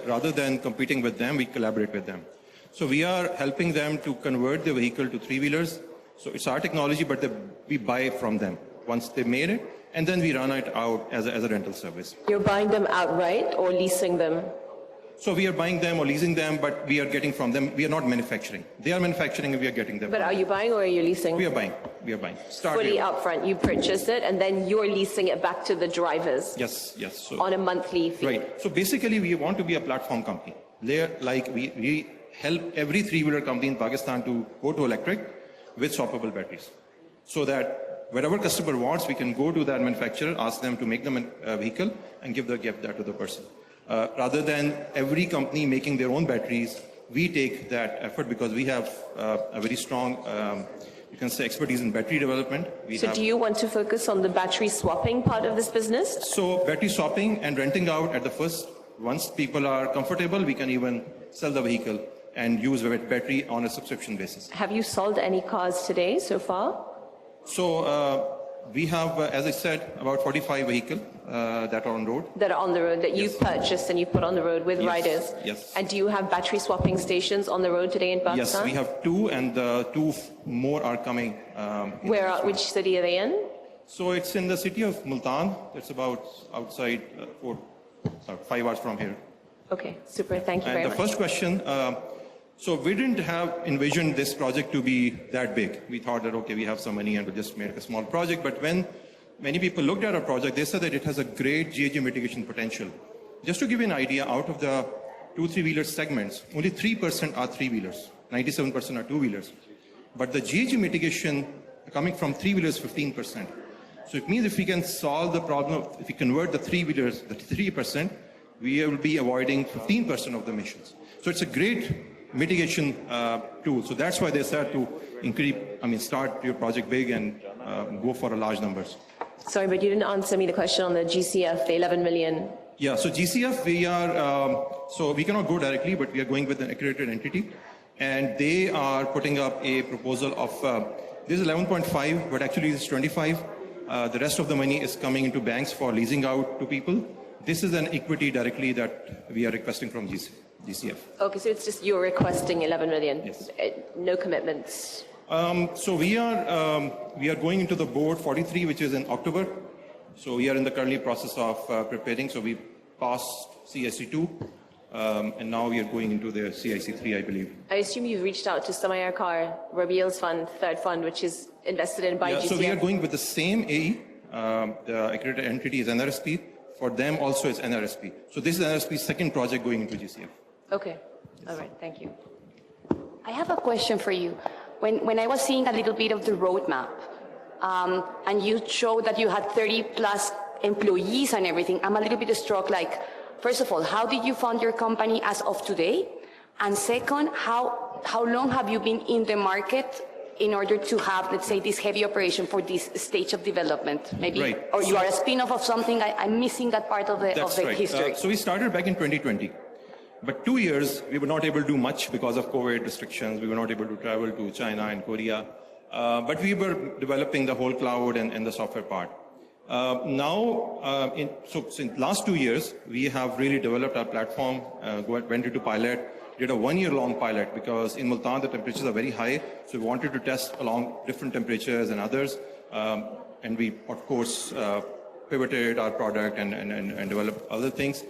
rather than competing with them, we collaborate with them. So we are helping them to convert the vehicle to three-wheelers. So it's our technology, but we buy from them once they made it, and then we run it out as a rental service. You're buying them outright or leasing them? So we are buying them or leasing them, but we are getting from them. We are not manufacturing. They are manufacturing and we are getting them. But are you buying or are you leasing? We are buying. We are buying. Fully upfront. You purchase it and then you're leasing it back to the drivers. Yes, yes. So, on a monthly fee. Right. So basically we want to be a platform company. We help every three-wheeler company in Pakistan to go to electric with swappable batteries. So that wherever customer wants, we can go to that manufacturer, ask them to make them a vehicle and give that to the person. Rather than every company making their own batteries, we take that effort because we have a very strong, you can say, expertise in battery development. Do you want to focus on the battery swapping part of this business? So battery swapping and renting out at the first, once people are comfortable, we can even sell the vehicle and use the battery on a subscription basis. Have you sold any cars today so far? So we have, as I said, about 45 vehicles that are on road. That are on the road, that you've purchased and you put on the road with riders? Yes. And do you have battery swapping stations on the road today in Pakistan? Yes, we have 2 and 2 more are coming. Which city are they in? So it's in the city of Multan. It's about outside 5 hours from here. Okay, super. Thank you very much. And the first question, so we didn't have envisioned this project to be that big. We thought that, okay, we have some money and we'll just make a small project. But when many people looked at our project, they said that it has a great GHG mitigation potential. Just to give you an idea, out of the 2-3-wheeler segments, only 3% are three-wheelers, 97% are two-wheelers. But the GHG mitigation coming from three-wheelers is 15%. So it means if we can solve the problem, if we convert the three-wheelers, the 3%, we will be avoiding 15% of the emissions. So it's a great mitigation tool. So that's why they said to start your project big and go for a large numbers. Sorry, but you didn't answer me the question on the GCF, the 11 million. Yeah, so GCF, we are, so we cannot go directly, but we are going with an accredited entity. And they are putting up a proposal of, this is 11.5, but actually this is 25. The rest of the money is coming into banks for leasing out to people. This is an equity directly that we are requesting from GCF. Okay, so it's just you're requesting 11 million? Yes. No commitments? So we are going into the board 43, which is in October. So we are in the currently process of preparing. So we passed CIC2, and now we are going into the CIC3, I believe. I assume you've reached out to Samaya Kar, Rabiel's fund, third fund, which is invested in by GCF. So we are going with the same AE. The accredited entity is NRSP. For them also is NRSP. So this is NRSP's second project going into GCF. Okay. All right. Thank you. I have a question for you. When I was seeing a little bit of the roadmap, and you showed that you had 30 plus employees and everything, I'm a little bit struck, like, first of all, how did you fund your company as of today? And second, how long have you been in the market in order to have, let's say, this heavy operation for this stage of development? Maybe, right. Or you are a spin-off of something? I'm missing that part of the history. So we started back in 2020. But 2 years, we were not able to do much because of COVID restrictions. We were not able to travel to China and Korea. But we were developing the whole cloud and the software part. So since last 2 years, we have really developed our platform, went into pilot, did a 1-year-long pilot because in Multan, the temperatures are very high. So we wanted to test along different temperatures and others. And we, of course, pivoted our product and developed other things.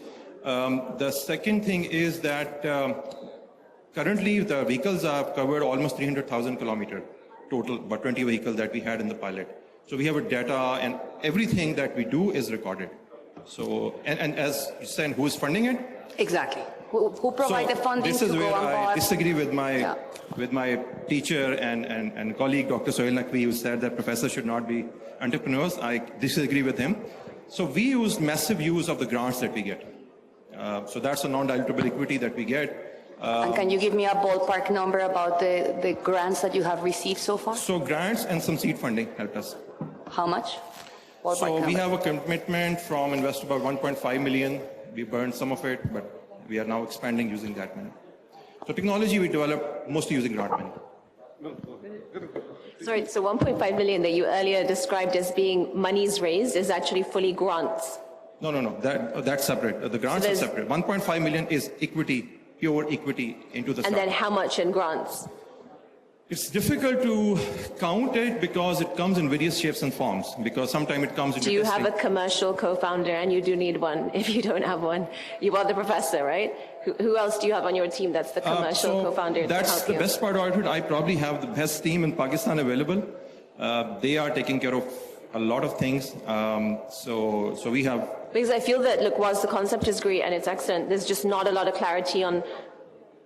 The second thing is that currently the vehicles have covered almost 300,000 kilometers total, about 20 vehicles that we had in the pilot. So we have a data and everything that we do is recorded. So, and as you said, who is funding it? Exactly. Who provide the funding this is to where go on board? I disagree with my teacher and colleague, Dr. Sohail Naqvi, who said that professors should not be entrepreneurs. I disagree with him. So we use massive use of the grants that we get. So that's a non-dilutable equity that we get. And can you give me a ballpark number about the grants that you have received so far? So grants and some seed funding helped us. How much? Ballpark so number. We have a commitment from investors about 1.5 million. We burned some of it, but we are now expanding using that money. So technology we developed mostly using grant money. Sorry, so 1.5 million that you earlier described as being monies raised is actually fully grants. No. That's separate. The grants So are there's- separate. 1.5 million is equity, pure equity into the And startup. then how much in grants? It's difficult to count it because it comes in various shapes and forms. Because sometimes it comes in. Do you have a commercial co-founder? And you do need one if you don't have one. You are the professor, right? Who else do you have on your team that's the commercial co-founder? That's to help the you? best part about it. I probably have the best team in Pakistan available. They are taking care of a lot of things. So we have. Because I feel that, look, whilst the concept is great and it's excellent, there's just not a lot of clarity on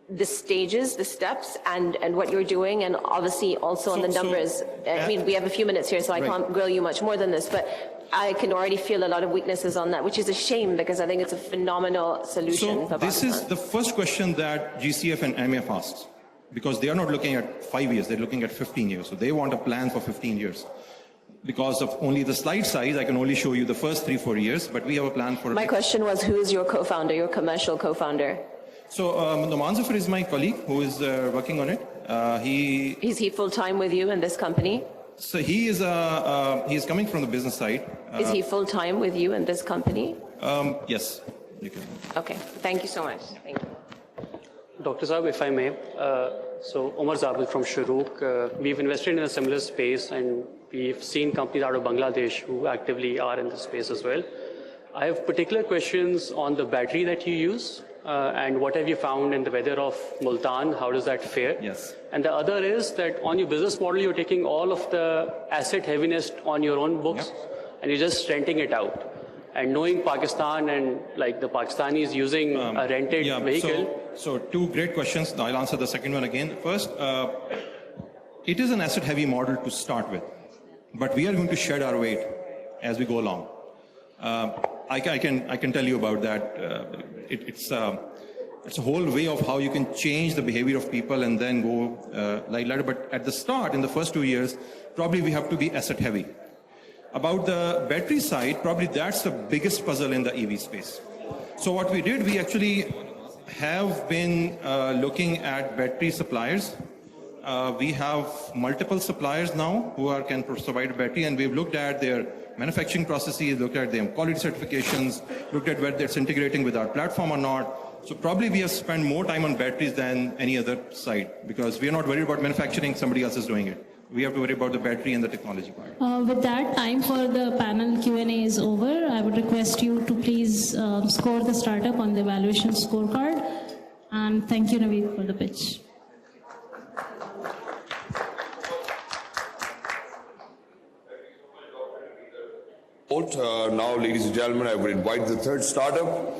the stages, the steps, and what you're doing, and obviously also on the numbers. I mean, we have a few minutes here, so I can't grill you much more than this, but I can already feel a lot of weaknesses on that, which is a shame because I think it's a phenomenal solution. So this is the first question that GCF and MF asks, because they are not looking at 5 years, they're looking at 15 years. So they want a plan for 15 years. Because of only the slide size, I can only show you the first 3-4 years, but we have a plan for. My question was, who is your co-founder, your commercial co-founder? So Noman Zafar is my colleague who is working on it. Is he full-time with you in this company? So he is coming from the business side. Is he full-time with you in this company? Yes. You can. Okay, thank you so much. Thank you. Dr. Saab, if I may, so Omar Zabul from Shuruk, we've invested in a similar space and we've seen companies out of Bangladesh who actively are in this space as well. I have particular questions on the battery that you use and what have you found in the weather of Multan, how does that fare? Yes. And the other is that on your business model, you're taking all of the asset heaviness on your own books and you're just renting it out. And knowing Pakistan and like the Pakistanis using a rented vehicle. So two great questions. I'll answer the second one again. First, it is an asset-heavy model to start with, but we are going to shed our weight as we go along. I can tell you about that. It's a whole way of how you can change the behavior of people and then go like later. But at the start, in the first 2 years, probably we have to be asset-heavy. About the battery side, probably that's the biggest puzzle in the EV space. So what we did, we actually have been looking at battery suppliers. We have multiple suppliers now who can provide battery, and we've looked at their manufacturing processes, looked at their quality certifications, looked at whether it's integrating with our platform or not. So probably we have spent more time on batteries than any other side because we are not worried about manufacturing, somebody else is doing it. We have to worry about the battery and the technology part. With that, time for the panel Q&A is over. I would request you to please score the startup on the evaluation scorecard. And thank you, Naveed, for the pitch. Now, ladies and gentlemen, I would invite the third startup,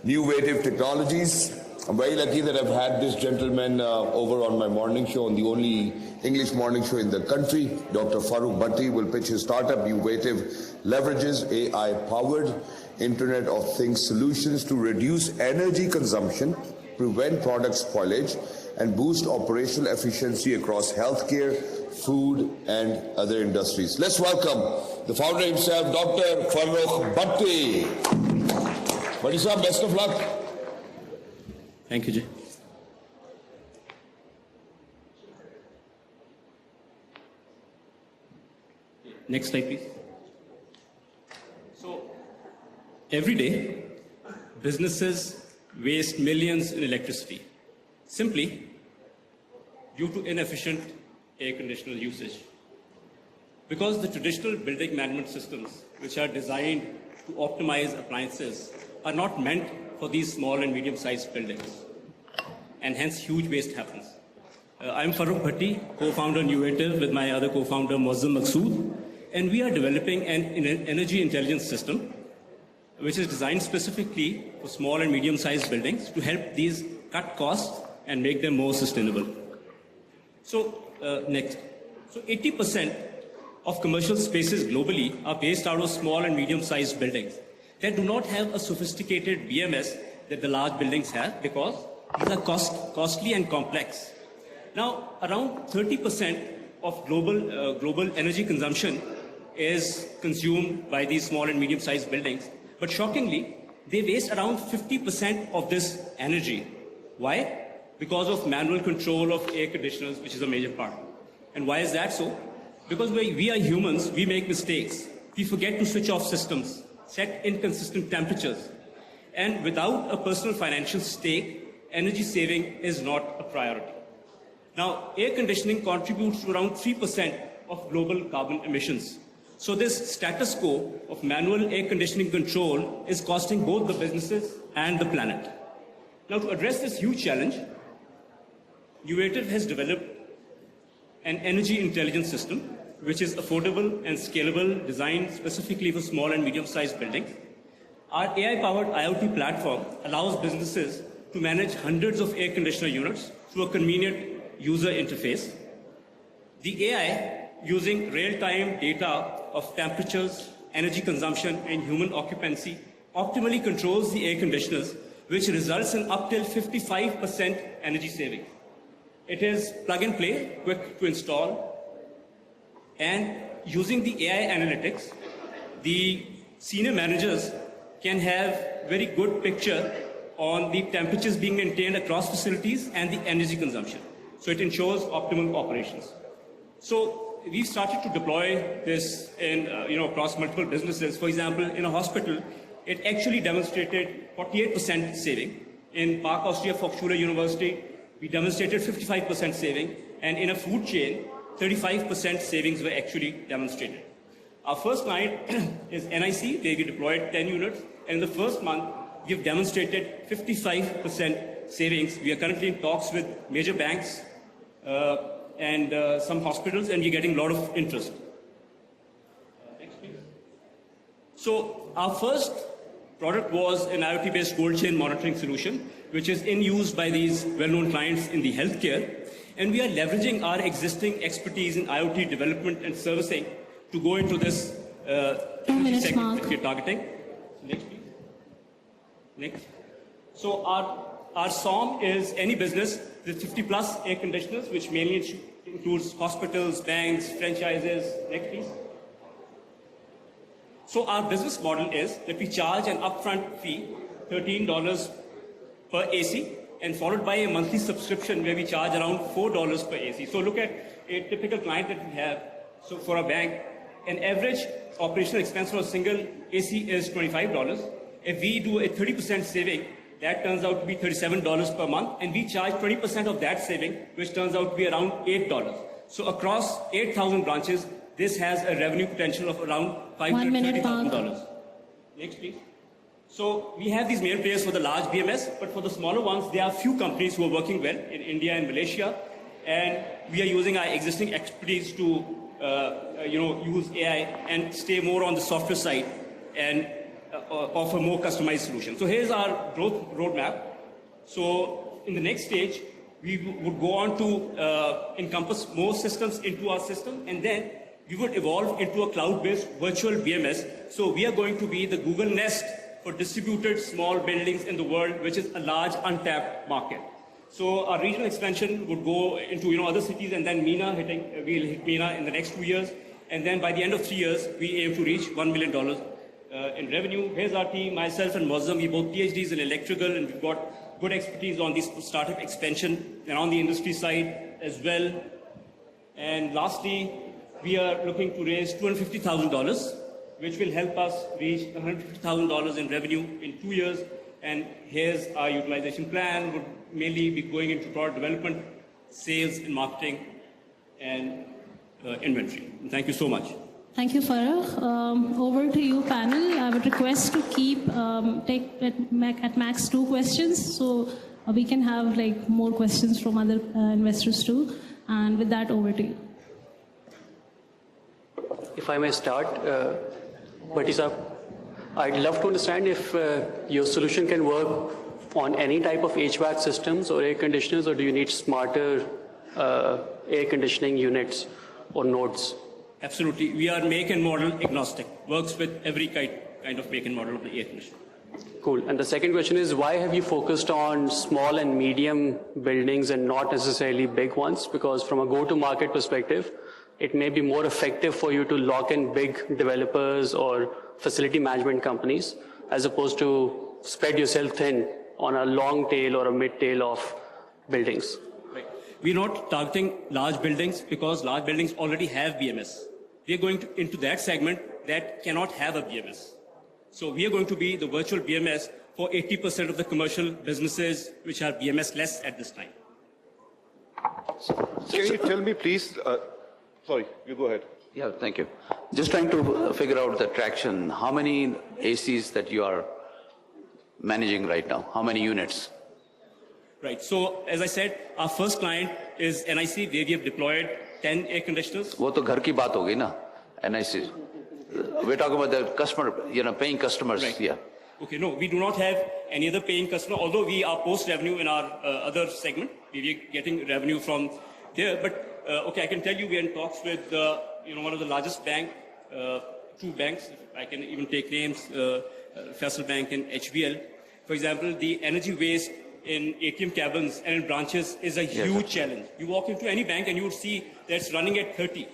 Innovative Technologies. I'm very lucky that I've had this gentleman over on my morning show, on the only English morning show in the country. Dr. Farooq Bhatti will pitch his startup, Innovative leverages AI-powered Internet of Things solutions to reduce energy consumption, prevent product spoilage, and boost operational efficiency across healthcare, food, and other industries. Let's welcome the founder himself, Dr. Farooq Bhatti. Bhatti sir, best of luck. Thank you, Jay. Next slide, please. So, every day, businesses waste millions in electricity, simply due to inefficient air conditioner usage. Because the traditional building management systems, which are designed to optimize appliances, are not meant for these small and medium-sized buildings, and hence huge waste happens. I'm Farooq Bhatti, co-founder Innovative with my other co-founder Muazzam Maqsood, and we are developing an energy intelligence system which is designed specifically for small and medium-sized buildings to help these cut costs and make them more sustainable. So next. So 80% of commercial spaces globally are based out of small and medium-sized buildings that do not have a sophisticated BMS that the large buildings have because these are costly and complex. Now, around 30% of global energy consumption is consumed by these small and medium-sized buildings. But shockingly, they waste around 50% of this energy. Why? Because of manual control of air conditioners, which is a major part. And why is that so? Because we are humans, we make mistakes. We forget to switch off systems. set inconsistent temperatures. And without a personal financial stake, energy saving is not a priority. Now, air conditioning contributes to around 3% of global carbon emissions. So this status quo of manual air conditioning control is costing both the businesses and the planet. Now, to address this huge challenge, EduTv has developed an energy intelligence system which is affordable and scalable, designed specifically for small and medium-sized buildings. Our AI-powered IoT platform allows businesses to manage hundreds of air conditioner units through a convenient user interface. The AI, using real-time data of temperatures, energy consumption, and human occupancy, optimally controls the air conditioners, which results in up till 55% energy saving. It is plug and play, quick to install, and using the AI analytics, the senior managers can have very good picture on the temperatures being maintained across facilities and the energy consumption. So it ensures optimum operations. So we've started to deploy this in, across multiple businesses. For example, in a hospital, it actually demonstrated 48% saving. In Park Austria Volksschule University, we demonstrated 55% saving. And in a food chain, 35% savings were actually demonstrated. Our first client is NIC, where we deployed 10 units. And in the first month, we've demonstrated 55% savings. We are currently in talks with major banks and some hospitals, and we're getting a lot of interest. Next, please. So our first product was an IoT-based cold chain monitoring solution, which is in use by these well-known clients in the healthcare. And we are leveraging our existing expertise in IoT development and servicing to go into this 2 minutes segment mark that we're targeting. Next, please. Next. So our SOM is any business with 50 plus air conditioners, which mainly includes hospitals, banks, franchises. Next, please. So our business model is that we charge an upfront fee, $13 per AC, and followed by a monthly subscription where we charge around $4 per AC. So look at a typical client that we have. So for a bank, an average operational expense for a single AC is $25. If we do a 30% saving, that turns out to be $37 per month, and we charge 20% of that saving, which turns out to be around $8. So across 8,000 branches, this has a revenue potential of around $530,000. Next, please. So we have these main players for the large BMS, but for the smaller ones, there are few companies who are working well in India and Malaysia, and we are using our existing expertise to use AI and stay more on the software side and offer more customized solutions. So here's our growth roadmap. So in the next stage, we would go on to encompass more systems into our system, and then we would evolve into a cloud-based virtual BMS. So we are going to be the Google Nest for distributed small buildings in the world, which is a large untapped market. So our regional expansion would go into other cities, and then we'll hit MENA in the next 2 years. And then by the end of 3 years, we aim to reach $1 million in revenue. Here's our team, myself and Mozzam. We both PhDs in electrical, and we've got good expertise on this startup expansion and on the industry side as well. And lastly, we are looking to raise $250,000, which will help us reach $150,000 in revenue in 2 years. And here's our utilization plan. Would mainly be going into product development, sales and marketing, and inventory. And thank you so much. Thank you, Farah. Over to you, panel. I would request to take at max 2 questions, so we can have more questions from other investors too. And with that, over to you. If I may start, Bhatti sir, I'd love to understand if your solution can work on any type of HVAC systems or air conditioners, or do you need smarter air conditioning units or nodes? Absolutely. We are make and model agnostic. Works with every kind of make and model of the air conditioner. Cool. And the second question is, why have you focused on small and medium buildings and not necessarily big ones? Because from a go-to-market perspective, it may be more effective for you to lock in big developers or facility management companies, as opposed to spread yourself thin on a long tail or a mid tail of buildings. Right. We're not targeting large buildings because large buildings already have BMS. We're going into that segment that cannot have a BMS. So we are going to be the virtual BMS for 80% of the commercial businesses which are BMS-less at this time. Can you tell me, please? Sorry, you go ahead. Yeah, thank you. Just trying to figure out the traction. How many ACs that you are managing right now? How many units? Right. So as I said, our first client is NIC, where we have deployed 10 air conditioners. वो तो घर की बात होगी ना, NIC. We're talking about the customer, paying customers. Right. Yeah. Okay, no, we do not have any other paying customer, although we are post-revenue in our other segment. We are getting revenue from there. But, okay, I can tell you we are in talks with, one of the largest bank, two banks, I can even take names, Faisal Bank and HBL. For example, the energy waste in ATM cabins and in branches is a huge challenge. You walk into any bank and you would see that it's running at 30.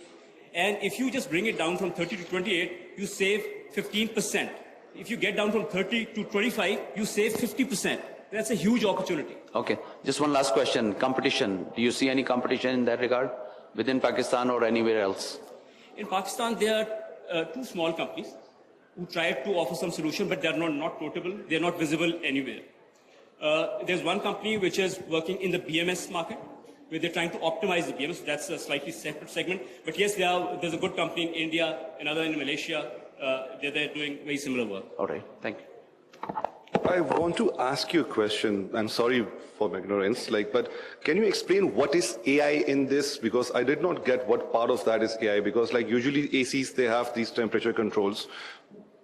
And if you just bring it down from 30 to 28, you save 15%. If you get down from 30 to 25, you save 50%. That's a huge opportunity. Okay. Just one last question. Competition. Do you see any competition in that regard within Pakistan or anywhere else? In Pakistan, there are two small companies who tried to offer some solution, but they're not notable. They're not visible anywhere. There's one company which is working in the BMS market, where they're trying to optimize the BMS. That's a slightly separate segment. But yes, there's a good company in India, another in Malaysia. They're doing very similar work. All right. Thank you. I want to ask you a question. I'm sorry for my ignorance, but can you explain what is AI in this? Because I did not get what part of that is AI. Because usually ACs, they have these temperature controls.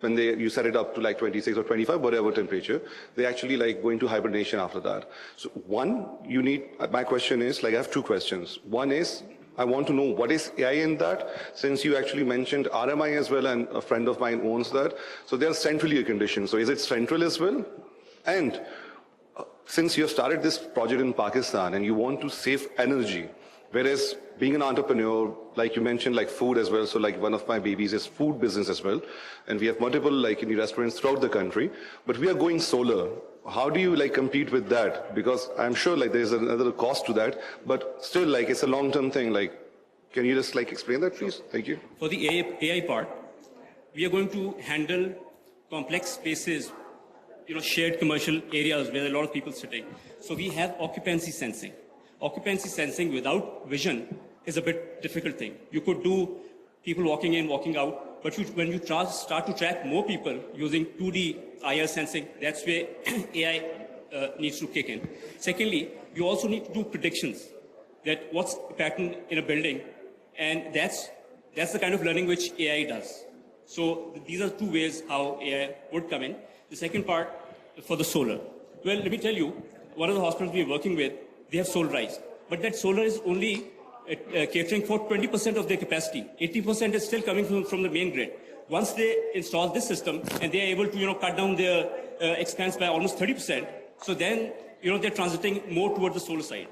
When you set it up to 26 or 25, whatever temperature, they actually go into hibernation after that. So my question is, I have two questions. One is, I want to know what is AI in that, since you actually mentioned RMI as well, and a friend of mine owns that. So they are centrally conditioned. So is it central as well? And since you have started this project in Pakistan and you want to save energy, whereas being an entrepreneur, like you mentioned, food as well. So one of my babies is food business as well. And we have multiple indie restaurants throughout the country, but we are going solar. How do you compete with that? Because I'm sure there's another cost to that, but still it's a long-term thing. Can you just explain that, please? Thank you. For the AI part, we are going to handle complex spaces, shared commercial areas where there are a lot of people sitting. So we have occupancy sensing. Occupancy sensing without vision is a bit difficult thing. You could do people walking in, walking out, but when you start to track more people using 2D IR sensing, that's where AI needs to kick in. Secondly, you also need to do predictions that what's the pattern in a building, and that's the kind of learning which AI does. So these are two ways how AI would come in. The second part for the solar. Well, let me tell you, one of the hospitals we're working with, they have solarized, but that solar is only catering for 20% of their capacity. 80% is still coming from the main grid. Once they install this system and they are able to cut down their expense by almost 30%, so then they're transiting more towards the solar side.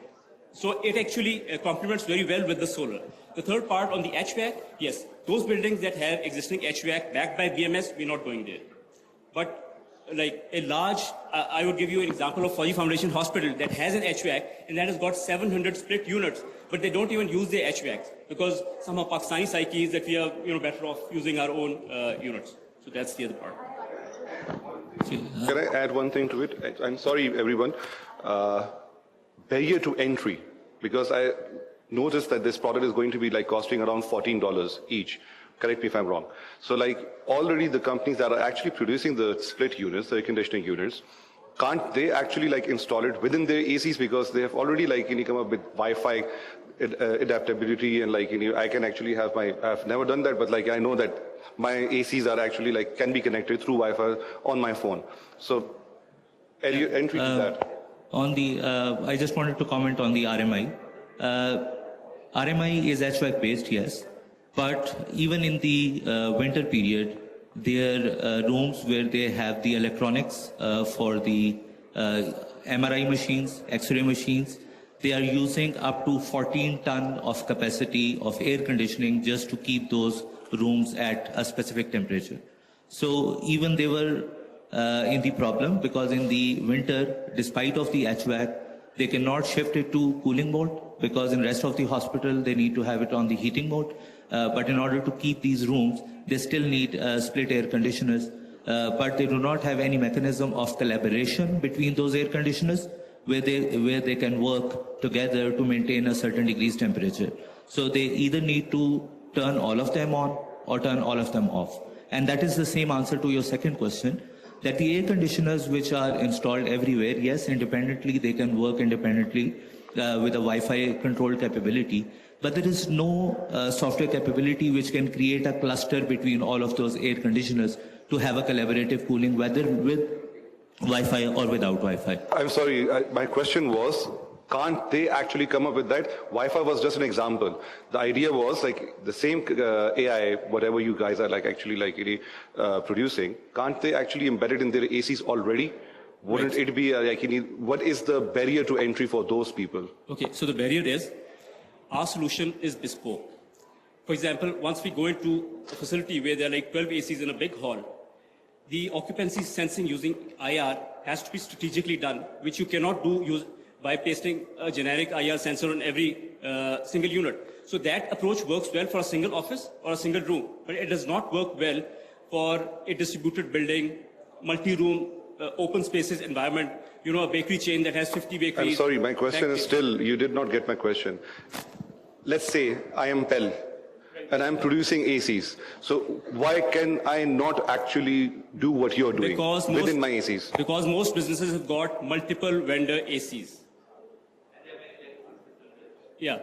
So it actually complements very well with the solar. The third part on the HVAC, yes, those buildings that have existing HVAC backed by BMS, we're not going there. But a large, I would give you an example of Fauji Foundation Hospital that has an HVAC and that has got 700 split units, but they don't even use their HVACs because somehow Pakistani psyche is that we are better off using our own units. So that's the other part. Can I add one thing to it? I'm sorry, everyone. Barrier to entry, because I noticed that this product is going to be costing around $14 each. Correct me if I'm wrong. So already the companies that are actually producing the split units, the air conditioning units, can't they actually install it within their ACs, because they have already come up with Wi-Fi adaptability, and I can actually have I've never done that, but I know that my ACs are actually can be connected through Wi-Fi on my phone. So entry to that. On the, I just wanted to comment on the RMI. RMI is HVAC based, yes. But even in the winter period, there are rooms where they have the electronics for the MRI machines, X-ray machines. They are using up to 14 ton of capacity of air conditioning just to keep those rooms at a specific temperature. So even they were in the problem, because in the winter, despite of the HVAC, they cannot shift it to cooling mode, because in rest of the hospital, they need to have it on the heating mode. But in order to keep these rooms, they still need split air conditioners. but they do not have any mechanism of collaboration between those air conditioners where they can work together to maintain a certain degrees temperature. So they either need to turn all of them on or turn all of them off. And that is the same answer to your second question, that the air conditioners which are installed everywhere, yes, independently, they can work independently with a Wi-Fi controlled capability, but there is no software capability which can create a cluster between all of those air conditioners to have a collaborative cooling, whether with Wi-Fi or without Wi-Fi. I'm sorry, my question was, can't they actually come up with that? Wi-Fi was just an example. The idea was like the same AI, whatever you guys are like actually like producing, can't they actually embed it in their ACs already? Wouldn't it be like, what is the barrier to entry for those people? Okay, so the barrier is, our solution is bespoke. For example, once we go into a facility where there are like 12 ACs in a big hall, the occupancy sensing using IR has to be strategically done, which you cannot do by pasting a generic IR sensor on every single unit. So that approach works well for a single office or a single room, but it does not work well for a distributed building, multi-room, open spaces environment, a bakery chain that has 50 bakeries. I'm sorry, my question is still, you did not get my question. Let's say I am Pell and I'm producing ACs. So why can I not actually do what you're doing within my ACs? Because most businesses have got multiple vendor ACs. Yeah,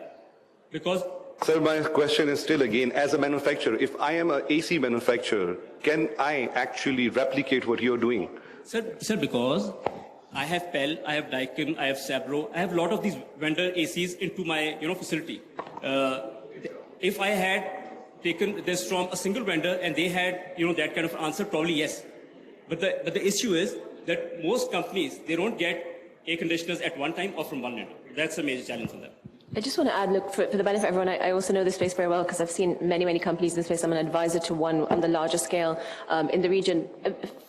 because... Sir, my question is still again, as a manufacturer, if I am an AC manufacturer, can I actually replicate what you're doing? Sir, because I have Pell, I have Daikin, I have Sabro, I have a lot of these vendor ACs into my facility. If I had taken this from a single vendor and they had that kind of answer, probably yes. But the issue is that most companies, they don't get air conditioners at one time or from one vendor. That's a major challenge for them. I just want to add, look, for the benefit of everyone, I also know this space very well because I've seen many, many companies in this space. I'm an advisor to one on the larger scale in the region.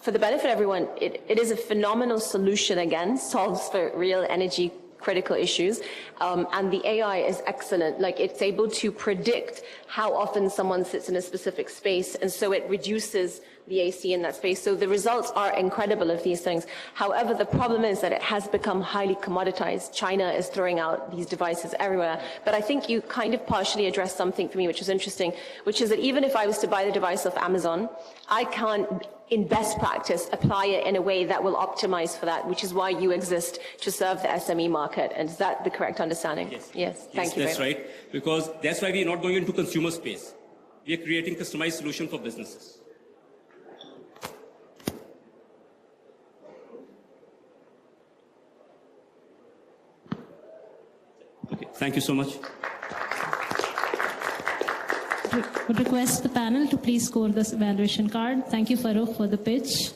For the benefit of everyone, it is a phenomenal solution, again, solves for real energy critical issues. And the AI is excellent. Like, it's able to predict how often someone sits in a specific space, and so it reduces the AC in that space. So the results are incredible of these things. However, the problem is that it has become highly commoditized. China is throwing out these devices everywhere. But I think you kind of partially addressed something for me, which was interesting, which is that even if I was to buy the device off Amazon, I can't, in best practice, apply it in a way that will optimize for that, which is why you exist to serve the SME market. And is that the correct understanding? Yes. Yes. Thank you. That's right. Because that's why we're not going into consumer space. We are creating customized solution for businesses. Okay. Thank you so much. Would request the panel to please score this evaluation card. Thank you, Farooq, for the pitch.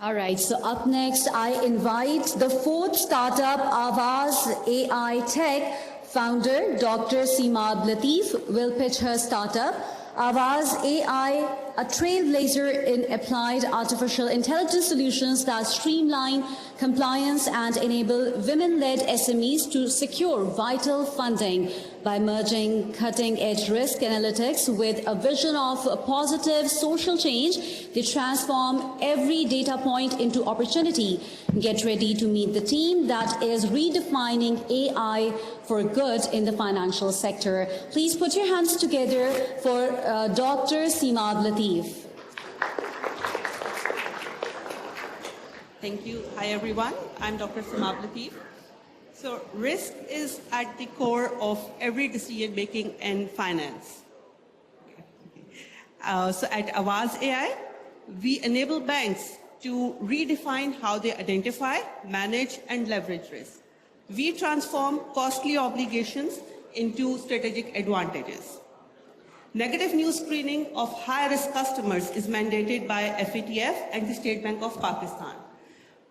All right, so up next, I invite the fourth startup, Avaz AI Tech founder, Dr. Simad Latif, will pitch her startup. Avaz AI, a trailblazer in applied artificial intelligence solutions that streamline compliance and enable women-led SMEs to secure vital funding by merging cutting-edge risk analytics with a vision of positive social change. They transform every data point into opportunity. Get ready to meet the team that is redefining AI for good in the financial sector. Please put your hands together for Dr. Simad Latif. Thank you. Hi, everyone. I'm Dr. Simad Latif. So risk is at the core of every decision-making in finance. So at Avaz AI, we enable banks to redefine how they identify, manage, and leverage risk. We transform costly obligations into strategic advantages. Negative news screening of high-risk customers is mandated by FATF and the State Bank of Pakistan.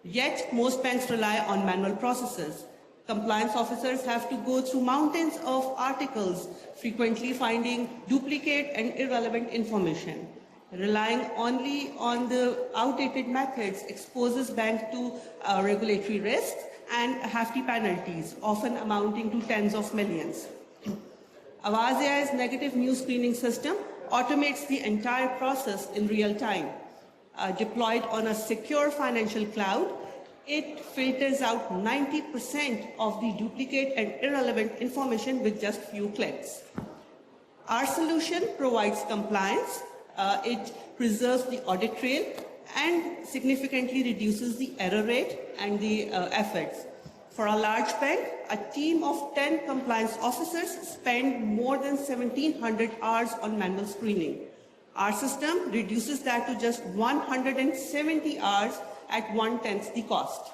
Yet, most banks rely on manual processes. Compliance officers have to go through mountains of articles, frequently finding duplicate and irrelevant information. Relying only on the outdated methods exposes banks to regulatory risks and hefty penalties, often amounting to tens of millions. Awaz AI's negative news screening system automates the entire process in real time. Deployed on a secure financial cloud, it filters out 90% of the duplicate and irrelevant information with just few clicks. Our solution provides compliance, it preserves the audit trail, and significantly reduces the error rate and the efforts. For a large bank, a team of 10 compliance officers spend more than 1,700 hours on manual screening. Our system reduces that to just 170 hours at 1/10 the cost.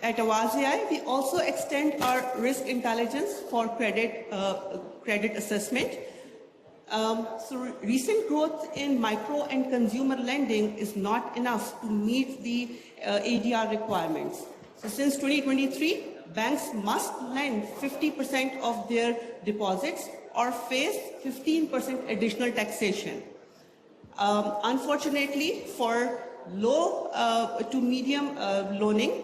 At Awaz AI, we also extend our risk intelligence for credit assessment. So recent growth in micro and consumer lending is not enough to meet the ADR requirements. So since 2023, banks must lend 50% of their deposits or face 15% additional taxation. Unfortunately, for low to medium loaning,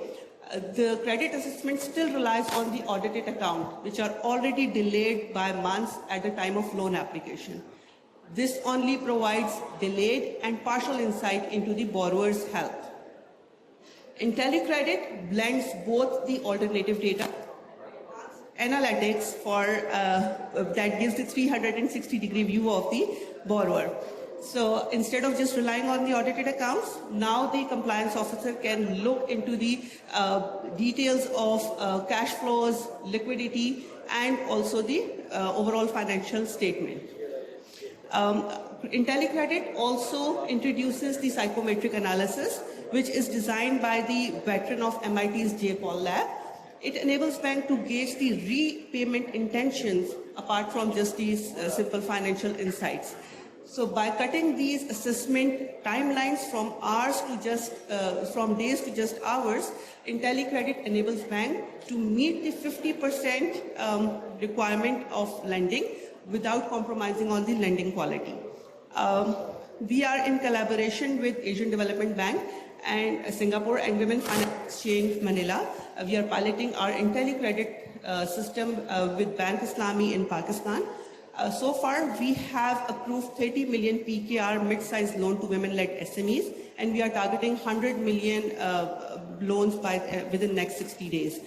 the credit assessment still relies on the audited account, which are already delayed by months at the time of loan application. This only provides delayed and partial insight into the borrower's health. IntelliCredit blends both the alternative data analytics for that gives the 360-degree view of the borrower. So instead of just relying on the audited accounts, now the compliance officer can look into the details of cash flows, liquidity, and also the overall financial statement. IntelliCredit also introduces the psychometric analysis, which is designed by the veteran of MIT's J. Paul lab. It enables banks to gauge the repayment intentions apart from just these simple financial insights. So by cutting these assessment timelines from hours to just from days to just hours, IntelliCredit enables bank to meet the 50% requirement of lending without compromising on the lending quality. We are in collaboration with Asian Development Bank and Singapore and Women Finance Exchange Manila. We are piloting our IntelliCredit system with Bank Islami in Pakistan. So far, we have approved 30 million PKR mid-sized loan to women-led SMEs, and we are targeting 100 million loans within the next 60 days.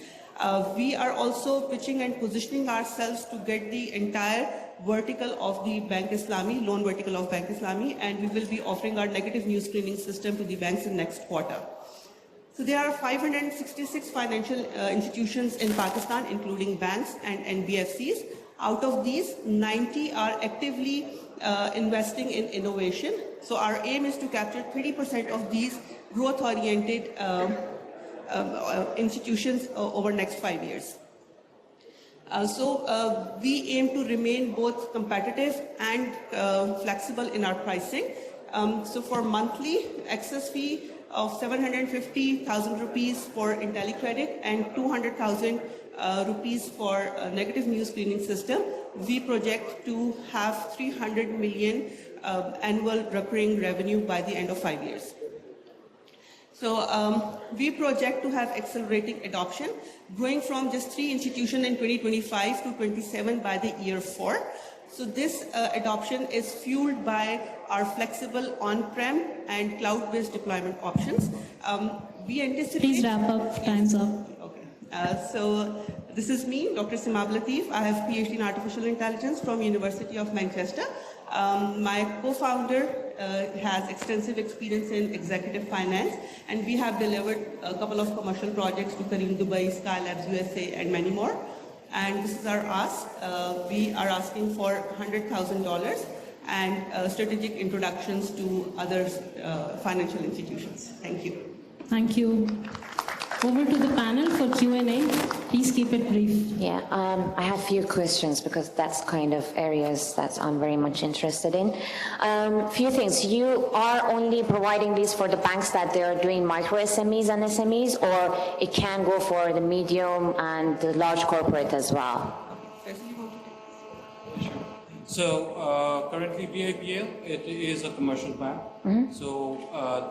We are also pitching and positioning ourselves to get the entire vertical of the Bank Islami, loan vertical of Bank Islami, and we will be offering our negative news screening system to the banks in next quarter. So there are 566 financial institutions in Pakistan, including banks and NBFCs. Out of these, 90 are actively investing in innovation. So our aim is to capture 30% of these growth-oriented institutions over next 5 years. So we aim to remain both competitive and flexible in our pricing. So for monthly access fee of 750,000 rupees for IntelliCredit and 200,000 rupees for a negative news screening system, we project to have 300 million annual recurring revenue by the end of 5 years. So we project to have accelerating adoption, growing from just 3 institutions in 2025 to 27 by the year 4. So this adoption is fueled by our flexible on-prem and cloud-based deployment options. We anticipate... Please wrap up, time's up. Okay. So this is me, Dr. Simab Latif. I have PhD in Artificial Intelligence from University of Manchester. My co-founder has extensive experience in executive finance, and we have delivered a couple of commercial projects to Kareem Dubai, Skylabs USA, and many more. And this is our ask. We are asking for $100,000 and strategic introductions to other financial institutions. Thank you. Thank you. Over to the panel for Q&A. Please keep it brief. Yeah, I have a few questions because that's kind of areas that I'm very much interested in. Few things. You are only providing these for the banks that they are doing micro SMEs and SMEs, or it can go for the medium and the large corporate as well? So currently BAPL, it is a commercial bank. So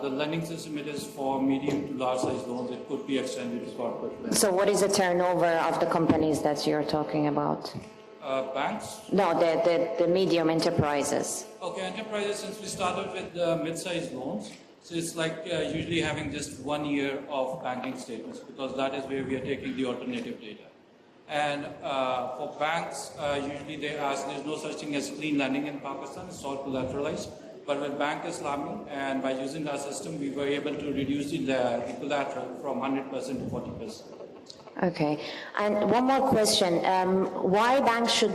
the lending system, it is for medium to large size loans. It could be extended to corporate lending. So what is the turnover of the companies that you're talking about? Banks? No, the medium enterprises. Okay, enterprises, since we started with mid-sized loans, so it's like usually having just 1 year of banking statements, because that is where we are taking the alternative data. And for banks, usually they ask, there's no such thing as clean lending in Pakistan, it's all collateralized. But with Bank Islami, and by using our system, we were able to reduce the collateral from 100% to 40%. Okay. And one more question. Why banks should,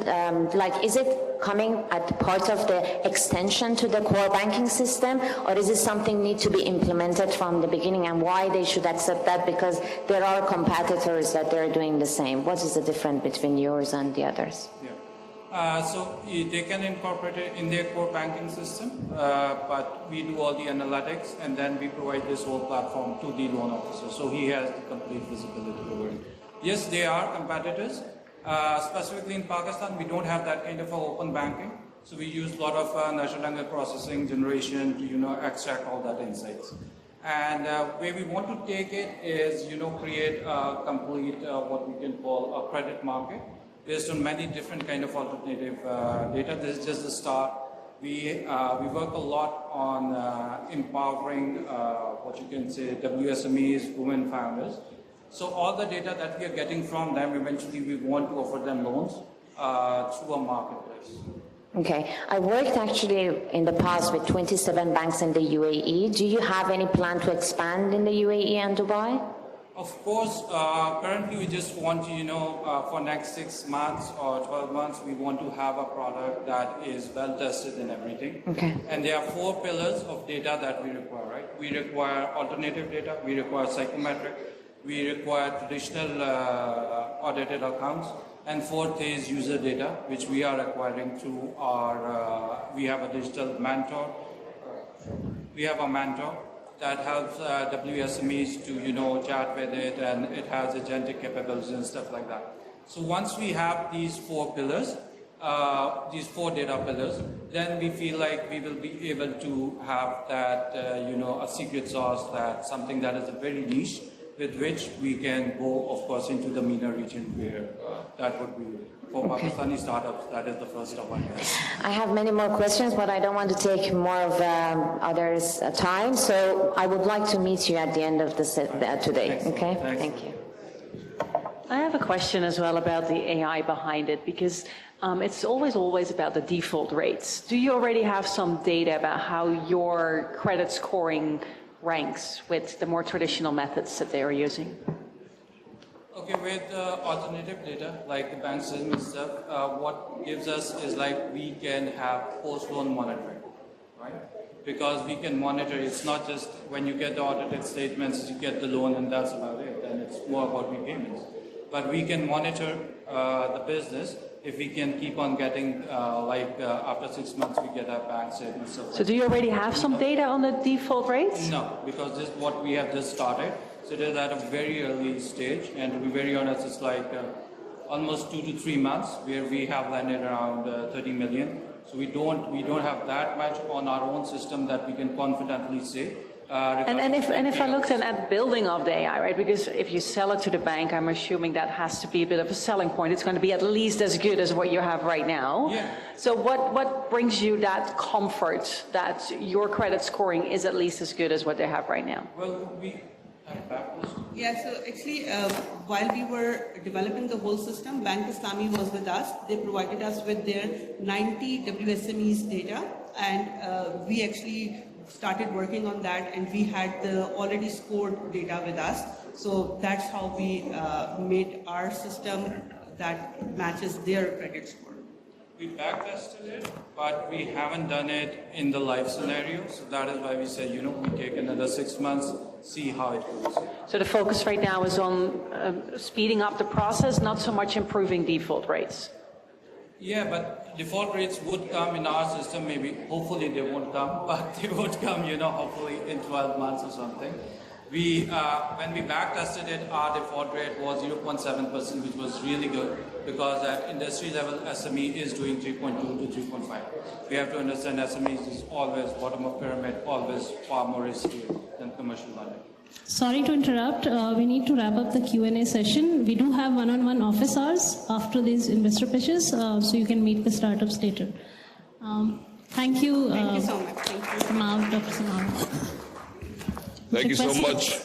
is it coming at part of the extension to the core banking system, or is it something need to be implemented from the beginning, and why they should accept that? Because there are competitors that they're doing the same. What is the difference between yours and the others? Yeah. So they can incorporate it in their core banking system, but we do all the analytics, and then we provide this whole platform to the loan officer, so he has the complete visibility over it. Yes, they are competitors. Specifically in Pakistan, we don't have that kind of open banking, so we use a lot of natural language processing generation to extract all that insights. And where we want to take it is create a complete what we can call a credit market, based on many different kind of alternative data. This is just the start. We work a lot on empowering what you can say WSMEs, women founders. So all the data that we are getting from them, eventually we want to offer them loans through a marketplace. Okay. I worked actually in the past with 27 banks in the UAE. Do you have any plan to expand in the UAE and Dubai? Of course, currently we just want to, for next 6 months or 12 months, we want to have a product that is well tested in everything. Okay. And there are 4 pillars of data that we require, right? We require alternative data, we require psychometric, we require traditional audited accounts, and 4th is user data, which we are acquiring through our, we have a digital mentor. We have a mentor that helps WSMEs to chat with it, and it has agentic capabilities and stuff like that. So once we have these 4 pillars, these 4 data pillars, then we feel like we will be able to have that a secret sauce, that something that is a very niche, with which we can go, of course, into the MENA region, where that would be for Pakistani startups. That is the first of our guys. I have many more questions, but I don't want to take more of others' time. So I would like to meet you at the end of the today. Okay? Thank you. I have a question as well about the AI behind it, because it's always about the default rates. Do you already have some data about how your credit scoring ranks with the more traditional methods that they are using? Okay, with alternative data, like the bank system and stuff, what gives us is like we can have post-loan monitoring, right? Because we can monitor, it's not just when you get the audited statements, you get the loan and that's about it, and it's more about repayments. But we can monitor the business if we can keep on getting, after 6 months, we get our bank statements. So do you already have some data on the default rates? No, because this is what we have just started. So it is at a very early stage, and to be very honest, it's like almost 2 to 3 months where we have landed around 30 million. So we don't have that much on our own system that we can confidently say. And if I looked at building of the AI, right? Because if you sell it to the bank, I'm assuming that has to be a bit of a selling point. It's going to be at least as good as what you have right now. Yeah. So what brings you that comfort that your credit scoring is at least as good as what they have right now? Well, we have backwards. Yeah, so actually, while we were developing the whole system, Bank Islami was with us. They provided us with their 90 WSMEs data, and we actually started working on that, and we had the already scored data with us. So that's how we made our system that matches their credit score. We backtested it, but we haven't done it in the live scenario. So that is why we said, we take another 6 months, see how it goes. So the focus right now is on speeding up the process, not so much improving default rates. Yeah, but default rates would come in our system, maybe. Hopefully they won't come, but they would come, hopefully in 12 months or something. We, when we backtested it, our default rate was 0.7%, which was really good. because at industry level, SME is doing 3.2 to 3.5. We have to understand SMEs is always bottom of pyramid, always far more risky than commercial lending. Sorry to interrupt. We need to wrap up the Q&A session. We do have one-on-one office hours after these investor pitches, so you can meet the startups later. Thank you. Thank you so much. Thank you. Dr. Simab. Thank you so much.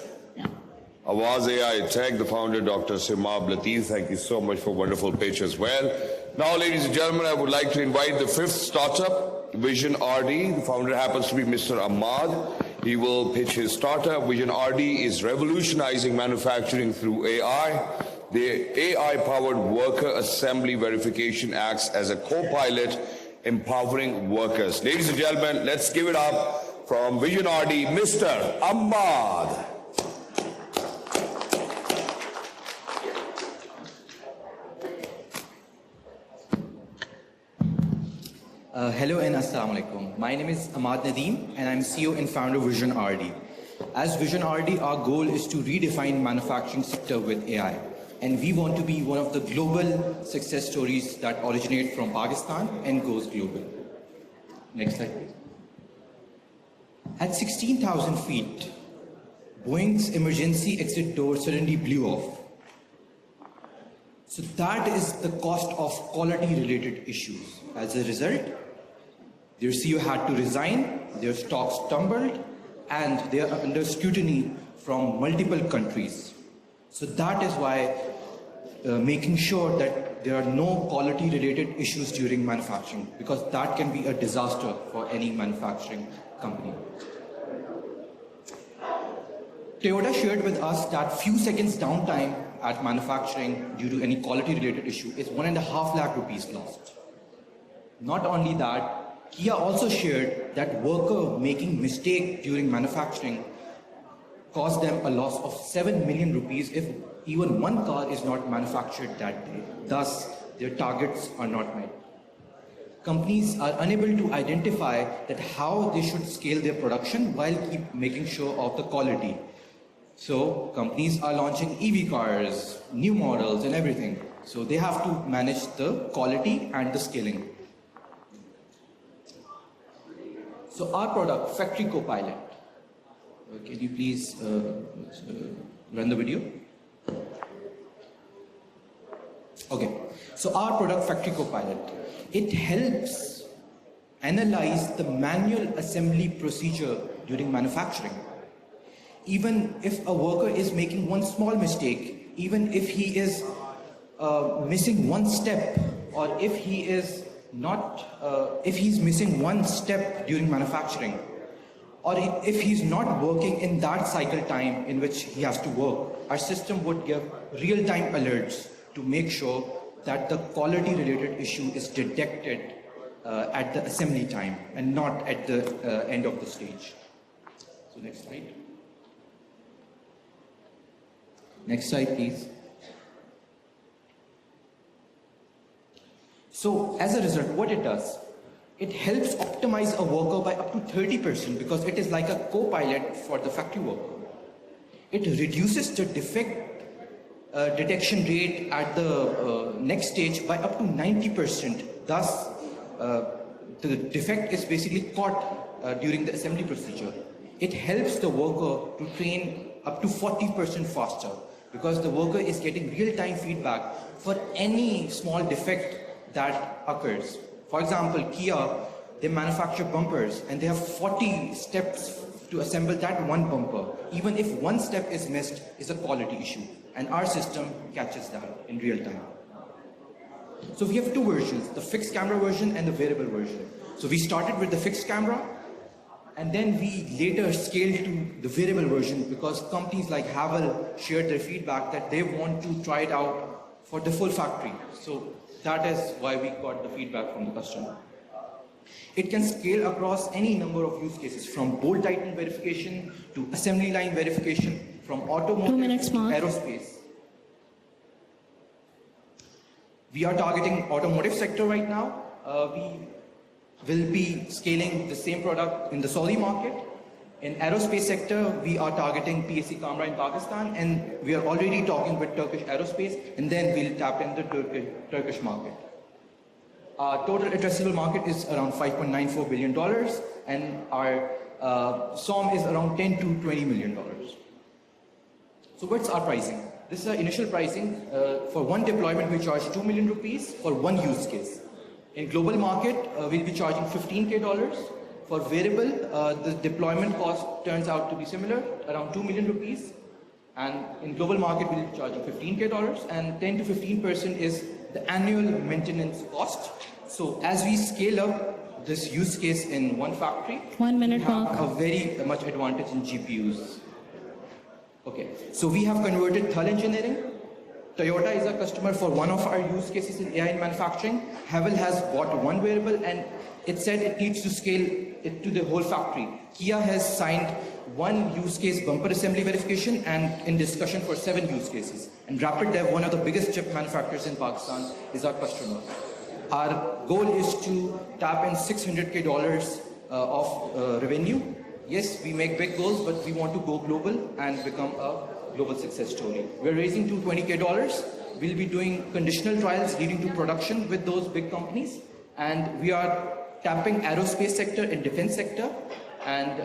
Awaz AI Tech, the founder, Dr. Simab Latif, thank you so much for a wonderful pitch as well. Now, ladies and gentlemen, I would like to invite the fifth startup, Vision RD. The founder happens to be Mr. Ahmad. He will pitch his startup. Vision RD is revolutionizing manufacturing through AI. The AI-powered worker assembly verification acts as a co-pilot, empowering workers. Ladies and gentlemen, let's give it up from Vision RD, Mr. Ahmad. Hello and Assalamu alaikum. My name is Ahmad Nadeem and I'm CEO and founder of Vision RD. As Vision RD, our goal is to redefine manufacturing sector with AI. And we want to be one of the global success stories that originate from Pakistan and goes global. Next slide, please. At 16,000 feet, Boeing's emergency exit door suddenly blew off. So that is the cost of quality-related issues. As a result, their CEO had to resign, their stocks tumbled, and they are under scrutiny from multiple countries. So that is why making sure that there are no quality-related issues during manufacturing, because that can be a disaster for any manufacturing company. Toyota shared with us that few seconds downtime at manufacturing due to any quality-related issue is 1.5 lakh rupees lost. Not only that, Kia also shared that worker making mistake during manufacturing caused them a loss of 7 million rupees if even one car is not manufactured that day. Thus, their targets are not met. Companies are unable to identify that how they should scale their production while keep making sure of the quality. So companies are launching EV cars, new models and everything. So they have to manage the quality and the scaling. So our product, Factory Copilot. Can you please run the video? Okay. So our product, Factory Copilot, it helps analyze the manual assembly procedure during manufacturing. Even if a worker is making one small mistake, even if he is missing one step, or if he is if he's missing one step during manufacturing, or if he's not working in that cycle time in which he has to work, our system would give real-time alerts to make sure that the quality-related issue is detected at the assembly time and not at the end of the stage. So next slide. Next slide, please. So as a result, what it does, it helps optimize a worker by up to 30% because it is like a co-pilot for the factory worker. It reduces the defect detection rate at the next stage by up to 90%. Thus, the defect is basically caught during the assembly procedure. It helps the worker to train up to 40% faster because the worker is getting real-time feedback for any small defect that occurs. For example, Kia, they manufacture bumpers and they have 40 steps to assemble that one bumper. Even if one step is missed, it's a quality issue. And our system catches that in real time. So we have two versions, the fixed camera version and the variable version. So we started with the fixed camera and then we later scaled to the variable version because companies like Havel shared their feedback that they want to try it out for the full factory. So that is why we got the feedback from the customer. It can scale across any number of use cases, from bolt tighten verification to assembly line verification, from automotive to aerospace. We are targeting automotive sector right now. We will be scaling the same product in the Saudi market. In aerospace sector, we are targeting PSC camera in Pakistan, and we are already talking with Turkish Aerospace, and then we'll tap in the Turkish market. Our total addressable market is around $5.94 billion, and our SOM is around $10 to $20 million. So what's our pricing? This is our initial pricing. For one deployment, we charge 2 million rupees for one use case. In global market, we'll be charging $15K. For variable, the deployment cost turns out to be similar, around 2 million rupees. And in global market, we'll be charging $15K, and 10 to 15% is the annual maintenance cost. So as we scale up this use case in one factory, 1 minute we have mark. a very much advantage in GPUs. Okay, so we have converted Thal Engineering. Toyota is a customer for one of our use cases in AI in manufacturing. Havel has bought one wearable, and it said it needs to scale it to the whole factory. Kia has signed one use case bumper assembly verification and in discussion for 7 use cases. And Rapid Dev, one of the biggest chip manufacturers in Pakistan, is our customer. Our goal is to tap in $600K of revenue. Yes, we make big goals, but we want to go global and become a global success story. We're raising $220K. We'll be doing conditional trials leading to production with those big companies. And we are tapping aerospace sector and defense sector. And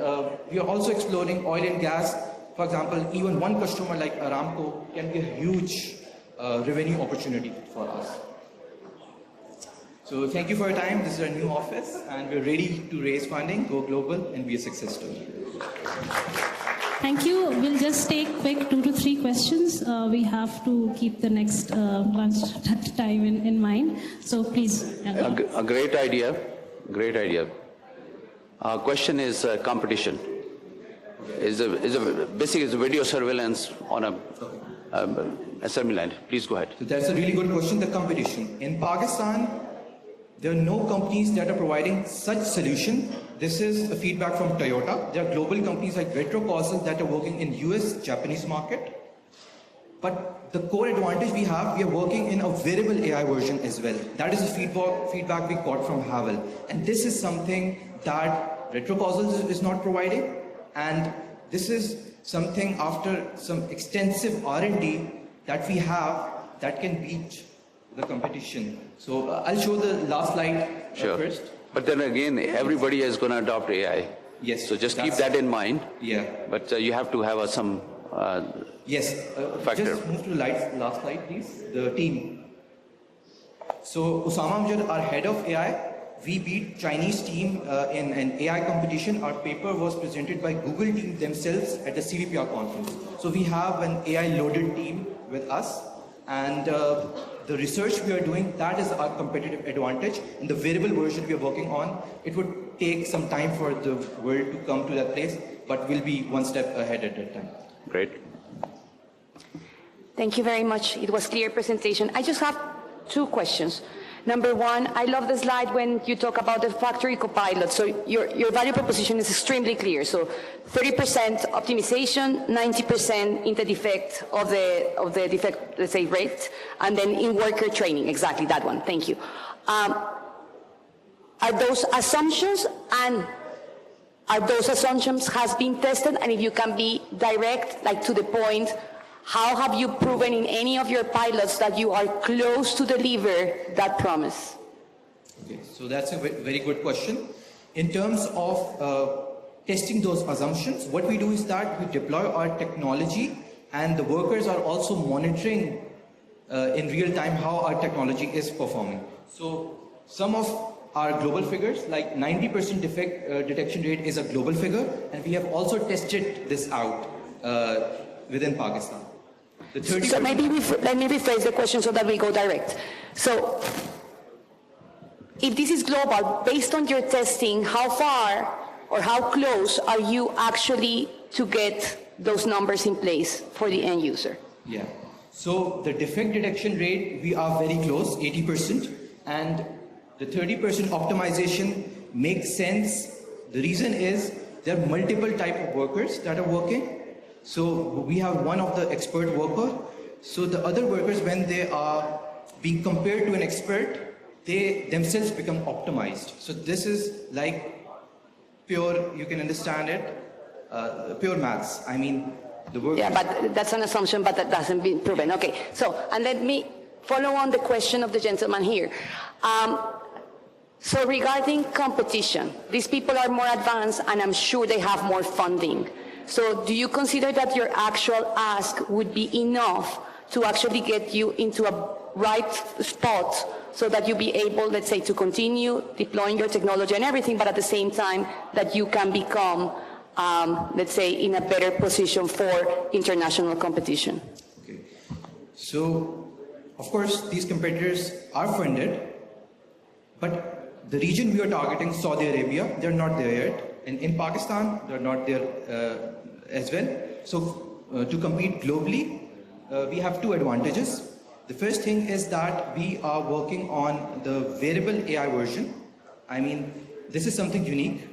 we are also exploring oil and gas. For example, even one customer like Aramco can be a huge revenue opportunity for us. So thank you for your time. This is our new office, and we're ready to raise funding, go global, and be a success story. Thank you. We'll just take quick 2 to 3 questions. We have to keep the next lunch time in mind. So please. A great idea. Great idea. Question is competition. Basically, it's video surveillance on a assembly line. Please go ahead. So that's a really good question, the competition. In Pakistan, there are no companies that are providing such solution. This is a feedback from Toyota. There are global companies like Retrocausal that are working in US, Japanese market. But the core advantage we have, we are working in a wearable AI version as well. That is the feedback we got from Havel. And this is something that Retrocausal is not providing. And this is something after some extensive R&D that we have that can beat the competition. So I'll show the last slide first. But then again, everybody is going to adopt AI. Yes. So just keep that in mind. Yeah. But you have to have some yes. factor. Just move to the last slide, please. The team. So Usama Amjad, our head of AI, we beat Chinese team in an AI competition. Our paper was presented by Google team themselves at the CVPR conference. So we have an AI loaded team with us. And the research we are doing, that is our competitive advantage. In the wearable version we are working on, it would take some time for the world to come to that place, but we'll be one step ahead at that time. Great. Thank you very much. It was a clear presentation. I just have 2 questions. Number 1, I love the slide when you talk about the factory copilot. So your value proposition is extremely clear. So 30% optimization, 90% in the defect of the defect, let's say, rate, and then in worker training. Exactly that one. Thank you. Are those assumptions has been tested? And if you can be direct, like to the point, how have you proven in any of your pilots that you are close to deliver that promise? Okay, so that's a very good question. In terms of testing those assumptions, what we do is that we deploy our technology, and the workers are also monitoring in real time how our technology is performing. So some of our global figures, like 90% defect detection rate is a global figure, and we have also tested this out within Pakistan. So maybe let me rephrase the question so that we go direct. So if this is global, based on your testing, how far or how close are you actually to get those numbers in place for the end user? Yeah. So the defect detection rate, we are very close, 80%. And the 30% optimization makes sense. The reason is there are multiple type of workers that are working. So we have one of the expert worker. So the other workers, when they are being compared to an expert, they themselves become optimized. So this is like pure, you can understand it, pure maths. I mean, the work. Yeah, but that's an assumption, but that doesn't be proven. Okay, so, and let me follow on the question of the gentleman here. So regarding competition, these people are more advanced and I'm sure they have more funding. So do you consider that your actual ask would be enough to actually get you into a right spot so that you be able, let's say, to continue deploying your technology and everything, but at the same time that you can become, let's say, in a better position for international competition? Okay. So, of course, these competitors are funded, but the region we are targeting, Saudi Arabia, they're not there yet. And in Pakistan, they're not there as well. So to compete globally, we have two advantages. The first thing is that we are working on the wearable AI version. I mean, this is something unique.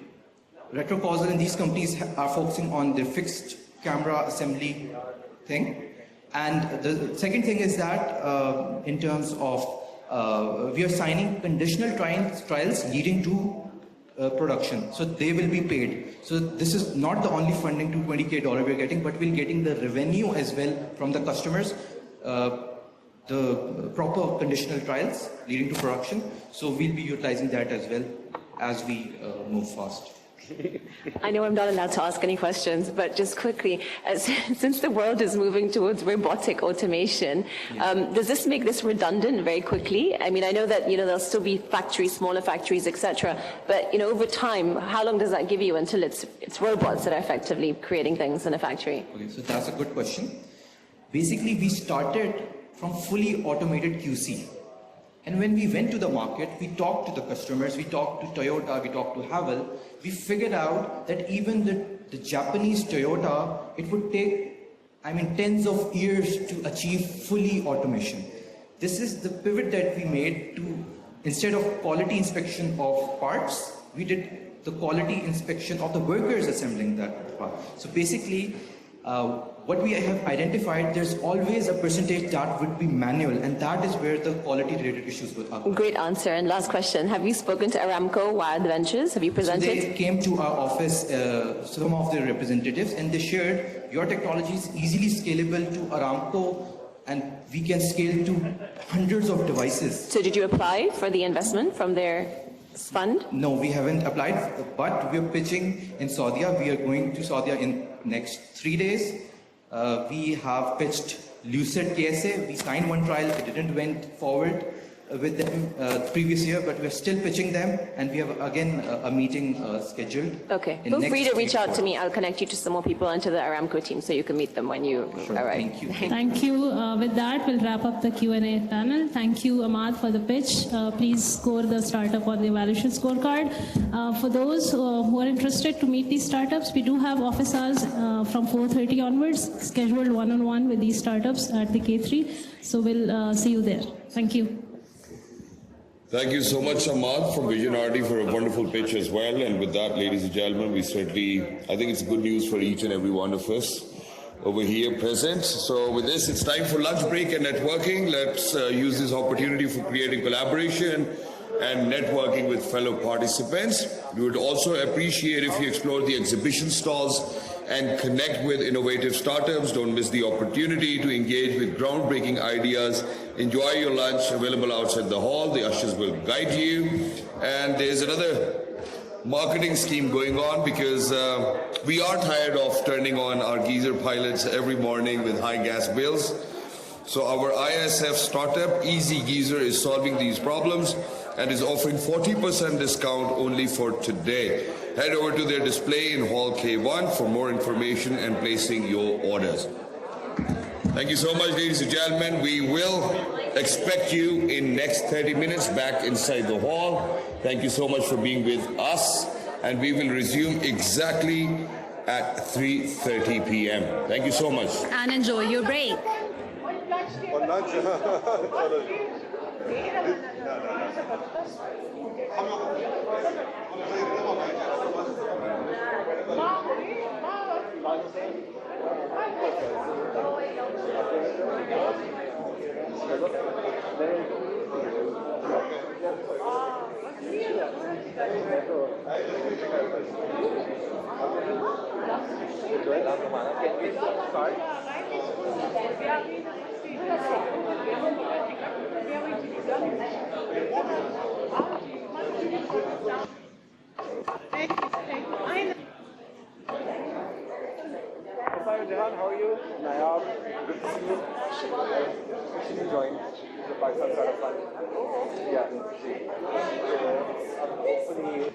Retrocausal and these companies are focusing on the fixed camera assembly thing. And the second thing is that in terms of we are signing conditional trials leading to production. So they will be paid. So this is not the only funding, $220K we're getting, but we're getting the revenue as well from the customers, the proper conditional trials leading to production. So we'll be utilizing that as well as we move fast. I know I'm not allowed to ask any questions, but just quickly, since the world is moving towards robotic automation, does this make this redundant very quickly? I mean, I know that, there'll still be factories, smaller factories, etc. But, over time, how long does that give you until it's robots that are effectively creating things in a factory? Okay, so that's a good question. Basically, we started from fully automated QC. And when we went to the market, we talked to the customers, we talked to Toyota, we talked to Havel, we figured out that even the Japanese Toyota, it would take, tens of years to achieve fully automation. This is the pivot that we made to, instead of quality inspection of parts, we did the quality inspection of the workers assembling that part. So basically, what we have identified, there's always a percentage that would be manual, and that is where the quality-related issues will occur. Great answer. And last question, have you spoken to Aramco, Wired Ventures? Have you presented? So they came to our office, some of their representatives, and they shared your technology is easily scalable to Aramco, and we can scale to hundreds of devices. So did you apply for the investment from their fund? No, we haven't applied, but we're pitching in Saudi. We are going to Saudi in next 3 days. We have pitched Lucid KSA. We signed one trial. It didn't went forward with them previous year, but we're still pitching them, and we have again a meeting scheduled. Okay, feel free to reach out to me. I'll connect you to some more people and to the Aramco team so you can meet them when you arrive. Thank you. Thank you. With that, we'll wrap up the Q&A panel. Thank you, Ahmad, for the pitch. Please score the startup on the evaluation scorecard. For those who are interested to meet these startups, we do have office hours from 4:30 onwards, scheduled one-on-one with these startups at the K3. So we'll see you there. Thank you. Thank you so much, Ahmad, from Visionarity for a wonderful pitch as well. And with that, ladies and gentlemen, I think it's good news for each and every one of us over here present. So with this, it's time for lunch break and networking. Let's use this opportunity for creating collaboration and networking with fellow participants. We would also appreciate if you explore the exhibition stalls and connect with innovative startups. Don't miss the opportunity to engage with groundbreaking ideas. Enjoy your lunch available outside the hall. The ushers will guide you. And there's another marketing scheme going on because we are tired of turning on our geyser pilots every morning with high gas bills. So our ISF startup, Easy Geyser, is solving these problems and is offering 40% discount only for today. Head over to their display in Hall K1 for more information and placing your orders. Thank you so much, ladies and gentlemen. We will expect you in next 30 minutes back inside the hall. Thank you so much for being with us, and we will resume exactly at 3:30 p.m. Thank you so much. And enjoy your break. How are you? Nayab, good to see you. Good to see you join the Pakistan Startup Fund. Yeah, hopefully.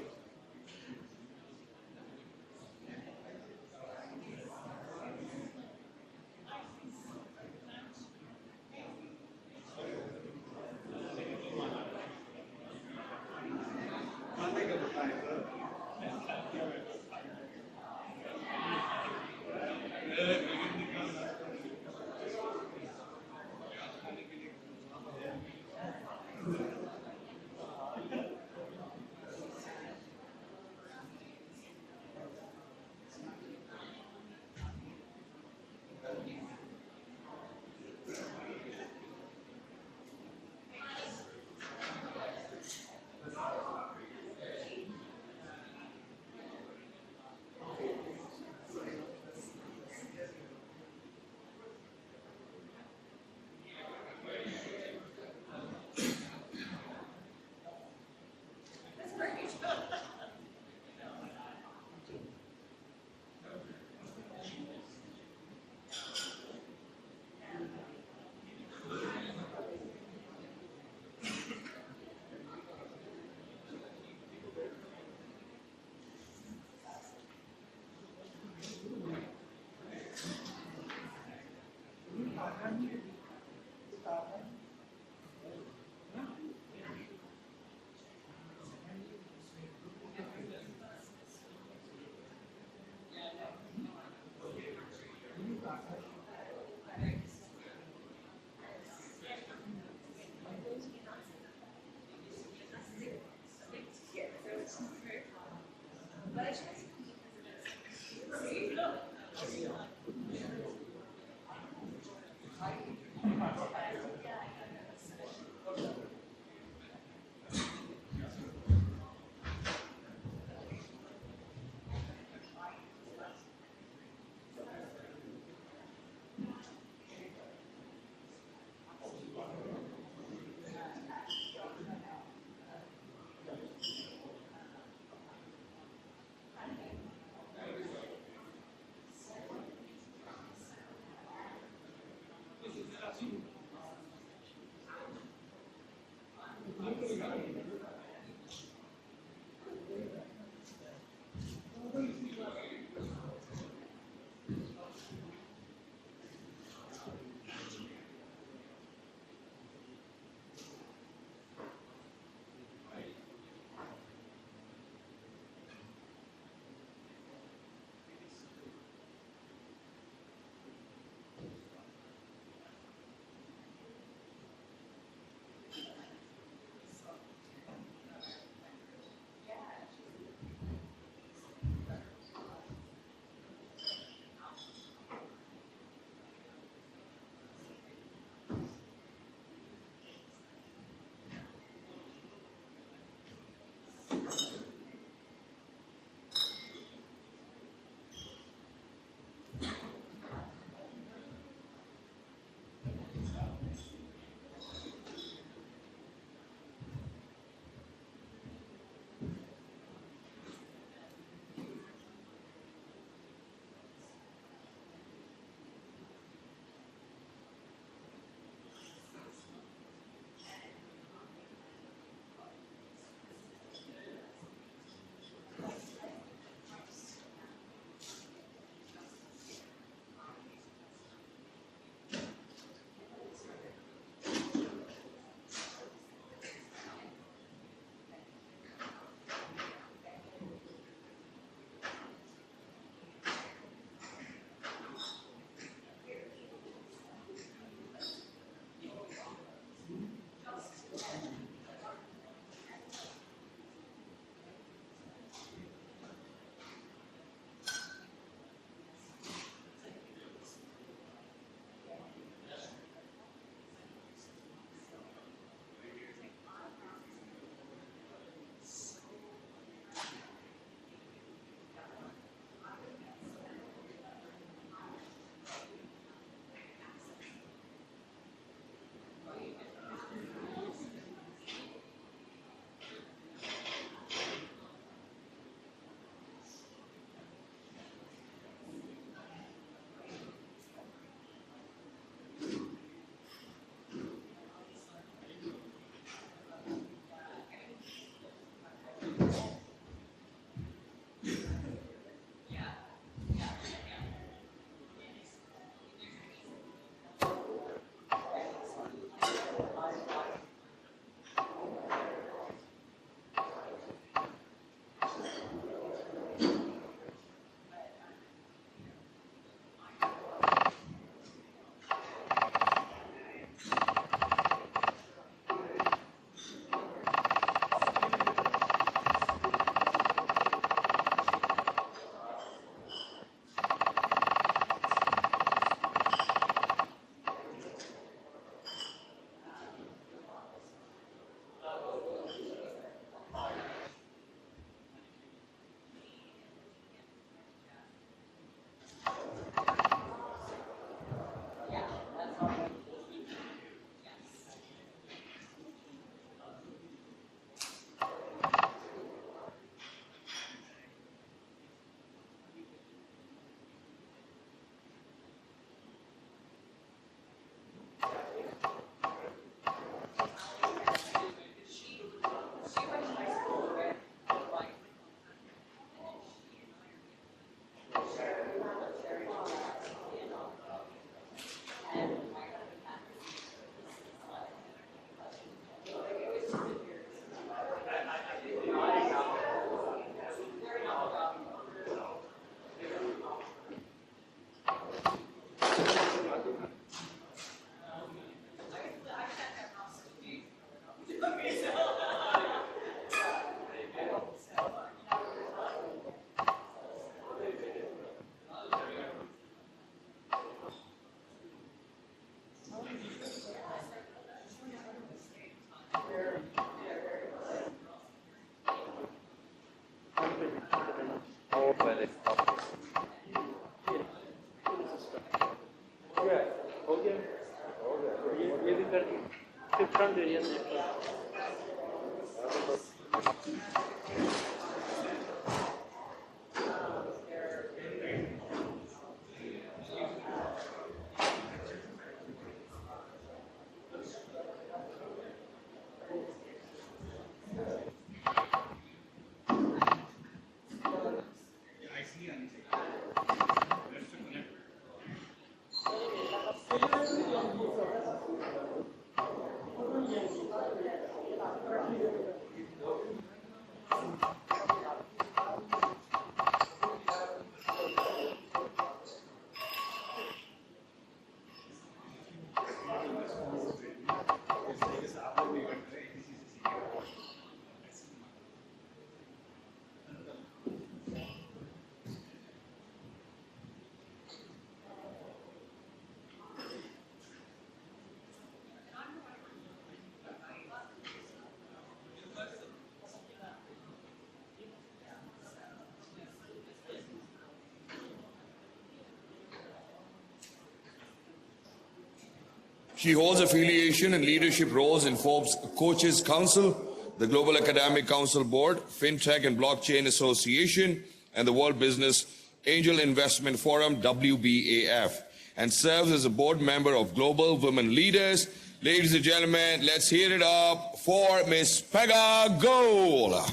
She holds affiliation and leadership roles in Forbes Coaches Council, the Global Academic Council Board, FinTech and Blockchain Association, and the World Business Angel Investment Forum, WBAF, and serves as a board member of Global Women Leaders. Ladies and gentlemen, let's hear it up for Ms. Pega Goel.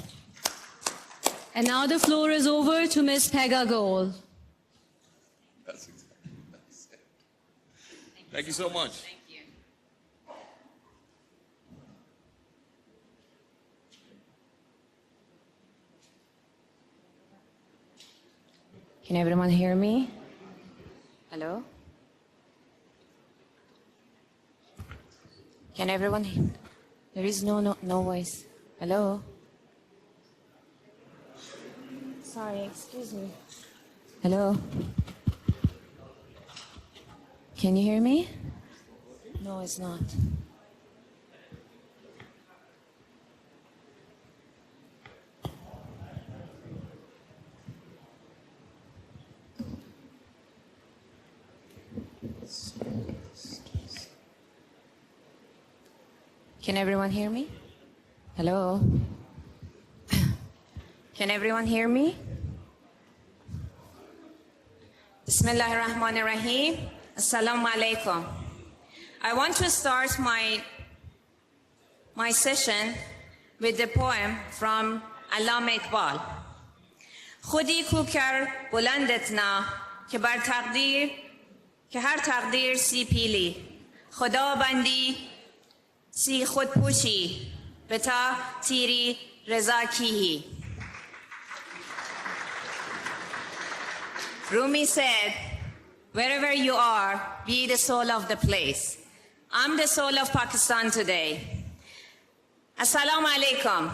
And now the floor is over to Ms. Pega Goel. That's it. Thank you so much. Can everyone hear me? Hello? Can everyone hear? There is no voice. Hello? Sorry, excuse me. Hello? Can you hear me? No, it's not. Can everyone hear me? Hello? Can everyone hear me? Bismillahir Rahmanir Rahim. Assalamu alaikum. I want to start my session with the poem from Allama Iqbal. خودی کو کر بلندت نه که بر تقدیر که هر تقدیر سی پیلی خدا بندی سی خود پوشی بتا تیری رضا کیهی. Rumi said, wherever you are, be the soul of the place. I'm the soul of Pakistan today. Assalamu alaikum.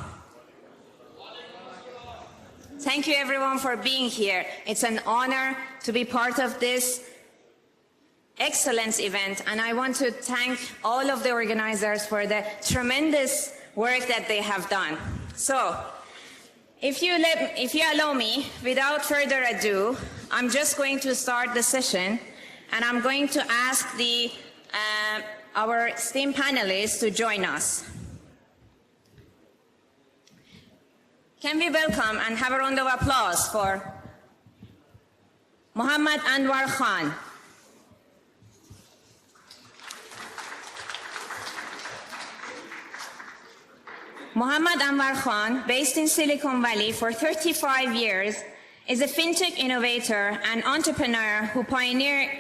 Thank you everyone for being here. It's an honor to be part of this excellent event, and I want to thank all of the organizers for the tremendous work that they have done. So, if you allow me, without further ado, I'm just going to start the session, and I'm going to ask our esteemed panelists to join us. Can we welcome and have a round of applause for Muhammad Anwar Khan. Muhammad Anwar Khan, based in Silicon Valley for 35 years, is a fintech innovator and entrepreneur who pioneered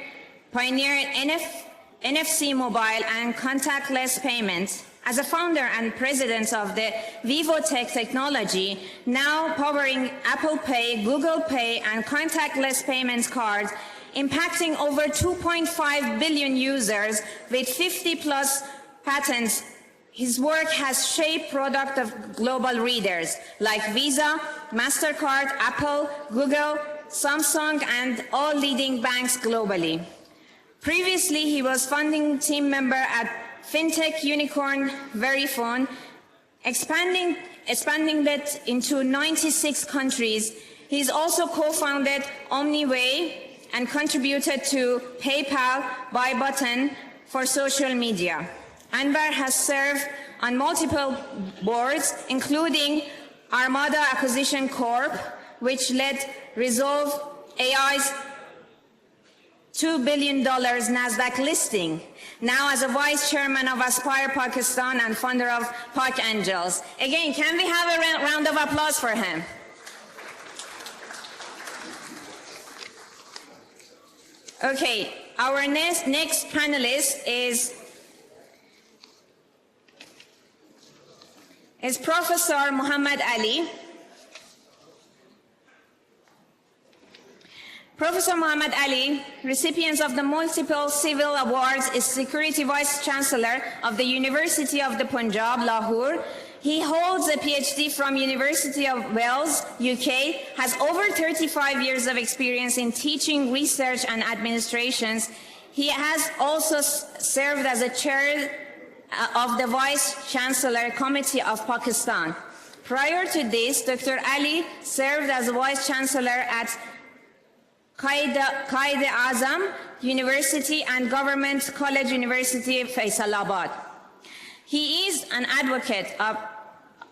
NFC mobile and contactless payments. As a founder and president of the VivoTech technology, now powering Apple Pay, Google Pay, and contactless payments cards, impacting over 2.5 billion users with 50+ patents. His work has shaped product of global leaders like Visa, MasterCard, Apple, Google, Samsung, and all leading banks globally. Previously, he was founding team member at fintech unicorn Verifone, expanding that into 96 countries. He's also co-founded OmniWay and contributed to PayPal buy button for social media. Anwar has served on multiple boards, including Armada Acquisition Corp, which led Resolve AI's $2 billion NASDAQ listing. Now as a vice chairman of Aspire Pakistan and founder of Park Angels. Again, can we have a round of applause for him? Okay, our next panelist is Professor Muhammad Ali. Professor Muhammad Ali, recipient of the multiple civil awards, is Security Vice Chancellor of the University of the Punjab, Lahore. He holds a PhD from University of Wales, UK, has over 35 years of experience in teaching, research, and administrations. He has also served as a chair of the Vice Chancellor Committee of Pakistan. Prior to this, Dr. Ali served as a Vice Chancellor at Quaid-e-Azam University and Government College University, Faisalabad. He is an advocate of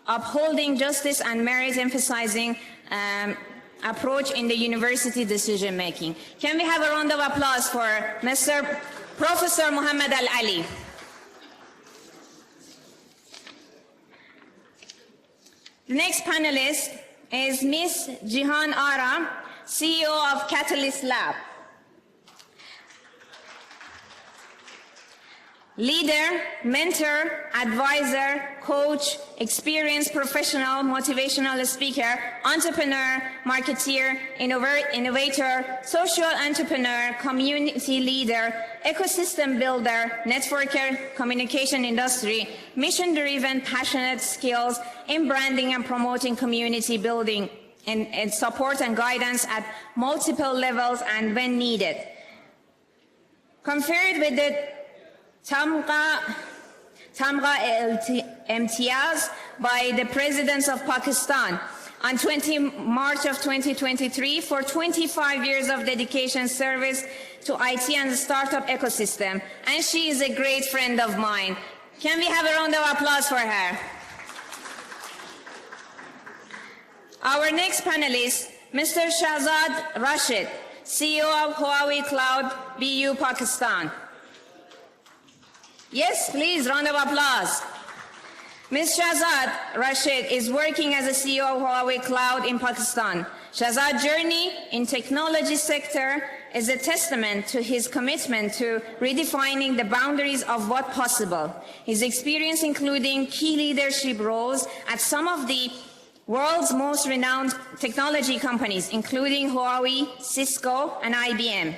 upholding justice and merit, emphasizing approach in the university decision making. Can we have a round of applause for Mr. Professor Muhammad Al-Ali? The next panelist is Ms. Jihan Ara, CEO of Catalyst Lab. Leader, mentor, advisor, coach, experienced professional, motivational speaker, entrepreneur, marketeer, innovator, social entrepreneur, community leader, ecosystem builder, networker, communication industry, mission-driven, passionate skills in branding and promoting community building and support and guidance at multiple levels and when needed. Conferred with the Tamga Imtiaz by the President of Pakistan on 20 March of 2023 for 25 years of dedication service to IT and the startup ecosystem. And she is a great friend of mine. Can we have a round of applause for her? Our next panelist, Mr. Shahzad Rashid, CEO of Huawei Cloud BU Pakistan. Yes, please, round of applause. Ms. Shahzad Rashid is working as a CEO of Huawei Cloud in Pakistan. Shahzad's journey in technology sector is a testament to his commitment to redefining the boundaries of what's possible. His experience including key leadership roles at some of the world's most renowned technology companies, including Huawei, Cisco, and IBM.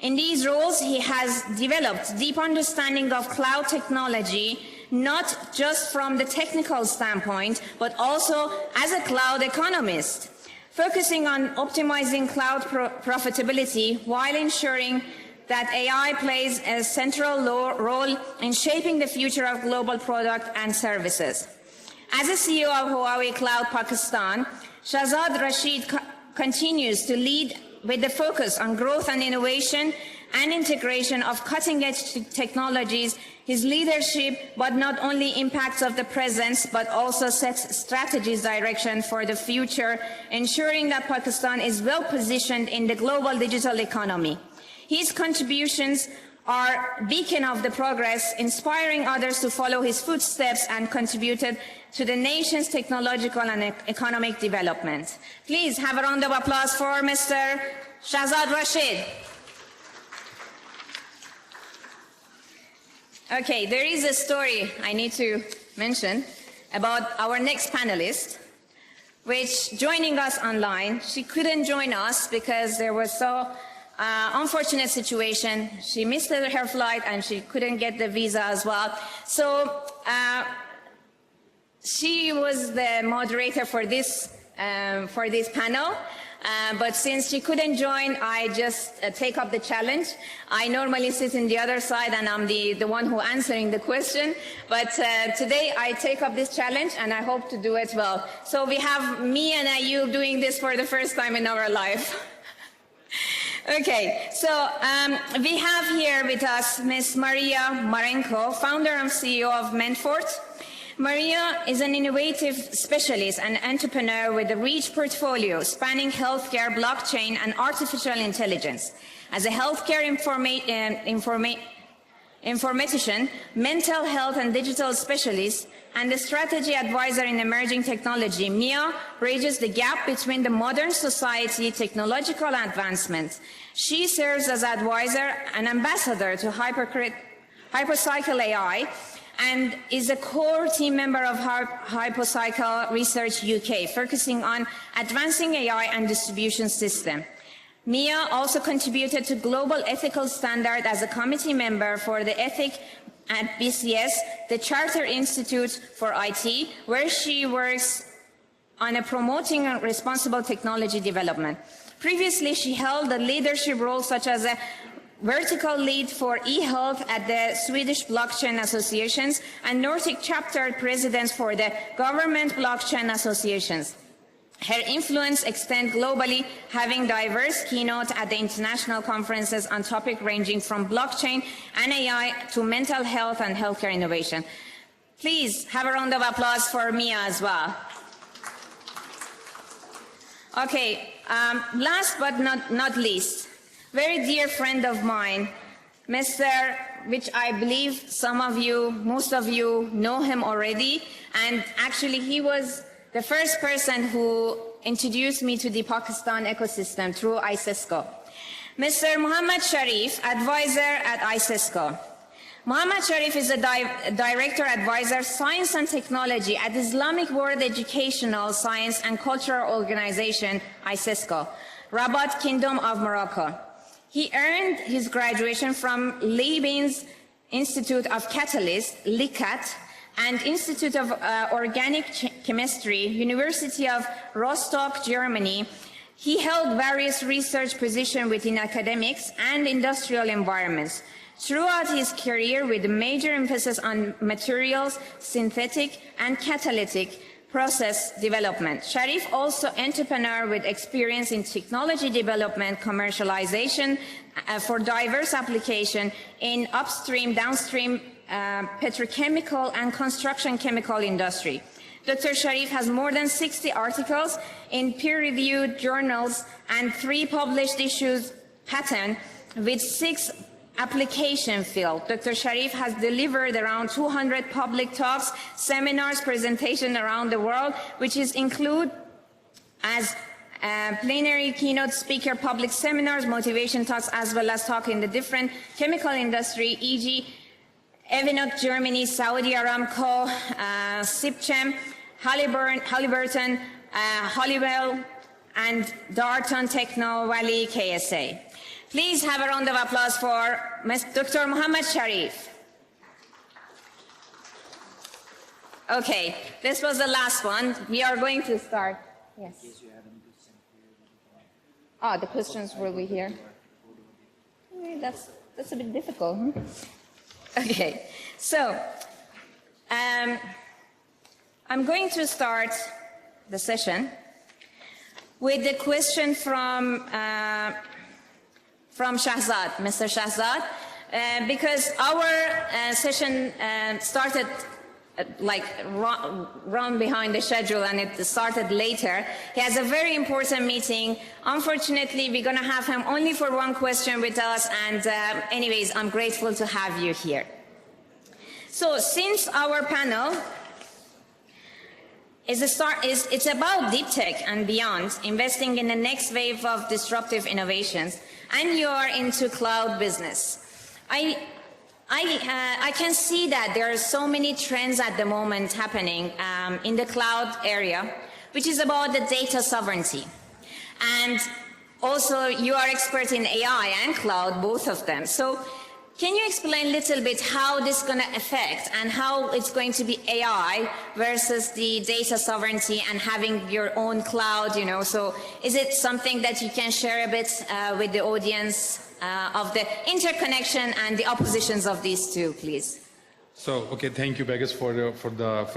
In these roles, he has developed deep understanding of cloud technology, not just from the technical standpoint, but also as a cloud economist, focusing on optimizing cloud profitability while ensuring that AI plays a central role in shaping the future of global product and services. As a CEO of Huawei Cloud Pakistan, Shahzad Rashid continues to lead with the focus on growth and innovation and integration of cutting-edge technologies. His leadership, but not only impacts of the present, but also sets strategies direction for the future, ensuring that Pakistan is well positioned in the global digital economy. His contributions are a beacon of the progress, inspiring others to follow his footsteps and contributed to the nation's technological and economic development. Please have a round of applause for Mr. Shahzad Rashid. Okay, there is a story I need to mention about our next panelist, which joining us online. She couldn't join us because there was so unfortunate situation. She missed her flight and she couldn't get the visa as well. So she was the moderator for this panel. but since she couldn't join, I just take up the challenge. I normally sit in the other side and I'm the one who answering the question, but today I take up this challenge and I hope to do it well. So we have me and Ayub doing this for the first time in our life. Okay, so we have here with us Ms. Maria Marenko, founder and CEO of Mentfort. Maria is an innovative specialist and entrepreneur with a rich portfolio spanning healthcare, blockchain, and artificial intelligence. As a healthcare informatician, mental health and digital specialist, and a strategy advisor in emerging technology, Mia bridges the gap between the modern society technological advancement. She serves as advisor and ambassador to Hypercycle AI, and is a core team member of Hypercycle Research UK, focusing on advancing AI and distribution system. Mia also contributed to Global Ethical Standard as a committee member for the Ethic at BCS, the Charter Institute for IT, where she works on promoting responsible technology development. Previously, she held a leadership role such as a vertical lead for e-health at the Swedish Blockchain Associations and Nordic chapter president for the Government Blockchain Associations. Her influence extends globally, having diverse keynotes at the international conferences on topics ranging from blockchain and AI to mental health and healthcare innovation. Please have a round of applause for Mia as well. Okay, last but not least, very dear friend of mine, which I believe most of you know him already, and actually he was the first person who introduced me to the Pakistan ecosystem through ICESCO. Mr. Muhammad Sharif, advisor at ICESCO. Muhammad Sharif is a director advisor, science and technology at Islamic World Educational Science and Cultural Organization, ICESCO, Rabat, Kingdom of Morocco. He earned his graduation from Leibniz Institute of Catalyst, LICAT, and Institute of Organic Chemistry, University of Rostock, Germany. He held various research positions within academics and industrial environments. Throughout his career, with a major emphasis on materials, synthetic and catalytic process development. Sharif also entrepreneur with experience in technology development, commercialization for diverse application in upstream, downstream, petrochemical and construction chemical industry. Dr. Sharif has more than 60 articles in peer-reviewed journals and 3 published issues patents with 6 application field. Dr. Sharif has delivered around 200 public talks, seminars, presentations around the world, which include as plenary keynote speaker, public seminars, motivation talks, as well as talk in the different chemical industry, e.g. Evinok, Germany, Saudi Aramco, Sipchem, Halliburton, Honeywell, and Darton Techno Valley KSA. Please have a round of applause for Dr. Muhammad Sharif. Okay, this was the last one. We are going to start. Yes. The questions will be here. That's a bit difficult. Huh? Okay, so I'm going to start the session with the question from Shahzad, Mr. Shahzad, because our session started run behind the schedule and it started later. He has a very important meeting. Unfortunately, we're going to have him only for one question with us, and anyways, I'm grateful to have you here. So since our panel it's about deep tech and beyond, investing in the next wave of disruptive innovations, and you are into cloud business, I can see that there are so many trends at the moment happening in the cloud area, which is about the data sovereignty. And also, you are expert in AI and cloud, both of them. So Can you explain a little bit how this is going to affect and how it's going to be AI versus the data sovereignty and having your own cloud, you know? So is it something that you can share a bit with the audience of the interconnection and the oppositions of these two, please? So, okay, thank you, Beggars, for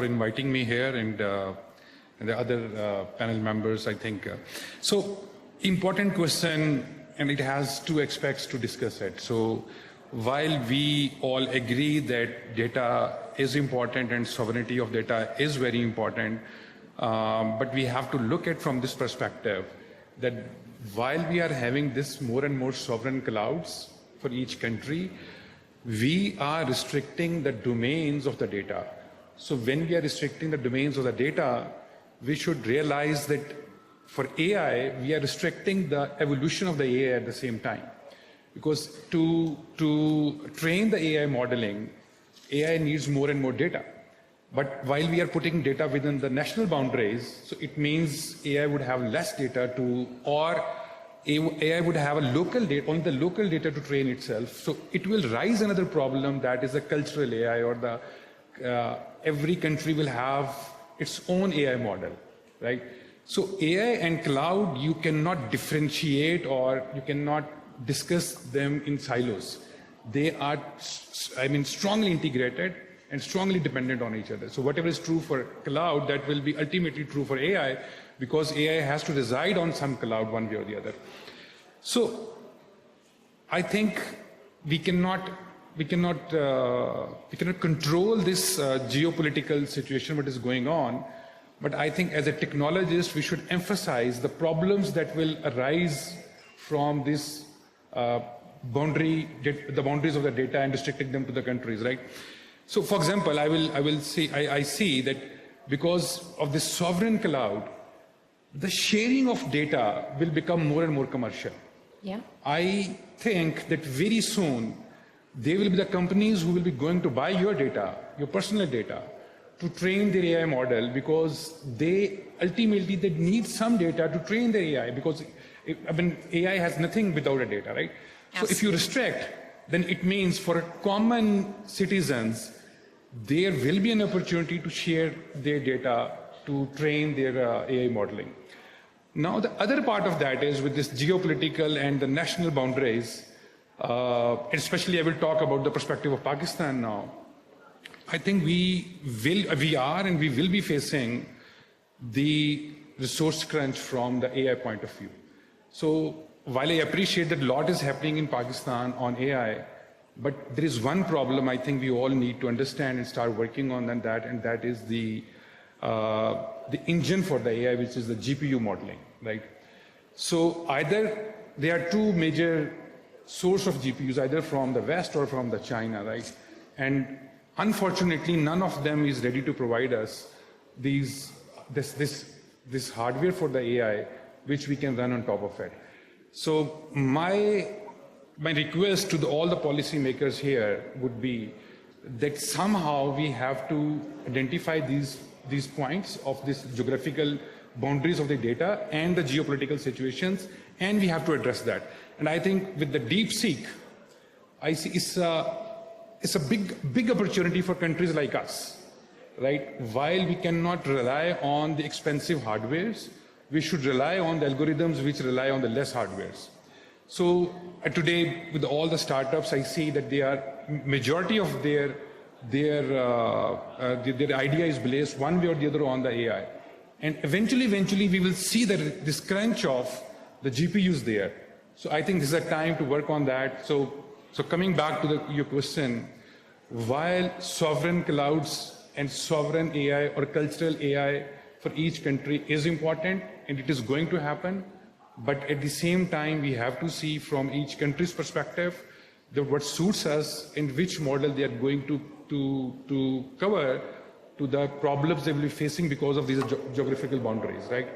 inviting me here and the other panel members, I think. So, important question, and it has two aspects to discuss it. So, while we all agree that data is important and sovereignty of data is very important, but we have to look at from this perspective that while we are having this more and more sovereign clouds for each country, we are restricting the domains of the data. So when we are restricting the domains of the data, we should realize that for AI, we are restricting the evolution of the AI at the same time. Because to train the AI modeling, AI needs more and more data. But while we are putting data within the national boundaries, so it means AI would have less data or AI would have a local data, only the local data to train itself. So it will raise another problem, that is the cultural AI, or the every country will have its own AI model, right? So AI and cloud, you cannot differentiate or you cannot discuss them in silos. They are, strongly integrated and strongly dependent on each other. So whatever is true for cloud, that will be ultimately true for AI, because AI has to reside on some cloud one way or the other. So I think we cannot control this geopolitical situation, what is going on. But I think as a technologist, we should emphasize the problems that will arise from this the boundaries of the data and restricting them to the countries, right? So, for example, I see that because of this sovereign cloud, the sharing of data will become more and more commercial. Yeah. I think that very soon there will be the companies who will be going to buy your data, your personal data, to train their AI model, because they ultimately need some data to train their AI, because AI has nothing without a data, right? Absolutely. So if you restrict, then it means for common citizens, there will be an opportunity to share their data to train their AI modeling. Now, the other part of that is with this geopolitical and the national boundaries, especially I will talk about the perspective of Pakistan now. I think we are and we will be facing the resource crunch from the AI point of view. So while I appreciate that a lot is happening in Pakistan on AI, but there is one problem I think we all need to understand and start working on, and that is the engine for the AI, which is the GPU modeling, right? So either there are two major sources of GPUs, either from the West or from the China, right? And unfortunately, none of them is ready to provide us this hardware for the AI, which we can run on top of it. So my request to all the policymakers here would be that somehow we have to identify these points of this geographical boundaries of the data and the geopolitical situations, and we have to address that. And I think with the DeepSeek, I see it's a big opportunity for countries like us, right? While we cannot rely on the expensive hardwares, we should rely on the algorithms which rely on the less hardwares. So today, with all the startups, I see that they are majority of their idea is based one way or the other on the AI, and eventually we will see that this crunch of the GPUs there. So I think this is a time to work on that. So coming back to your question, while sovereign clouds and sovereign AI or cultural AI for each country is important, and it is going to happen, but at the same time, we have to see from each country's perspective that what suits us and which model they are going to cover to the problems they will be facing because of these geographical boundaries, right?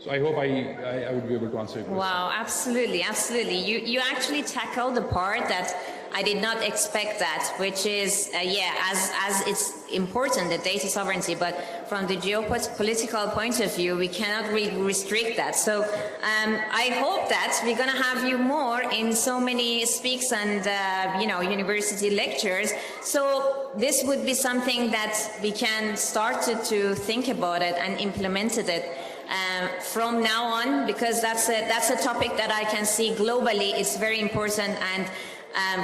So I hope I would be able to answer your question. Wow, absolutely, absolutely. You actually tackled the part that I did not expect that, which is, as it's important, the data sovereignty, but from the geopolitical point of view, we cannot really restrict that. So I hope that we're going to have you more in so many speaks and, university lectures. So this would be something that we can start to think about it and implement it from now on, because that's a topic that I can see globally. It's very important, and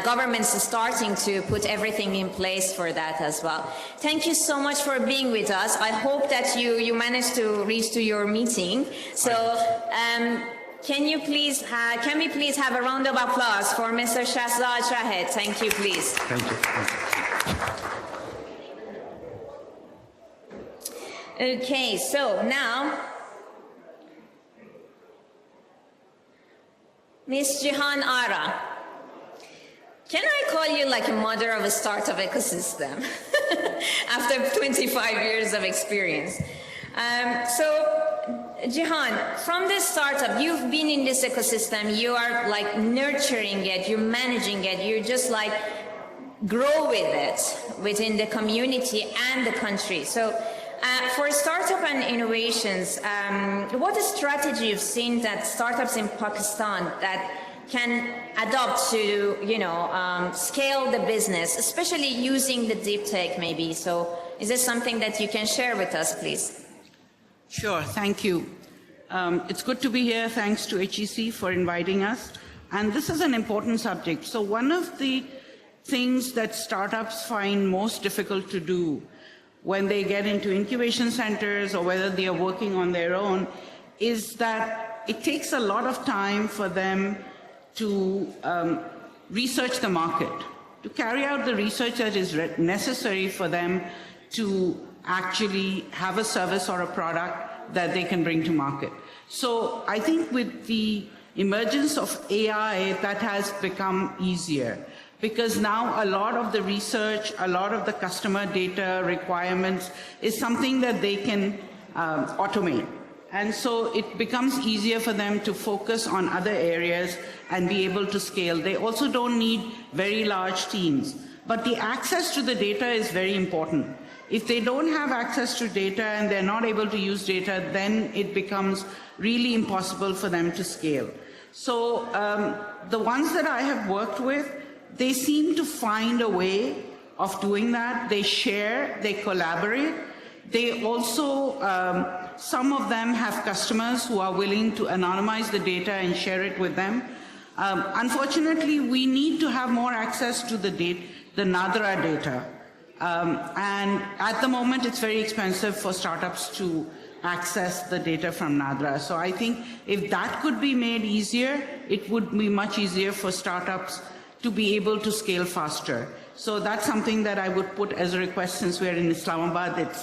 governments are starting to put everything in place for that as well. Thank you so much for being with us. I hope that you managed to reach to your meeting. So can we please have a round of applause for Mr. Shahzad Shahed? Thank you, please. Thank you. Okay, so now Ms. Jihan Ara. Can I call you like a mother of a startup ecosystem after 25 years of experience? So, Jihan, from this startup, you've been in this ecosystem, you are like nurturing it, you're managing it, you're just like grow with it within the community and the country. So, for startup and innovations, what strategy you've seen that startups in Pakistan that can adopt to, scale the business, especially using the deep tech maybe? So is this something that you can share with us, please? Sure, thank you. It's good to be here. Thanks to HEC for inviting us. And this is an important subject. So one of the things that startups find most difficult to do when they get into incubation centers or whether they are working on their own is that it takes a lot of time for them to research the market, to carry out the research that is necessary for them to actually have a service or a product that they can bring to market. So I think with the emergence of AI, that has become easier, because now a lot of the research, a lot of the customer data requirements is something that they can automate. And so it becomes easier for them to focus on other areas and be able to scale. They also don't need very large teams. But the access to the data is very important. If they don't have access to data and they're not able to use data, then it becomes really impossible for them to scale. So the ones that I have worked with, they seem to find a way of doing that. They share, they collaborate. They also, some of them have customers who are willing to anonymize the data and share it with them. Unfortunately, we need to have more access to the NADRA data. And at the moment, it's very expensive for startups to access the data from NADRA. So I think if that could be made easier, it would be much easier for startups to be able to scale faster. So that's something that I would put as a request, since we're in Islamabad.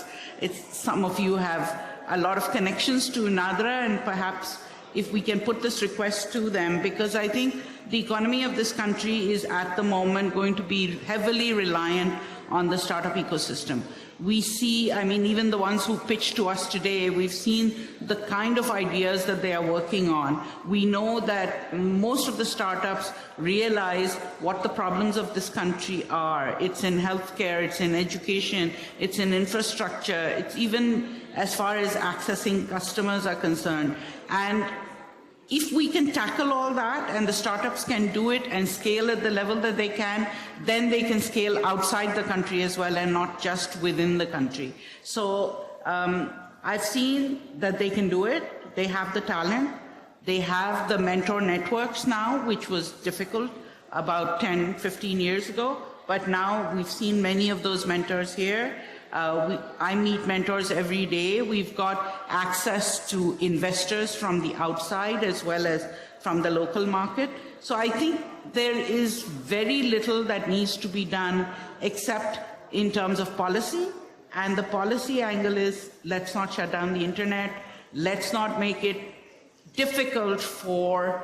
Some of you have a lot of connections to NADRA, and perhaps if we can put this request to them, because I think the economy of this country is at the moment going to be heavily reliant on the startup ecosystem. We see, even the ones who pitched to us today, we've seen the kind of ideas that they are working on. We know that most of the startups realize what the problems of this country are. It's in healthcare, it's in education, it's in infrastructure, it's even as far as accessing customers are concerned. And if we can tackle all that and the startups can do it and scale at the level that they can, then they can scale outside the country as well and not just within the country. So I've seen that they can do it. They have the talent. They have the mentor networks now, which was difficult about 10, 15 years ago. But now we've seen many of those mentors here. I meet mentors every day. We've got access to investors from the outside as well as from the local market. So I think there is very little that needs to be done except in terms of policy. And the policy angle is, let's not shut down the internet. Let's not make it difficult for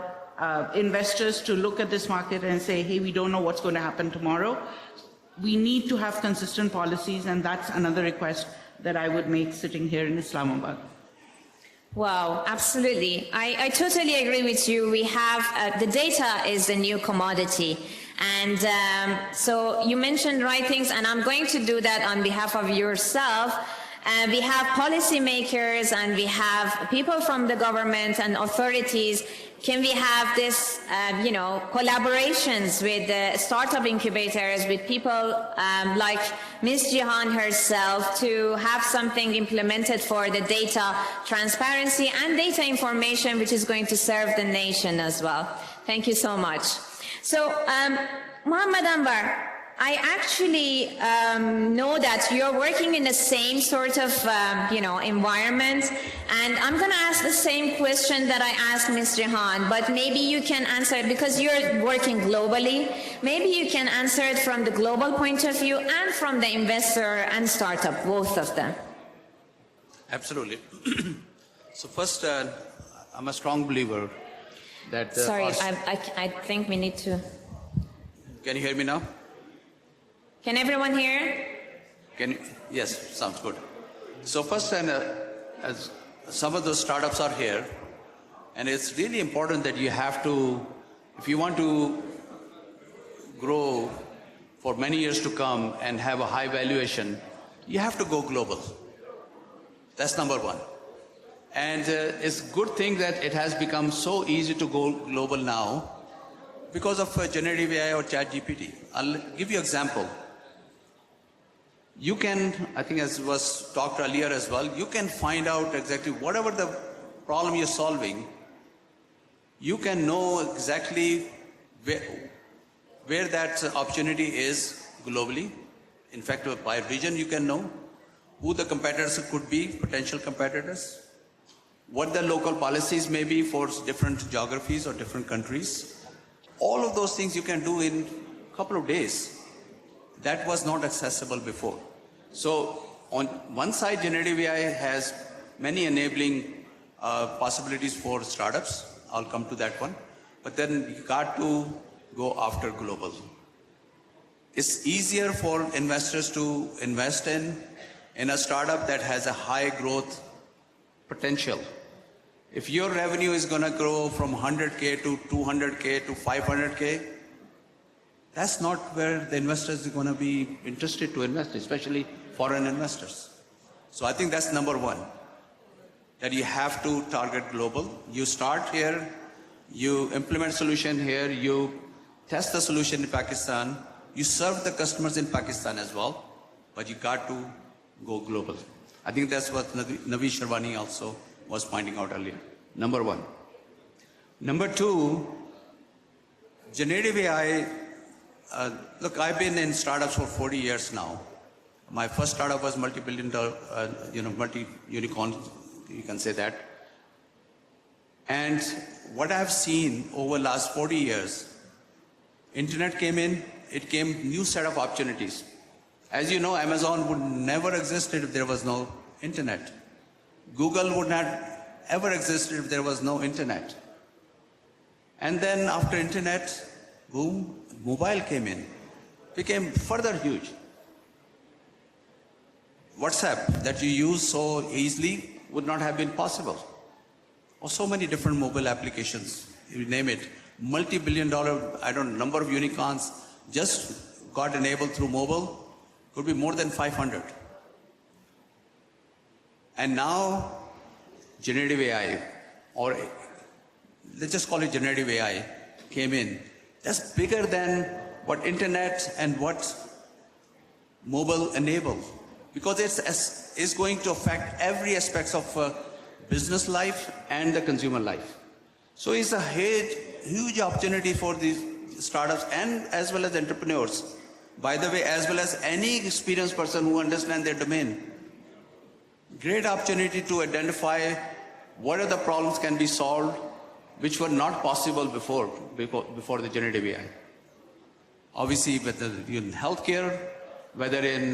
investors to look at this market and say, hey, we don't know what's going to happen tomorrow. We need to have consistent policies, and that's another request that I would make sitting here in Islamabad. Wow, absolutely. I totally agree with you. We have, the data is the new commodity. And so you mentioned right things, and I'm going to do that on behalf of yourself. We have policymakers and we have people from the government and authorities. Can we have this, collaborations with the startup incubators, with people like Ms. Jihan herself, to have something implemented for the data transparency and data information, which is going to serve the nation as well. Thank you so much. So, Muhammad Anwar, I actually know that you're working in the same sort of, environment, and I'm going to ask the same question that I asked Ms. Jihan, but maybe you can answer it because you're working globally. Maybe you can answer it from the global point of view and from the investor and startup, both of them. Absolutely. So first, I'm a strong believer that... Sorry, I think we need to... Can you hear me now? Can everyone hear? Yes, sounds good. So first, as some of those startups are here, and it's really important that you have to, if you want to grow for many years to come and have a high valuation, you have to go global. That's number one. And it's a good thing that it has become so easy to go global now because of generative AI or ChatGPT. I'll give you an example. You can, I think as was talked earlier as well, you can find out exactly whatever the problem you're solving, you can know exactly where that opportunity is globally. In fact, by region you can know who the competitors could be, potential competitors, what the local policies may be for different geographies or different countries. All of those things you can do in a couple of days. That was not accessible before. So on one side, generative AI has many enabling possibilities for startups. I'll come to that one. But then you got to go after global. It's easier for investors to invest in a startup that has a high growth potential. If your revenue is going to grow from 100K to 200K to 500K, that's not where the investors are going to be interested to invest, especially foreign investors. So I think that's number one, that you have to target global. You start here, you implement solution here, you test the solution in Pakistan, you serve the customers in Pakistan as well, but you got to go global. I think that's what Navi Sharwani also was pointing out earlier. Number one. Number two, generative AI. Look, I've been in startups for 40 years now. My first startup was multi-billion dollar, multi-unicorn, you can say that. And what I've seen over the last 40 years, internet came in, it came new set of opportunities. As you know, Amazon would never exist if there was no internet. Google would not ever exist if there was no internet. And then after internet, boom, mobile came in, became further huge. WhatsApp that you use so easily would not have been possible. Or so many different mobile applications, you name it. Multi-billion dollar, number of unicorns just got enabled through mobile, could be more than 500. And now, generative AI, or let's just call it generative AI, came in. That's bigger than what internet and what mobile enable, because it's going to affect every aspect of business life and the consumer life. So it's a huge opportunity for these startups and as well as entrepreneurs. By the way, as well as any experienced person who understands their domain. Great opportunity to identify what are the problems can be solved which were not possible before the generative AI. Obviously, whether in healthcare, whether in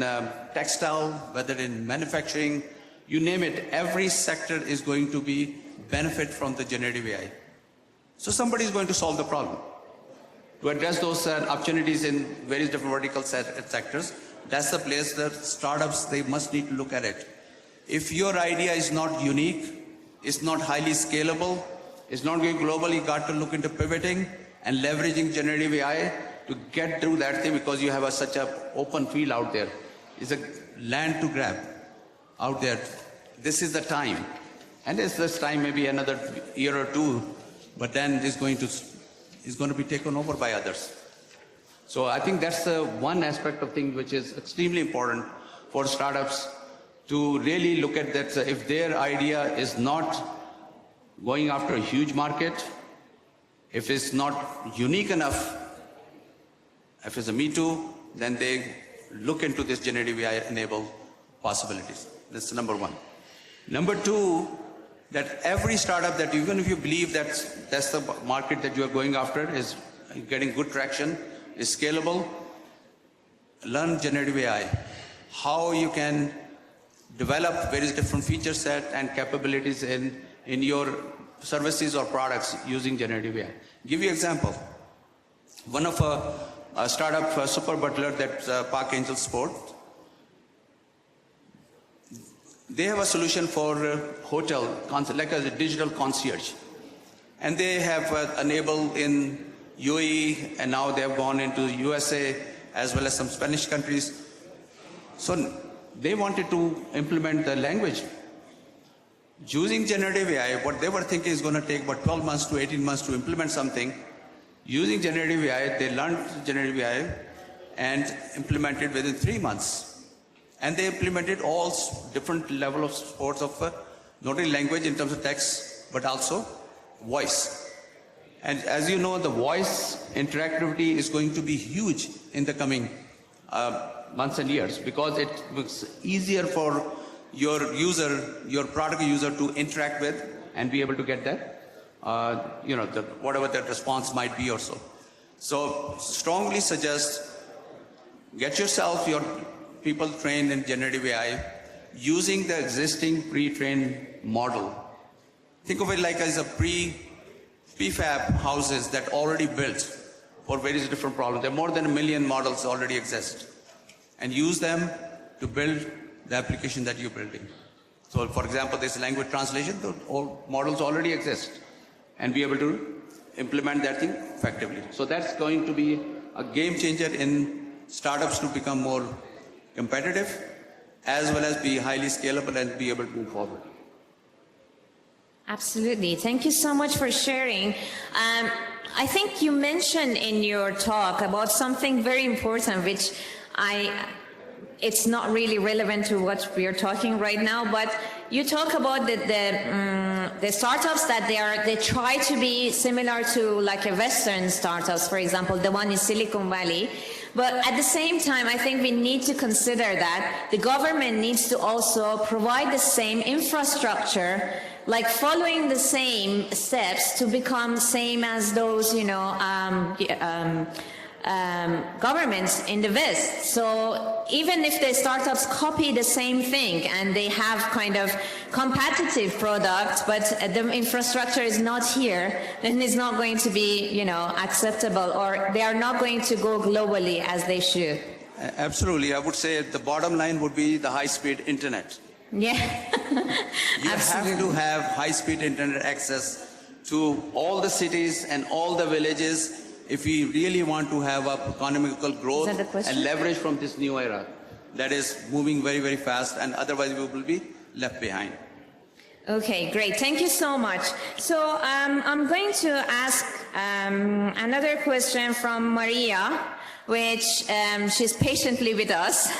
textile, whether in manufacturing, you name it, every sector is going to be benefit from the generative AI. So somebody is going to solve the problem. To address those opportunities in various different vertical sectors, that's the place that startups, they must need to look at it. If your idea is not unique, It's not highly scalable. It's not going global. You got to look into pivoting and leveraging generative AI to get through that thing because you have such an open field out there. It's a land to grab out there. This is the time. And it's this time maybe another year or two, but then it's going to be taken over by others. So I think that's the one aspect of things which is extremely important for startups to really look at that. If their idea is not going after a huge market, if it's not unique enough, if it's a Me Too, then they look into this generative AI-enabled possibilities. That's number one. Number two, that every startup that even if you believe that's the market that you are going after is getting good traction, is scalable, learn generative AI. How you can develop various different feature set and capabilities in your services or products using generative AI. Give you an example. One of a startup, Super Butler, that's Park Angel Sport. They have a solution for hotel, like a digital concierge. And they have enabled in UAE, and now they have gone into USA, as well as some Spanish countries. So they wanted to implement the language. Using generative AI, what they were thinking is going to take about 12 months to 18 months to implement something. Using generative AI, they learned generative AI and implemented within 3 months. And they implemented all different level of sports of not only language in terms of text, but also voice. And as you know, the voice interactivity is going to be huge in the coming months and years because it makes easier for your user, your product user to interact with and be able to get that, whatever that response might be or so. So strongly suggest, get yourself, your people trained in generative AI using the existing pre-trained model. Think of it like as a prefab houses that already built for various different problems. There are more than 1 million models already exist. And use them to build the application that you're building. So for example, this language translation, all models already exist and be able to implement that thing effectively. So that's going to be a game changer in startups to become more competitive as well as be highly scalable and be able to move forward. Absolutely. Thank you so much for sharing. I think you mentioned in your talk about something very important, which it's not really relevant to what we are talking right now, but you talk about the startups that they try to be similar to like a Western startups, for example, the one in Silicon Valley. But at the same time, I think we need to consider that the government needs to also provide the same infrastructure, like following the same steps to become same as those, governments in the West. So even if the startups copy the same thing and they have kind of competitive products, but the infrastructure is not here, then it's not going to be, acceptable, or they are not going to go globally as they should. Absolutely. I would say the bottom line would be the high-speed internet. Yeah. You have to have high-speed internet access to all the cities and all the villages if we really want to have economical growth and leverage from this new era that is moving very, very fast, and otherwise we will be left behind. Okay, great. Thank you so much. So I'm going to ask another question from Maria, which she's patiently with us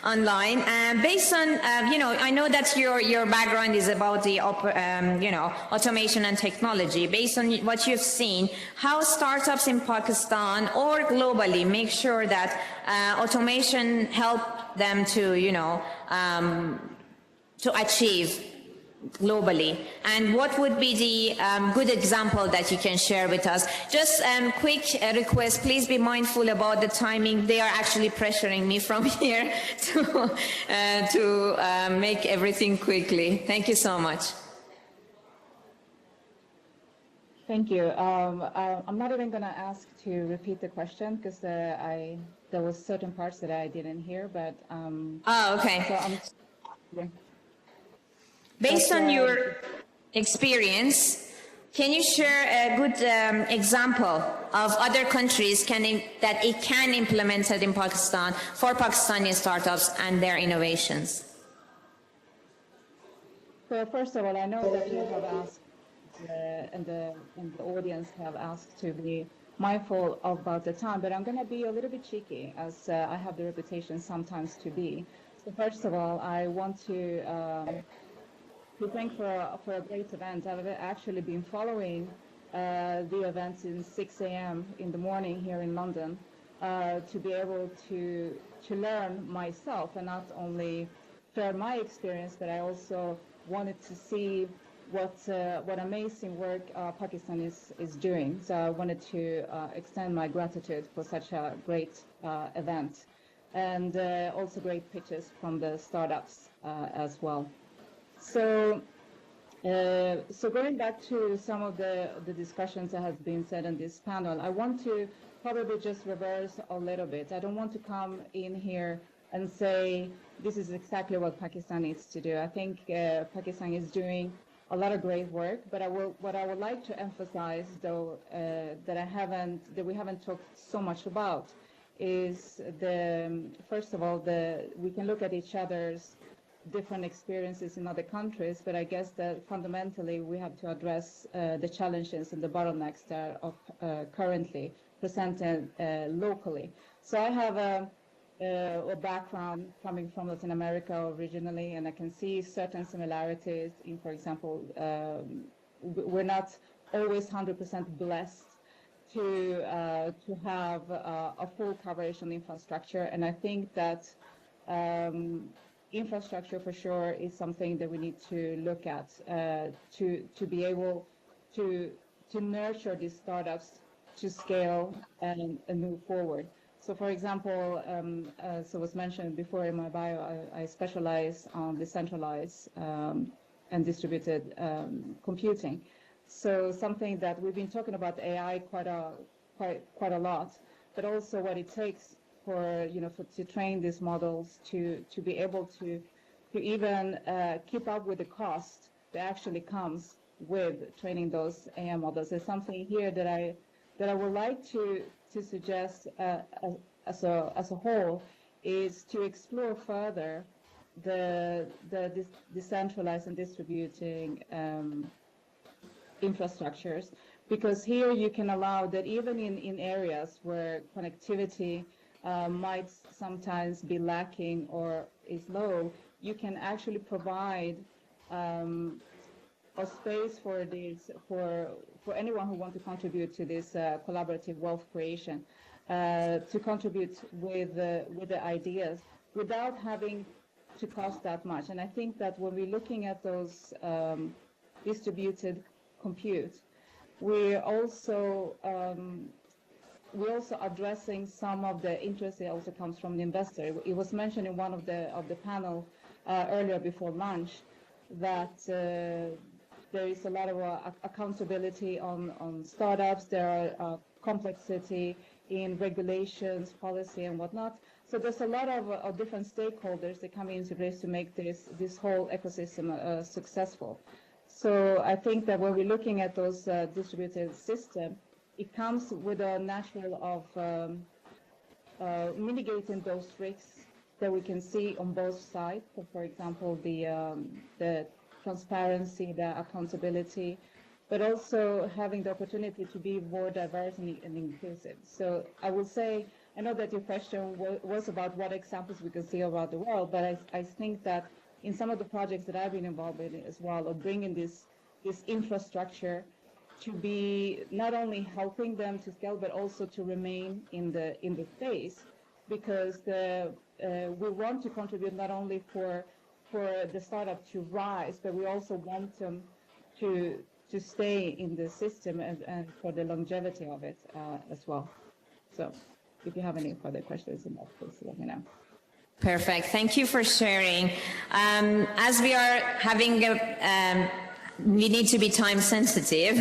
online. Based on, I know that your background is about the, automation and technology. Based on what you've seen, how startups in Pakistan or globally make sure that automation help them to, to achieve globally, and what would be the good example that you can share with us? Just quick request, please be mindful about the timing. They are actually pressuring me from here to make everything quickly. Thank you so much. Thank you. I'm not even going to ask to repeat the question because there was certain parts that I didn't hear, but oh, okay. So Based on your experience, can you share a good example of other countries that it can implement it in Pakistan for Pakistani startups and their innovations? So first of all, I know that you have asked, and the audience have asked to be mindful about the time, but I'm going to be a little bit cheeky, as I have the reputation sometimes to be. So first of all, I want to thank for a great event. I've actually been following the event since 6 a.m. in the morning here in London to be able to learn myself and not only share my experience, but I also wanted to see what amazing work Pakistan is doing. So I wanted to extend my gratitude for such a great event, and also great pitches from the startups as well. So going back to some of the discussions that have been said in this panel, I want to probably just reverse a little bit. I don't want to come in here and say this is exactly what Pakistan needs to do. I think Pakistan is doing a lot of great work, but what I would like to emphasize, though, that we haven't talked so much about, is first of all, we can look at each other's different experiences in other countries, but I guess that fundamentally we have to address the challenges and the bottlenecks that are currently presented locally. So I have a background coming from Latin America originally, and I can see certain similarities in, for example, we're not always 100% blessed to have a full coverage on infrastructure, and I think that infrastructure for sure is something that we need to look at to be able to nurture these startups to scale and move forward. So for example, as was mentioned before in my bio, I specialize on decentralized and distributed computing. So something that we've been talking about AI quite a lot, but also what it takes to train these models to be able to even keep up with the cost that actually comes with training those AI models. There's something here that I would like to suggest as a whole is to explore further the decentralized and distributing infrastructures, because here you can allow that even in areas where connectivity might sometimes be lacking or is low, you can actually provide a space for anyone who wants to contribute to this collaborative wealth creation, to contribute with the ideas without having to cost that much. And I think that when we're looking at those distributed compute, we're also addressing some of the interest that also comes from the investor. It was mentioned in one of the panel earlier before lunch that there is a lot of accountability on startups. There are complexity in regulations, policy, and whatnot. So there's a lot of different stakeholders that come into this to make this whole ecosystem successful. So I think that when we're looking at those distributed systems, it comes with a natural of mitigating those risks that we can see on both sides. So for example, the transparency, the accountability, but also having the opportunity to be more diverse and inclusive. So I will say, I know that your question was about what examples we can see around the world, but I think that in some of the projects that I've been involved in as well, of bringing this infrastructure to be not only helping them to scale, but also to remain in the space, because we want to contribute not only for the startup to rise, but we also want them to stay in the system and for the longevity of it as well. So if you have any further questions in that, please let me know. Perfect. Thank you for sharing. As we are having we need to be time sensitive.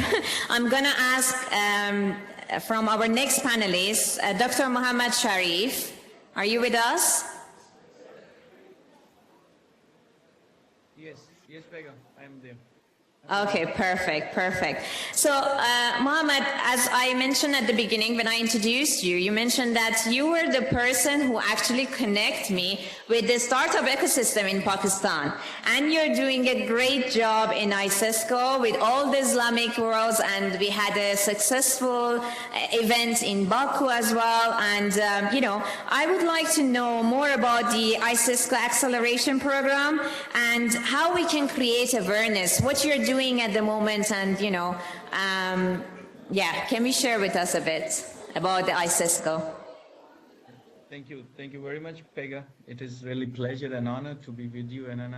I'm going to ask from our next panelist, Dr. Muhammad Sharif. Are you with us? Yes, Begum, I am there. Okay, perfect, perfect. So, Mohammed, as I mentioned at the beginning when I introduced you, you mentioned that you were the person who actually connect me with the startup ecosystem in Pakistan. And you're doing a great job in ICESCO with all the Islamic worlds, and we had a successful event in Baku as well. And, I would like to know more about the ICESCO Acceleration Program and how we can create awareness, what you're doing at the moment, and can we share with us a bit about the ICESCO? Thank you very much, Pega. It is really pleasure and honor to be with you, and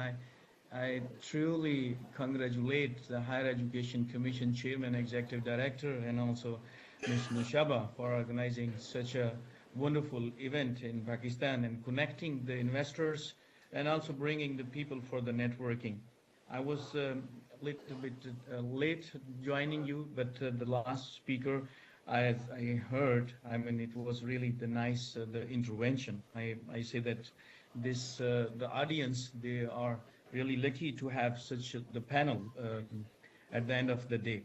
I truly congratulate the Higher Education Commission Chairman, Executive Director, and also Ms. Nushaba for organizing such a wonderful event in Pakistan and connecting the investors and also bringing the people for the networking. I was a little bit late joining you, but the last speaker, I heard, it was really the nice the intervention. I say that this the audience, they are really lucky to have such the panel at the end of the day.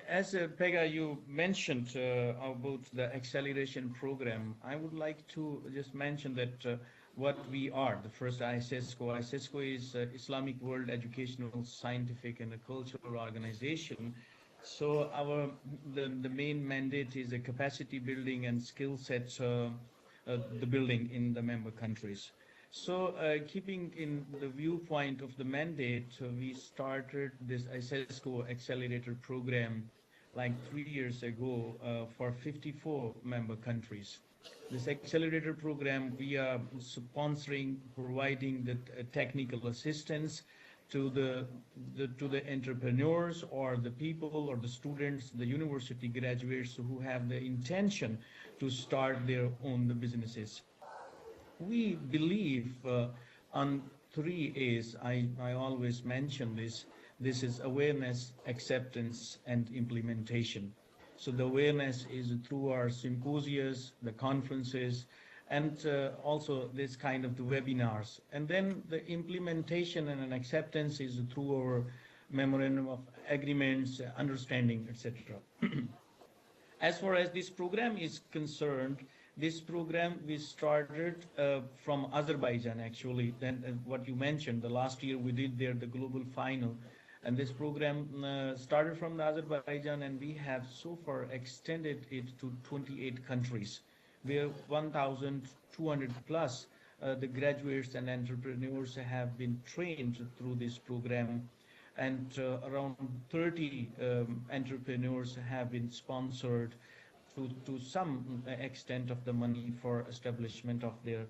As Pega, you mentioned about the acceleration program, I would like to just mention that what we are, the first ICESCO. ICESCO is Islamic World Educational, Scientific and Cultural Organization. So the main mandate is a capacity building and skill sets the building in the member countries. So keeping in the viewpoint of the mandate, we started this ICESCO Accelerator Program like 3 years ago for 54 member countries. This accelerator program, we are sponsoring, providing the technical assistance to the entrepreneurs or the people or the students, the university graduates who have the intention to start their own businesses. We believe on 3 A's. I always mention this. This is awareness, acceptance, and implementation. So the awareness is through our symposias, the conferences, and also this kind of the webinars. And then the implementation and an acceptance is through our memorandum of agreements, understanding, etc. As far as this program is concerned, this program we started from Azerbaijan actually. Then what you mentioned, the last year we did there the global final. And this program started from Azerbaijan, and we have so far extended it to 28 countries, where 1,200 plus the graduates and entrepreneurs have been trained through this program, and around 30 entrepreneurs have been sponsored to some extent of the money for establishment of the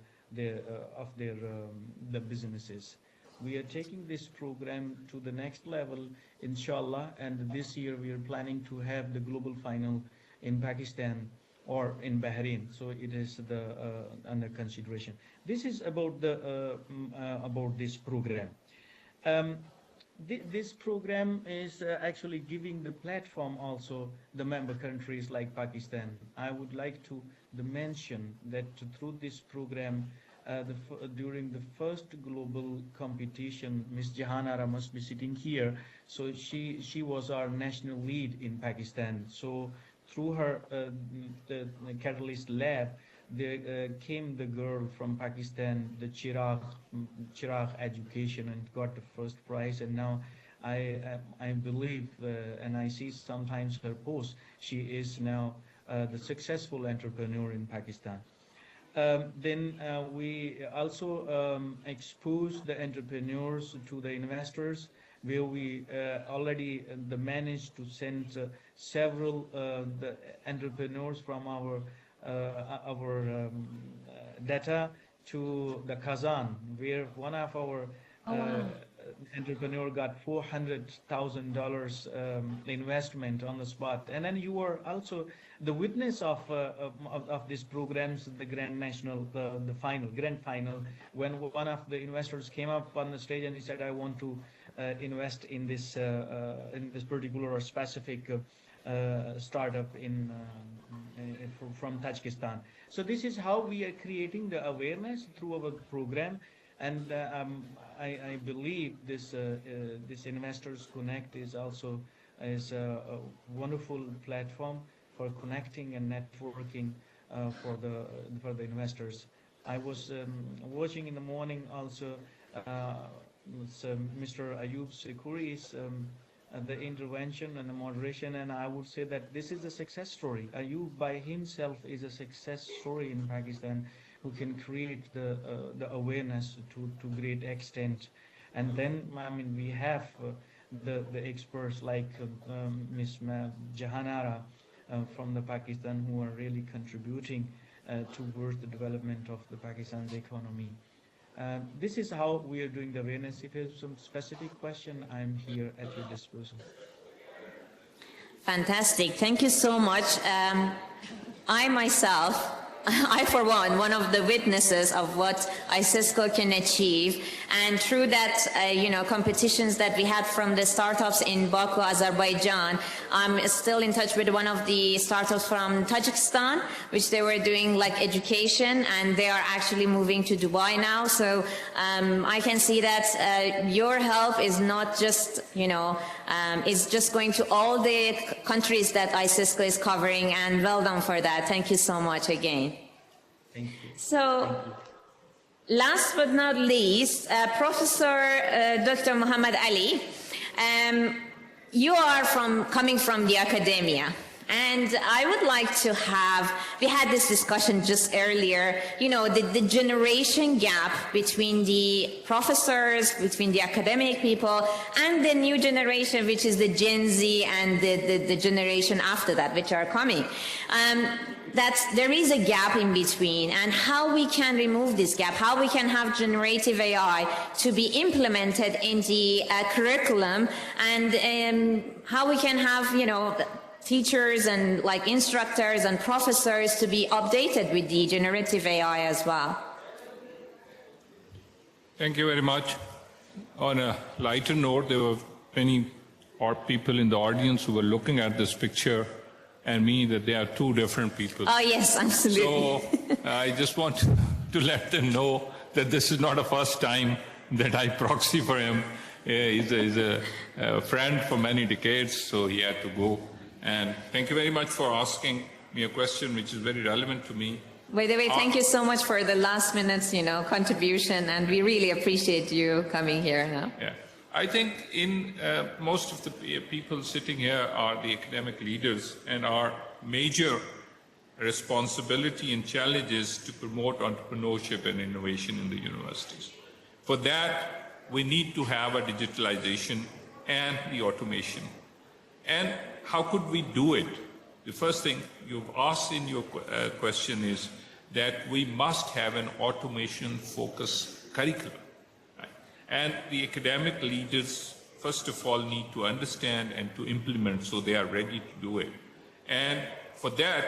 businesses. We are taking this program to the next level, inshallah, and this year we are planning to have the global final in Pakistan or in Bahrain. So it is under consideration. This is about this program. This program is actually giving the platform also the member countries like Pakistan. I would like to mention that through this program, during the first global competition, Ms. Jahanara must be sitting here. So she was our national lead in Pakistan. So through her the Catalyst Lab, there came the girl from Pakistan, the Chirag Education, and got the first prize. And now I believe, and I see sometimes her post, she is now the successful entrepreneur in Pakistan. Then we also expose the entrepreneurs to the investors, where we already managed to send several the entrepreneurs from our data to the Kazan, where one of our entrepreneur got $400,000 investment on the spot. And then you were also the witness of this programs, the Grand National, the grand final, when one of the investors came up on the stage and he said, I want to invest in this particular or specific startup from Tajikistan. So this is how we are creating the awareness through our program. And I believe this Investors Connect is also a wonderful platform for connecting and networking for the investors. I was watching in the morning also Mr. Ayub Sekuri's the intervention and the moderation, and I would say that this is a success story. Ayub by himself is a success story in Pakistan, who can create the awareness to great extent. And then I mean we have the experts like Ms. Jahanara from the Pakistan, who are really contributing towards the development of the Pakistan's economy. This is how we are doing the awareness. If you have some specific question, I'm here at your disposal. Fantastic. Thank you so much. I myself, I for one of the witnesses of what HEC can achieve, and through that, competitions that we had from the startups in Baku, Azerbaijan, I'm still in touch with one of the startups from Tajikistan, which they were doing like education, and they are actually moving to Dubai now. So I can see that your help is not just, is just going to all the countries that HEC is covering, and well done for that. Thank you so much again. Thank you. So, last but not least, Professor Dr. Muhammad Ali, you are coming from the academia. And I would like to we had this discussion just earlier, the generation gap between the professors, between the academic people, and the new generation, which is the Gen Z and the generation after that, which are coming. That there is a gap in between, and how we can remove this gap, how we can have generative AI to be implemented in the curriculum, and how we can have, teachers and like instructors and professors to be updated with the generative AI as well. Thank you very much. On a lighter note, there were many people in the audience who were looking at this picture and me that they are two different people. Oh yes, absolutely. So I just want to let them know that this is not the first time that I proxy for him. He's a friend for many decades, so he had to go. And thank you very much for asking me a question which is very relevant to me. By the way, thank you so much for the last minute's, contribution, and we really appreciate you coming here now. Yeah. I think most of the people sitting here are the academic leaders, and our major responsibility and challenge is to promote entrepreneurship and innovation in the universities. For that, we need to have a digitalization and the automation. And how could we do it? The first thing you've asked in your question is that we must have an automation-focused curriculum. Right? And the academic leaders, first of all, need to understand and to implement so they are ready to do it. And for that,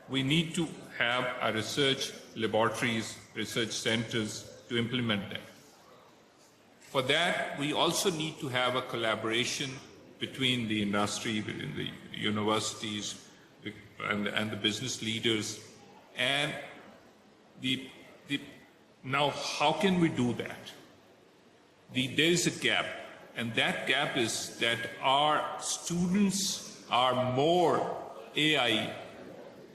we need to have our research laboratories, research centers to implement them. For that, we also need to have a collaboration between the industry, within the universities, and the business leaders. And now, how can we do that? There is a gap, and that gap is that our students are more AI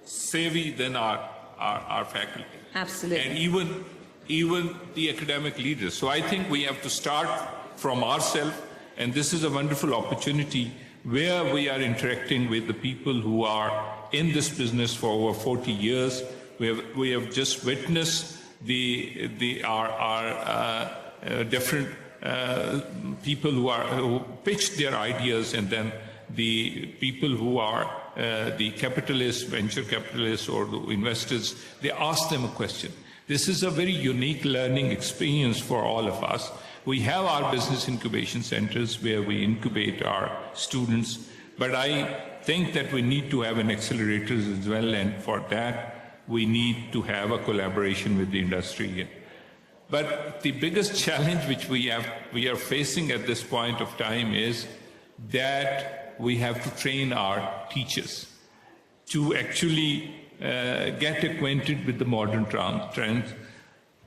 savvy than our faculty. Absolutely. And even the academic leaders. So I think we have to start from ourselves. And this is a wonderful opportunity where we are interacting with the people who are in this business for over 40 years. We have just witnessed our different people who pitched their ideas, and then the people who are the capitalists, venture capitalists, or the investors, they ask them a question. This is a very unique learning experience for all of us. We have our business incubation centers where we incubate our students, but I think that we need to have an accelerators as well, and for that we need to have a collaboration with the industry. But the biggest challenge which we are facing at this point of time is that we have to train our teachers to actually get acquainted with the modern trends,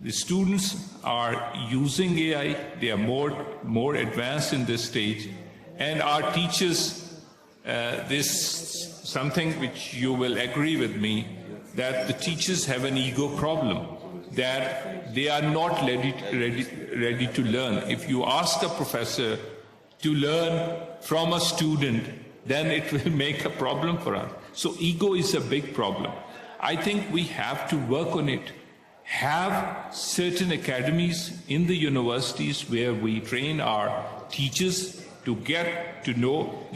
The students are using AI, they are more advanced in this stage, and our teachers, this something which you will agree with me, that the teachers have an ego problem, that they are not ready to learn. If you ask a professor to learn from a student, then it will make a problem for us. So ego is a big problem. I think we have to work on it. Have certain academies in the universities where we train our teachers to get to know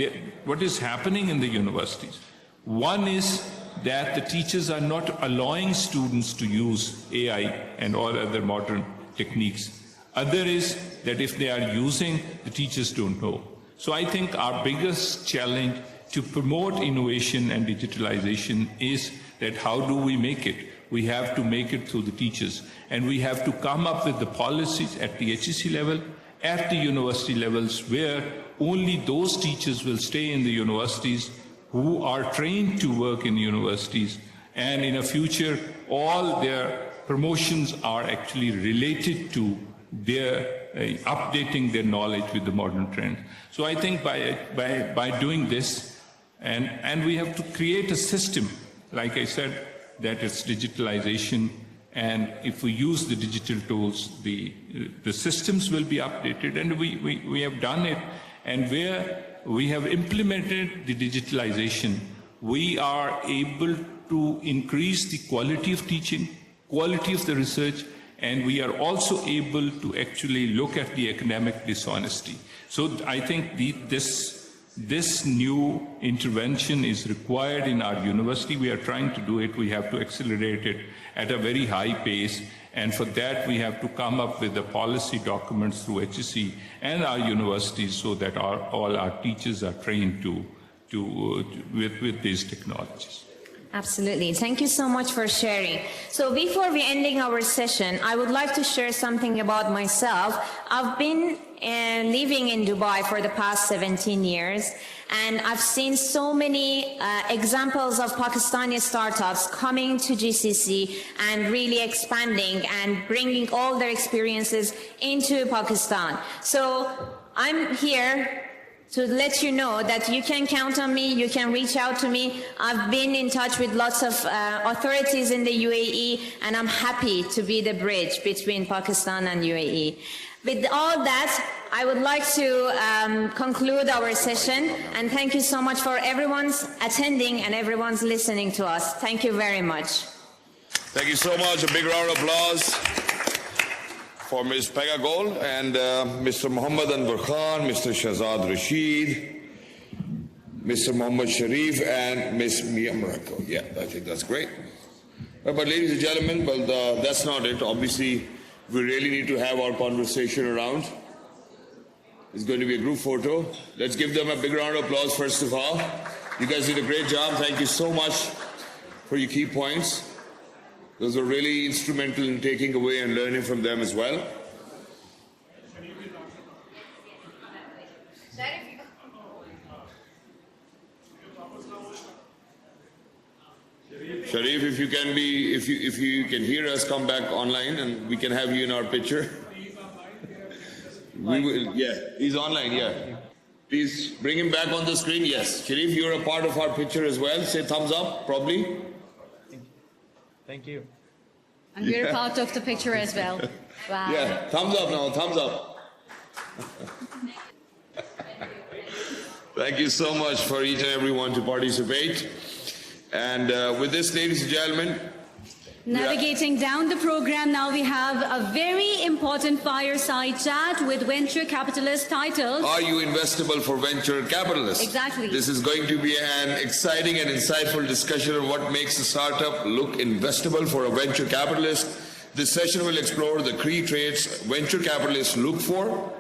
what is happening in the universities. One is that the teachers are not allowing students to use AI and all other modern techniques. Other is that if they are using, the teachers don't know. So I think our biggest challenge to promote innovation and digitalization is that how do we make it? We have to make it through the teachers, and we have to come up with the policies at the HEC level, at the university levels, where only those teachers will stay in the universities who are trained to work in universities, and in the future all their promotions are actually related to their updating their knowledge with the modern trends. So I think by doing this, and we have to create a system, like I said, that it's digitalization, and if we use the digital tools, the systems will be updated, and we have done it, and where we have implemented the digitalization, we are able to increase the quality of teaching, quality of the research, and we are also able to actually look at the academic dishonesty. So I think this new intervention is required in our university. We are trying to do it. We have to accelerate it at a very high pace. And for that, we have to come up with the policy documents through HEC and our universities so that all our teachers are trained with these technologies. Absolutely. Thank you so much for sharing. So before we ending our session, I would like to share something about myself. I've been living in Dubai for the past 17 years, and I've seen so many examples of Pakistani startups coming to GCC and really expanding and bringing all their experiences into Pakistan. So I'm here to let you know that you can count on me, you can reach out to me. I've been in touch with lots of authorities in the UAE, and I'm happy to be the bridge between Pakistan and UAE. With all that, I would like to conclude our session, and thank you so much for everyone's attending and everyone's listening to us. Thank you very much. Thank you so much. A big round of applause for Ms. Pega Gol and Mr. Muhammad Anwar Khan, Mr. Shahzad Rashid, Mr. Muhammad Sharif, and Ms. Mia Morocco. Yeah, I think that's great. But ladies and gentlemen, that's not it. Obviously, we really need to have our conversation around. It's going to be a group photo. Let's give them a big round of applause first of all. You guys did a great job. Thank you so much for your key points. Those are really instrumental in taking away and learning from them as well. Sharif, if you can hear us, come back online and we can have you in our picture. We will, yeah, he's online, yeah. Please bring him back on the screen. Yes, Sharif, you're a part of our picture as well. Say thumbs up, probably. Thank you. And we're part of the picture as well. Wow. Yeah, thumbs up now, thumbs up. Thank you so much for each and everyone to participate. And with this, ladies and gentlemen, navigating down the program, now we have a very important fireside chat with venture capitalist titled Are You Investable for Venture Capitalists? Exactly. This is going to be an exciting and insightful discussion on what makes a startup look investable for a venture capitalist. This session will explore the key traits venture capitalists look for,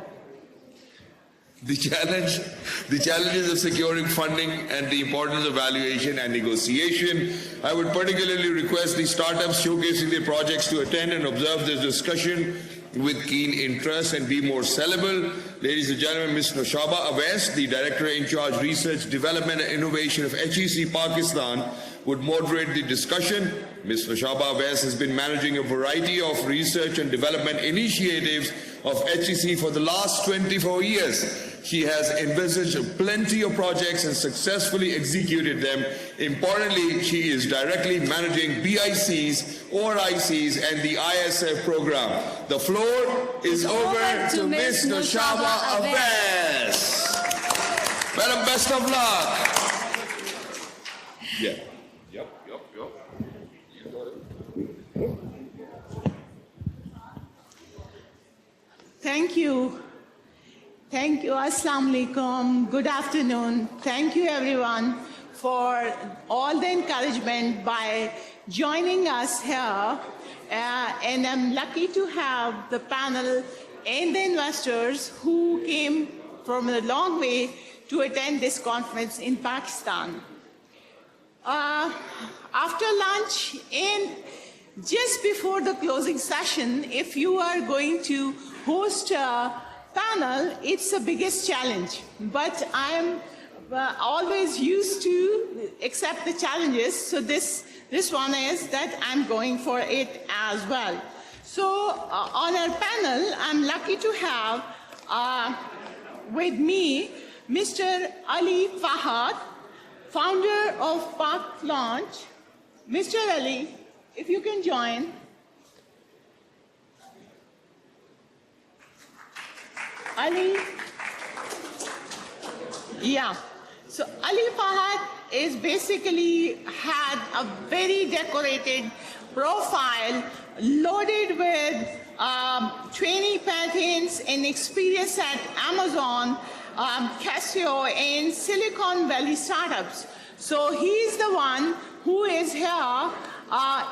the challenges of securing funding, and the importance of valuation and negotiation. I would particularly request the startups showcasing their projects to attend and observe this discussion. with keen interest and be more sellable. Ladies and gentlemen, Ms. Noshaba Awais, the Director in Charge Research, Development and Innovation of HEC Pakistan, would moderate the discussion. Ms. Noshaba Awais has been managing a variety of research and development initiatives of HEC for the last 24 years. She has envisaged plenty of projects and successfully executed them. Importantly, she is directly managing BICs, ORICs, and the ISF program. The floor is over to Ms. Noshaba Awais. Madam, best of luck. Yeah. Thank you. Thank you. Assalamu alaikum. Good afternoon. Thank you, everyone, for all the encouragement by joining us here. And I'm lucky to have the panel and the investors who came from a long way to attend this conference in Pakistan. After lunch and just before the closing session, if you are going to host a panel, it's the biggest challenge. But I'm always used to accept the challenges. So this one is that I'm going for it as well. So on our panel, I'm lucky to have with me Mr. Ali Fahad, founder of Park Launch. Mr. Ali, if you can join. Ali, yeah. So Ali Fahad is basically had a very decorated profile loaded with 20 patents and experience at Amazon, Casio, and Silicon Valley startups. So he's the one who is here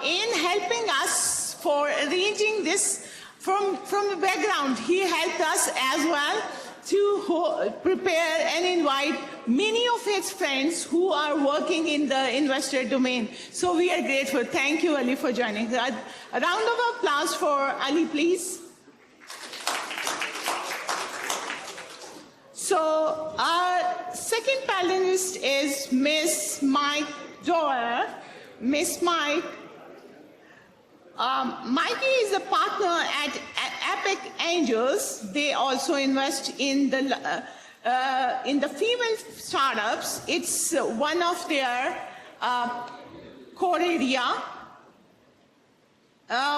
in helping us for arranging this from the background. He helped us as well to prepare and invite many of his friends who are working in the investor domain. So we are grateful. Thank you, Ali, for joining. A round of applause for Ali, please. So our second panelist is Ms. Mike Doerr. Ms. Mike. Mikey is a partner at Epic Angels. They also invest in the female startups. It's one of their core area.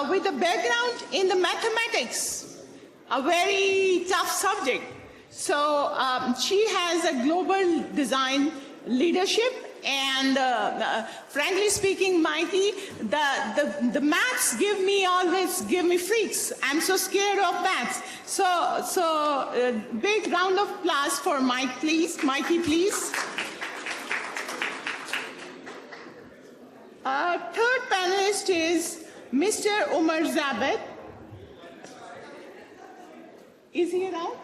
With a background in the mathematics, a very tough subject. So she has a global design leadership. And frankly speaking, Mikey, the maths always give me freaks. I'm so scared of maths. So big round of applause for Mike, please. Mikey, please. Our third panelist is Mr. Umar Zabit. Is he around?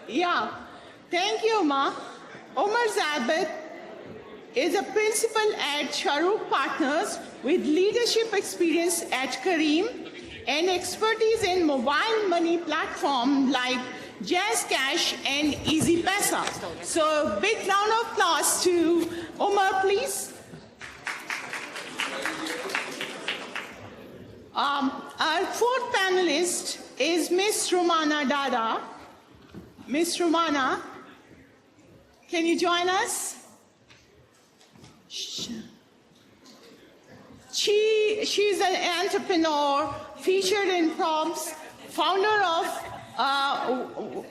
Yeah. Thank you, Umar. Umar Zabit is a principal at Shahrukh Partners with leadership experience at Kareem and expertise in mobile money platform like Jazz Cash and Easy Pesa. So big round of applause to Omar, please. Our fourth panelist is Ms. Romana Dada. Ms. Romana, can you join us? She's an entrepreneur, featured in Forbes, founder of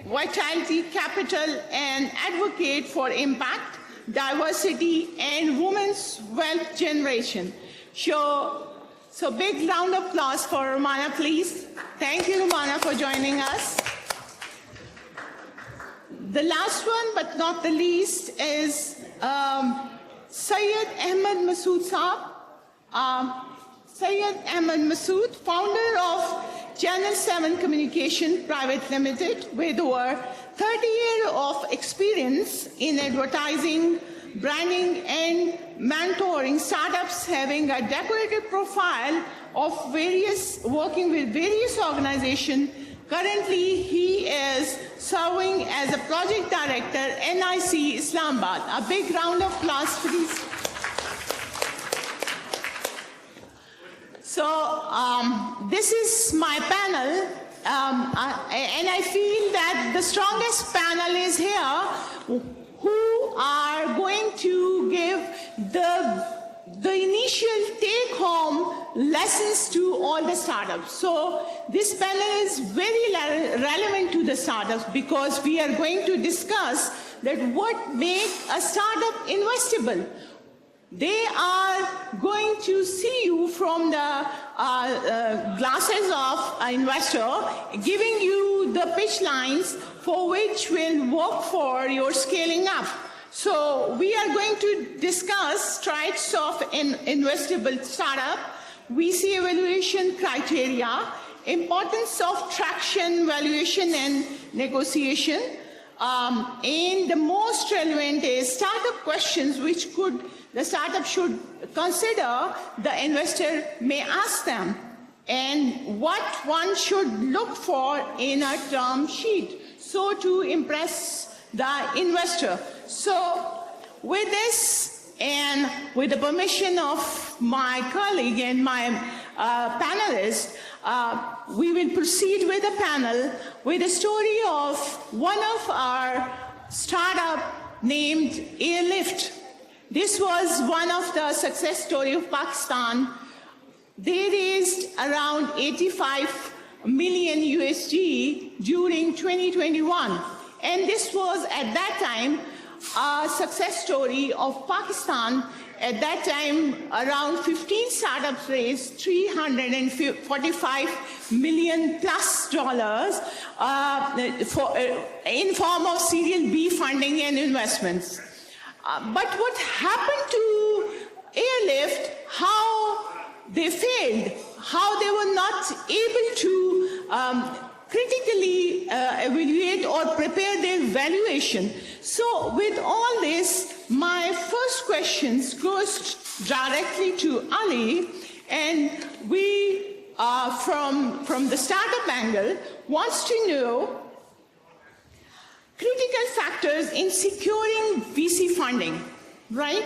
Vitality Capital, and advocate for impact, diversity, and women's wealth generation. So big round of applause for Romana, please. Thank you, Romana, for joining us. The last one, but not the least, is Syed Ahmed Masood Saab. Syed Ahmed Masood, founder of Channel 7 Communication Private Limited, with over 30 years of experience in advertising, branding, and mentoring startups having a decorated profile of working with various organizations. Currently, he is serving as a project director, NIC Islamabad. A big round of applause, please. So this is my panel, and I feel that the strongest panel is here, who are going to give the initial take-home lessons to all the startups. So this panel is very relevant to the startups because we are going to discuss that what makes a startup investable. They are going to see you from the glasses of an investor, giving you the pitch lines for which will work for your scaling up. So we are going to discuss stripes of an investable startup, VC evaluation criteria, importance of traction, valuation, and negotiation. And the most relevant is startup questions which the startup should consider the investor may ask them, and what one should look for in a term sheet, so to impress the investor. So with this, and with the permission of my colleague and my panelists, we will proceed with the panel with a story of one of our startup named Airlift. This was one of the success stories of Pakistan. They raised around 85 million USD during 2021. And this was at that time a success story of Pakistan. At that time, around 15 startups raised $345 million plus in form of Series B funding and investments. But what happened to Airlift, how they failed, how they were not able to critically evaluate or prepare their valuation. So with all this, my first question goes directly to Ali, and we, from the startup angle, wants to know critical factors in securing VC funding, right?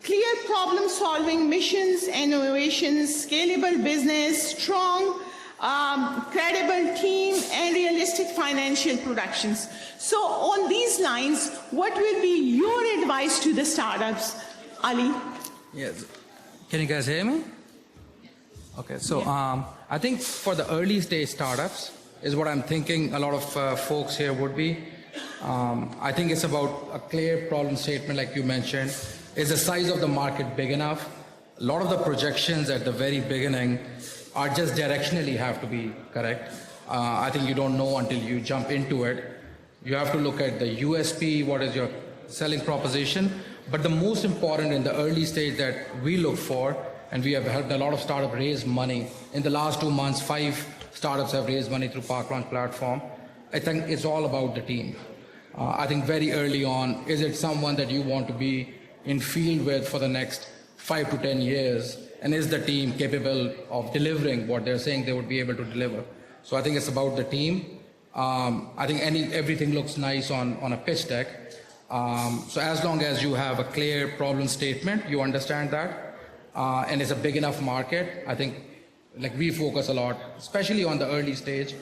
Clear problem-solving missions and innovations, scalable business, strong, credible team, and realistic financial projections. So on these lines, what will be your advice to the startups, Ali? Yes. Can you guys hear me? Okay, so I think for the early stage startups is what I'm thinking a lot of folks here would be. I think it's about a clear problem statement, like you mentioned. Is the size of the market big enough? A lot of the projections at the very beginning are just directionally have to be correct. I think you don't know until you jump into it. You have to look at the USP, what is your selling proposition. But the most important in the early stage that we look for, and we have helped a lot of startups raise money. In the last 2 months, 5 startups have raised money through Park Launch platform. I think it's all about the team. I think very early on, is it someone that you want to be in field with for the next 5 to 10 years? And is the team capable of delivering what they're saying they would be able to deliver? So I think it's about the team. I think everything looks nice on a pitch deck. So as long as you have a clear problem statement, you understand that, and it's a big enough market, I think like we focus a lot, especially on the early stage,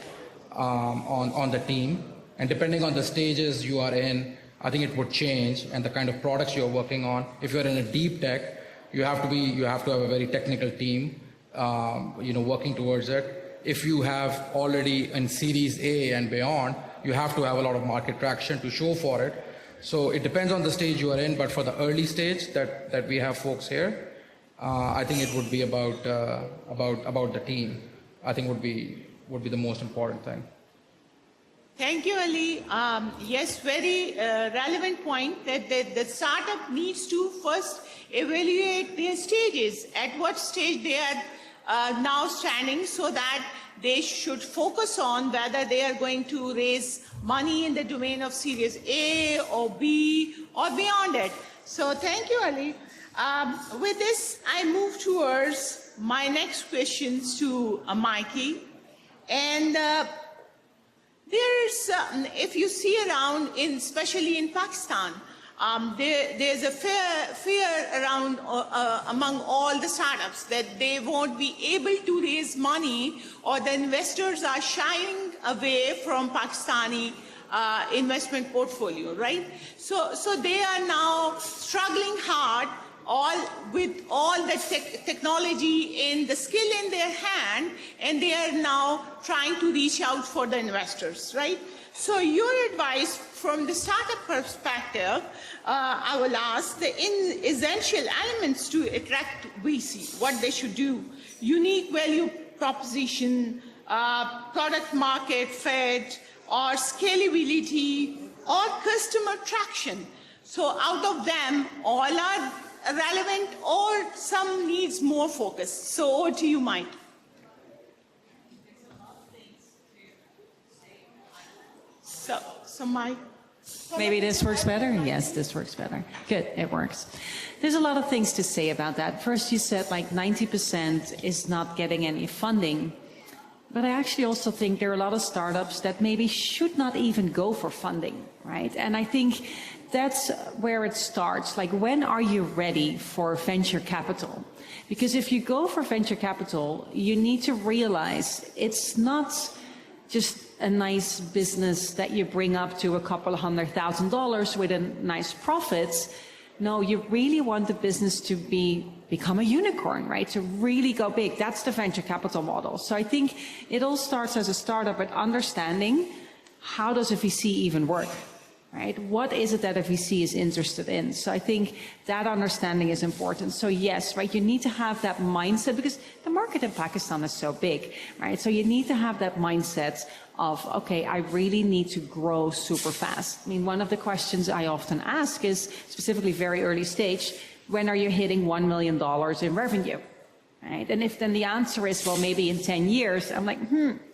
on the team. And depending on the stages you are in, I think it would change, and the kind of products you're working on. If you're in a deep tech, you have to have a very technical team, working towards it. If you have already in Series A and beyond, you have to have a lot of market traction to show for it. So it depends on the stage you are in, but for the early stage that we have folks here, I think it would be about the team. I think would be the most important thing. Thank you, Ali. Yes, very relevant point that the startup needs to first evaluate their stages, at what stage they are now standing, so that they should focus on whether they are going to raise money in the domain of Series A or B or beyond it. So thank you, Ali. With this, I move towards my next questions to Mikey. And there's, if you see around, especially in Pakistan, there's a fear around among all the startups that they won't be able to raise money, or the investors are shying away from Pakistani investment portfolio, right? So they are now struggling hard with all the technology and the skill in their hand, and they are now trying to reach out for the investors, right? So your advice from the startup perspective, I will ask the essential elements to attract VC, what they should do: unique value proposition, product market fit, or scalability, or customer traction. So out of them, all are relevant, or some needs more focus. So over to you, Mike. So Mike. Maybe this works better? Yes, this works better. Good, it works. There's a lot of things to say about that. First, you said like 90% is not getting any funding. But I actually also think there are a lot of startups that maybe should not even go for funding, right? And I think that's where it starts. Like, when are you ready for venture capital? Because if you go for venture capital, you need to realize it's not just a nice business that you bring up to a couple of $100,000 with a nice profits. No, you really want the business to become a unicorn, right? To really go big. That's the venture capital model. So I think it all starts as a startup with understanding, how does a VC even work, right? What is it that a VC is interested in? So I think that understanding is important. So yes, right, you need to have that mindset, because the market in Pakistan is so big, right? So you need to have that mindset of, okay, I really need to grow super fast. I mean, one of the questions I often ask is, specifically very early stage, when are you hitting $1 million in revenue, right? And if then the answer is, well, maybe in 10 years, I'm like,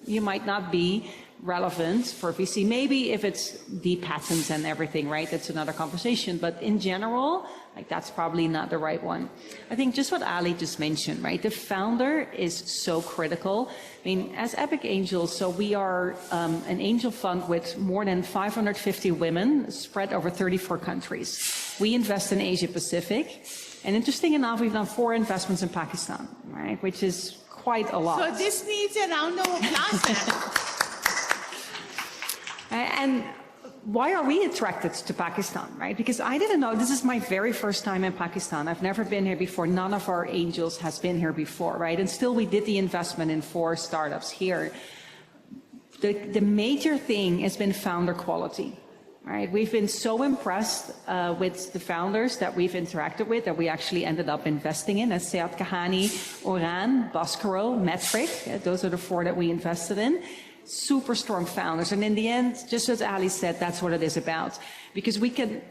you might not be relevant for VC. Maybe if it's the patents and everything, right? That's another conversation. But in general, like, that's probably not the right one. I think just what Ali just mentioned, right? The founder is so critical. I mean, as Epic Angels, so we are an angel fund with more than 550 women spread over 34 countries. We invest in Asia Pacific. And interesting enough, we've done 4 investments in Pakistan, right? Which is quite a lot. So this needs a round of applause then. And why are we attracted to Pakistan, right? Because I didn't know, this is my very first time in Pakistan. I've never been here before. None of our angels has been here before, right? And still we did the investment in 4 startups here. The major thing has been founder quality, right? We've been so impressed with the founders that we've interacted with, that we actually ended up investing in, as Seat Kahani, Oran, Baskaro, Metric. Those are the 4 that we invested in. Super strong founders. And in the end, just as Ali said, that's what it is about. Because we can,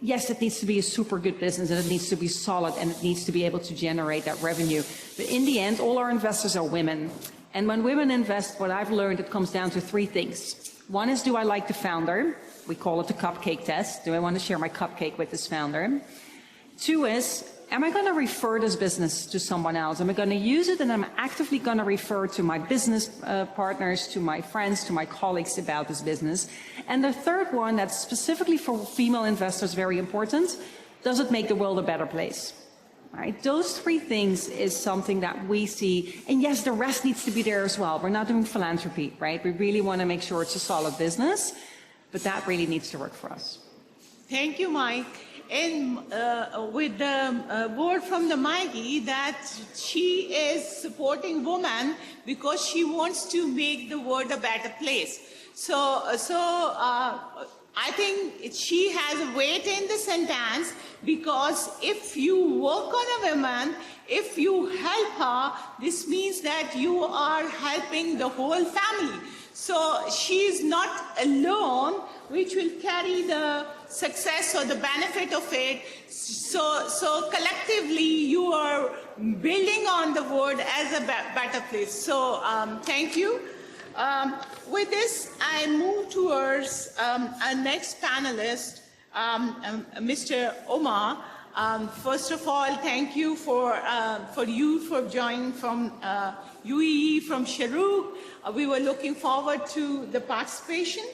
yes, it needs to be a super good business, and it needs to be solid, and it needs to be able to generate that revenue. But in the end, all our investors are women. And when women invest, what I've learned, it comes down to 3 things. One is, do I like the founder? We call it the cupcake test. Do I want to share my cupcake with this founder? 2 is, am I going to refer this business to someone else? Am I going to use it, and I'm actively going to refer to my business partners, to my friends, to my colleagues about this business? And the 3rd one, that's specifically for female investors, very important, does it make the world a better place? Right? Those 3 things is something that we see. And yes, the rest needs to be there as well. We're not doing philanthropy, right? We really want to make sure it's a solid business, but that really needs to work for us. Thank you, Mike. And with the word from the Maggie that she is supporting women because she wants to make the world a better place. So I think she has a weight in the sentence, because if you work on a woman, if you help her, this means that you are helping the whole family. So she is not alone, which will carry the success or the benefit of it. So collectively, you are building on the world as a better place. So thank you. With this, I move towards our next panelist, Mr. Omar. First of all, thank you for joining from UAE, from Shahrukh. We were looking forward to the participation.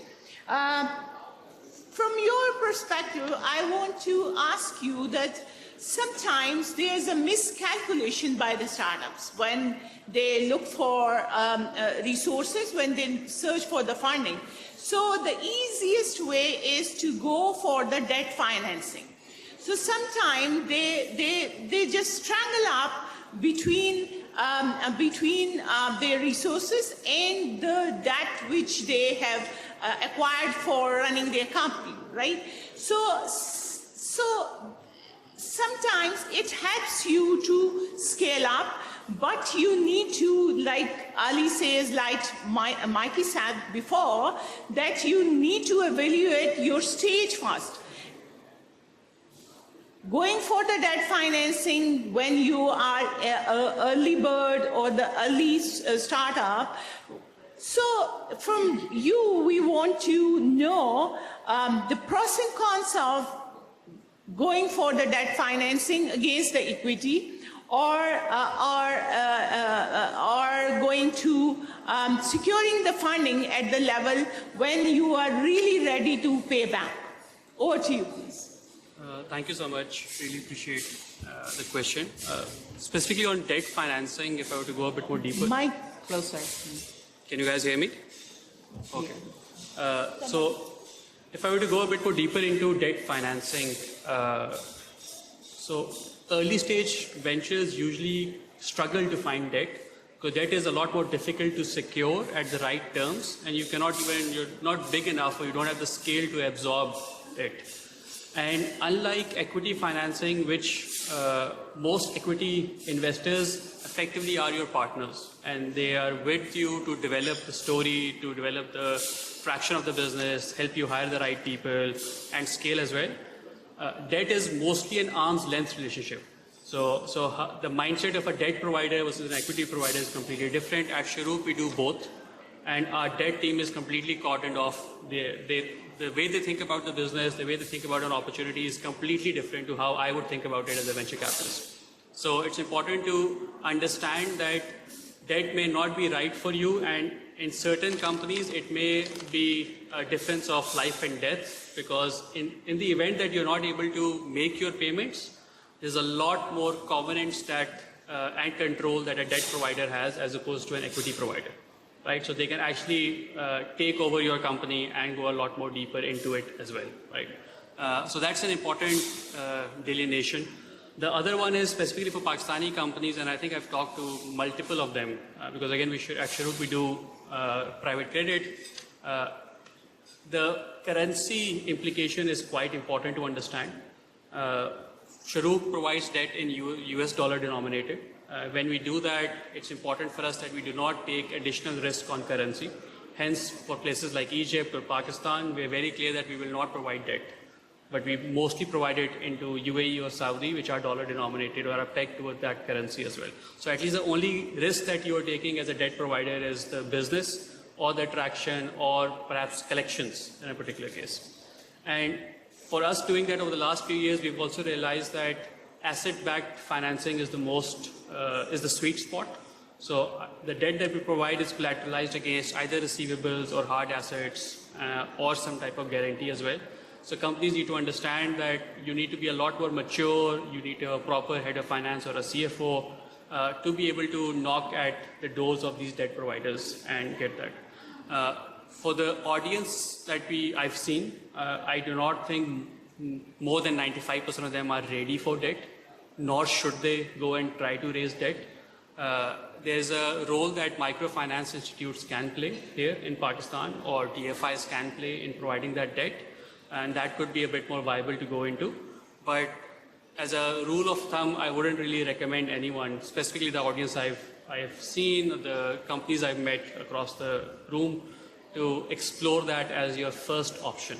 From your perspective, I want to ask you that sometimes there's a miscalculation by the startups when they look for resources, when they search for the funding. So the easiest way is to go for the debt financing. So sometimes they just strangle up between their resources and the debt which they have acquired for running their company, right? So sometimes it helps you to scale up, but you need to, like Ali says, like Mikey said before, that you need to evaluate your stage first. Going for the debt financing when you are an early bird or the early startup. So from you, we want to know the pros and cons of going for the debt financing against the equity, or going to securing the funding at the level when you are really ready to pay back. Over to you, please. Thank you so much. Really appreciate the question. Specifically on debt financing, if I were to go a bit more deeper. Mic closer. Can you guys hear me? Okay. So if I were to go a bit more deeper into debt financing, so early stage ventures usually struggle to find debt because debt is a lot more difficult to secure at the right terms, and you cannot even, you're not big enough or you don't have the scale to absorb it. And unlike equity financing, which most equity investors effectively are your partners, and they are with you to develop the story, to develop the fraction of the business, help you hire the right people, and scale as well. Debt is mostly an arm's length relationship. So the mindset of a debt provider versus an equity provider is completely different. At Shahrukh, we do both, and our debt team is completely cordoned off. The way they think about the business, the way they think about an opportunity is completely different to how I would think about it as a venture capitalist. So it's important to understand that debt may not be right for you, and in certain companies it may be a difference of life and death, because in the event that you're not able to make your payments, there's a lot more covenants that and control that a debt provider has as opposed to an equity provider. Right, so they can actually take over your company and go a lot more deeper into it as well, right? So that's an important delineation. The other one is specifically for Pakistani companies, and I think I've talked to multiple of them, because again, at Shahrukh we do private credit. The currency implication is quite important to understand. Shahrukh provides debt in US dollar denominated. When we do that, it's important for us that we do not take additional risk on currency. Hence, for places like Egypt or Pakistan, we're very clear that we will not provide debt. But we mostly provide it into UAE or Saudi, which are dollar denominated or are pegged toward that currency as well. So at least the only risk that you're taking as a debt provider is the business or the traction or perhaps collections in a particular case. And for us doing that over the last few years, we've also realized that asset-backed financing is the sweet spot. So the debt that we provide is collateralized against either receivables or hard assets or some type of guarantee as well. So companies need to understand that you need to be a lot more mature, you need to have a proper head of finance or a CFO to be able to knock at the doors of these debt providers and get that. For the audience that I've seen, I do not think more than 95% of them are ready for debt, nor should they go and try to raise debt. There's a role that microfinance institutes can play here in Pakistan, or DFIs can play in providing that debt, and that could be a bit more viable to go into. But as a rule of thumb, I wouldn't really recommend anyone, specifically the audience I've seen, the companies I've met across the room, to explore that as your first option.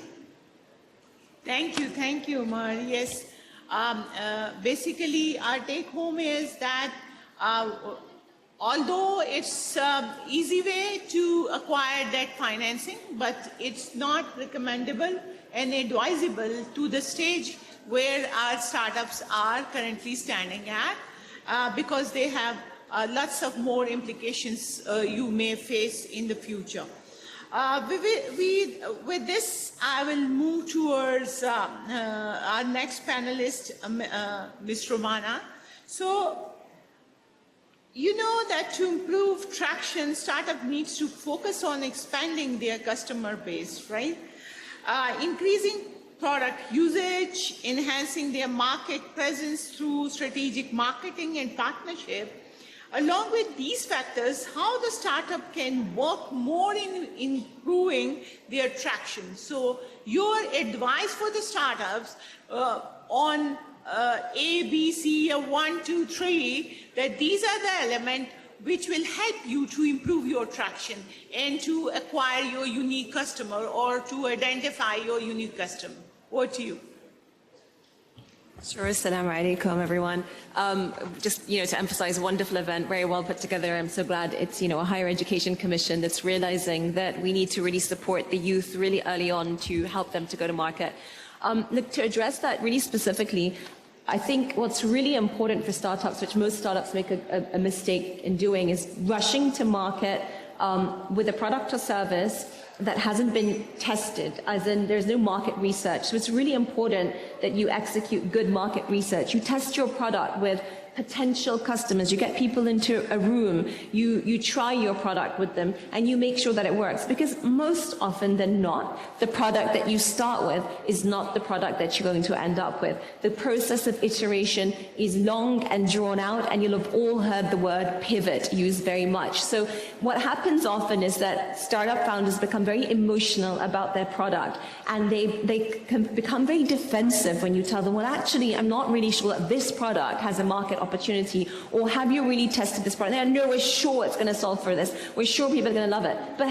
Thank you, Umar. Yes, basically our take home is that although it's easy way to acquire debt financing, but it's not recommendable and advisable to the stage where our startups are currently standing at, because they have lots of more implications you may face in the future. With this, I will move towards our next panelist, Ms. Romana. So, you know that to improve traction, startup needs to focus on expanding their customer base, right? Increasing product usage, enhancing their market presence through strategic marketing and partnership. Along with these factors, how the startup can work more in improving their traction. So your advice for the startups on A, B, C, 1, 2, 3, that these are the elements which will help you to improve your traction and to acquire your unique customer or to identify your unique customer. Over to you. Sure. Assalamu alaikum, everyone. Just, to emphasize, wonderful event, very well put together. I'm so glad it's, a higher education commission that's realizing that we need to really support the youth really early on to help them to go to market. Look, to address that really specifically, I think what's really important for startups, which most startups make a mistake in doing, is rushing to market with a product or service that hasn't been tested, as in there's no market research. So it's really important that you execute good market research. You test your product with potential customers. You get people into a room, you try your product with them, and you make sure that it works. Because most often than not, the product that you start with is not the product that you're going to end up with. The process of iteration is long and drawn out, and you'll have all heard the word pivot used very much. So what happens often is that startup founders become very emotional about their product, and they can become very defensive when you tell them, well, actually, I'm not really sure that this product has a market opportunity, or have you really tested this product? No, we're sure it's going to solve for this. We're sure people are going to love it. But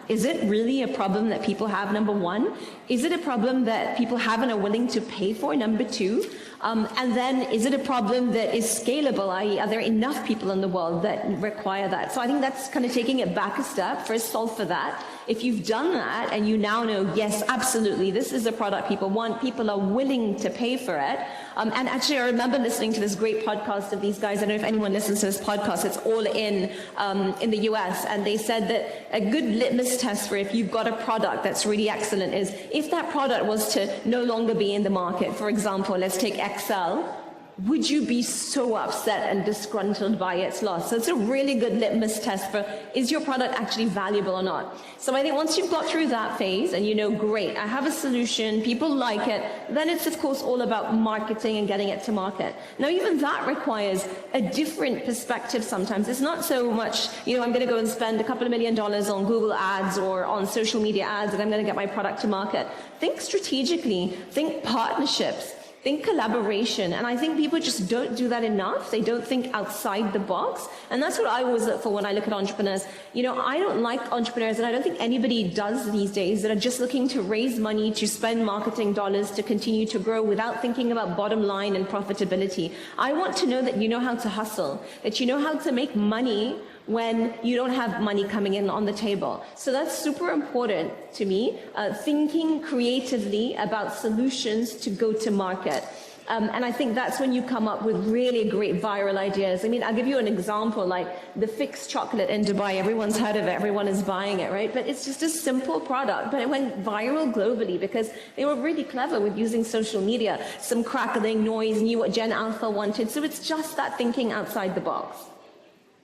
is it really a problem that people have, number one? Is it a problem that people have and are willing to pay for, number two? And then is it a problem that is scalable, i.e. are there enough people in the world that require that? So I think that's kind of taking it back a step. First, solve for that. If you've done that and you now know, yes, absolutely, this is a product people want, people are willing to pay for it. And actually, I remember listening to this great podcast of these guys. I don't know if anyone listens to this podcast. It's all in the US. And they said that a good litmus test for if you've got a product that's really excellent is if that product was to no longer be in the market. For example, let's take Excel. Would you be so upset and disgruntled by its loss? So it's a really good litmus test for, is your product actually valuable or not? So I think once you've got through that phase and you know, great, I have a solution, people like it, then it's of course all about marketing and getting it to market. Now even that requires a different perspective sometimes. It's not so much, I'm going to go and spend a couple of $1 million on Google ads or on social media ads and I'm going to get my product to market. Think strategically, think partnerships. Think collaboration, and I think people just don't do that enough. They don't think outside the box, and that's what I always look for when I look at entrepreneurs. I don't like entrepreneurs, and I don't think anybody does these days, that are just looking to raise money, to spend marketing dollars, to continue to grow without thinking about bottom line and profitability. I want to know that you know how to hustle, that you know how to make money when you don't have money coming in on the table. So that's super important to me, thinking creatively about solutions to go to market. And I think that's when you come up with really great viral ideas. I'll give you an example, like the Fix chocolate in Dubai. Everyone's heard of it, everyone is buying it, right? But it's just a simple product, but it went viral globally because they were really clever with using social media. Some crackling noise, knew what Gen Alpha wanted. So it's just that thinking outside the box.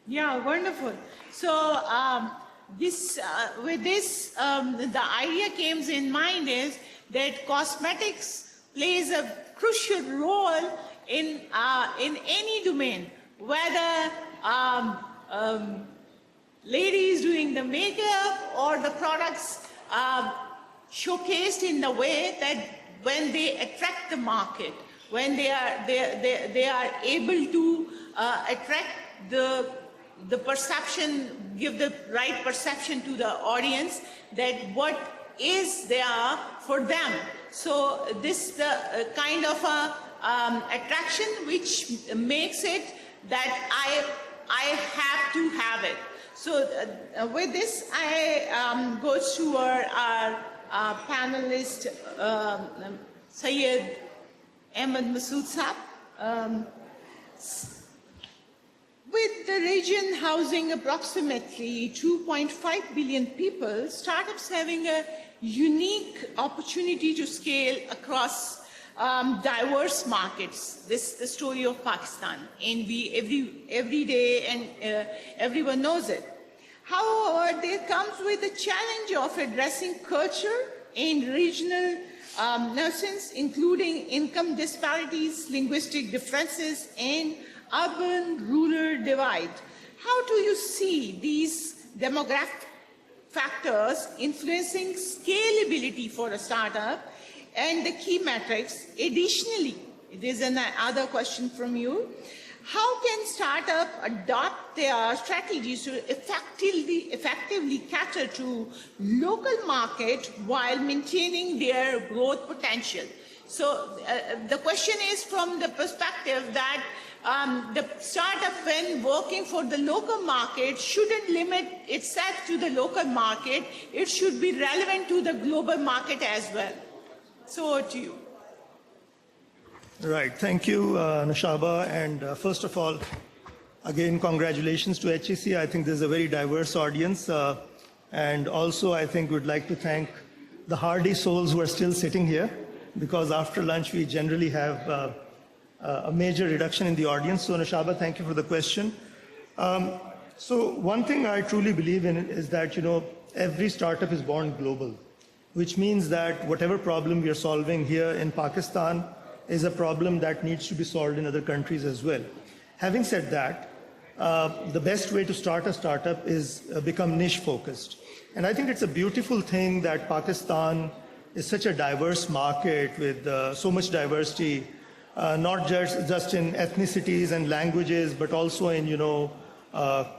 Yeah, wonderful. So the idea came in mind is that cosmetics plays a crucial role in any domain, whether ladies doing the makeup or the products showcased in the way that when they attract the market, when they are able to attract the perception, give the right perception to the audience that what is there for them. So this the kind of attraction which makes it that I have to have it. So with this, I goes to our panelist Syed Ahmed Masood Saab. With the region housing approximately 2.5 billion people, startups having a unique opportunity to scale across diverse markets. This is the story of Pakistan, and every day, and everyone knows it. However, there comes with the challenge of addressing culture and regional nuisance, including income disparities, linguistic differences, and urban-rural divide. How do you see these demographic factors influencing scalability for a startup and the key metrics? Additionally, there's another question from you. How can startups adopt their strategies to effectively cater to local market while maintaining their growth potential? So the question is from the perspective that the startup, when working for the local market, shouldn't limit itself to the local market. It should be relevant to the global market as well. So to you. Right. Thank you, Nashaba. And first of all, again, congratulations to HEC. I think this is a very diverse audience. And also, I think we'd like to thank the hardy souls who are still sitting here, because after lunch, we generally have a major reduction in the audience. So, Nashaba, thank you for the question. So one thing I truly believe in is that, every startup is born global, which means that whatever problem we are solving here in Pakistan is a problem that needs to be solved in other countries as well. Having said that, the best way to start a startup is become niche focused. And I think it's a beautiful thing that Pakistan is such a diverse market with so much diversity, not just in ethnicities and languages, but also in,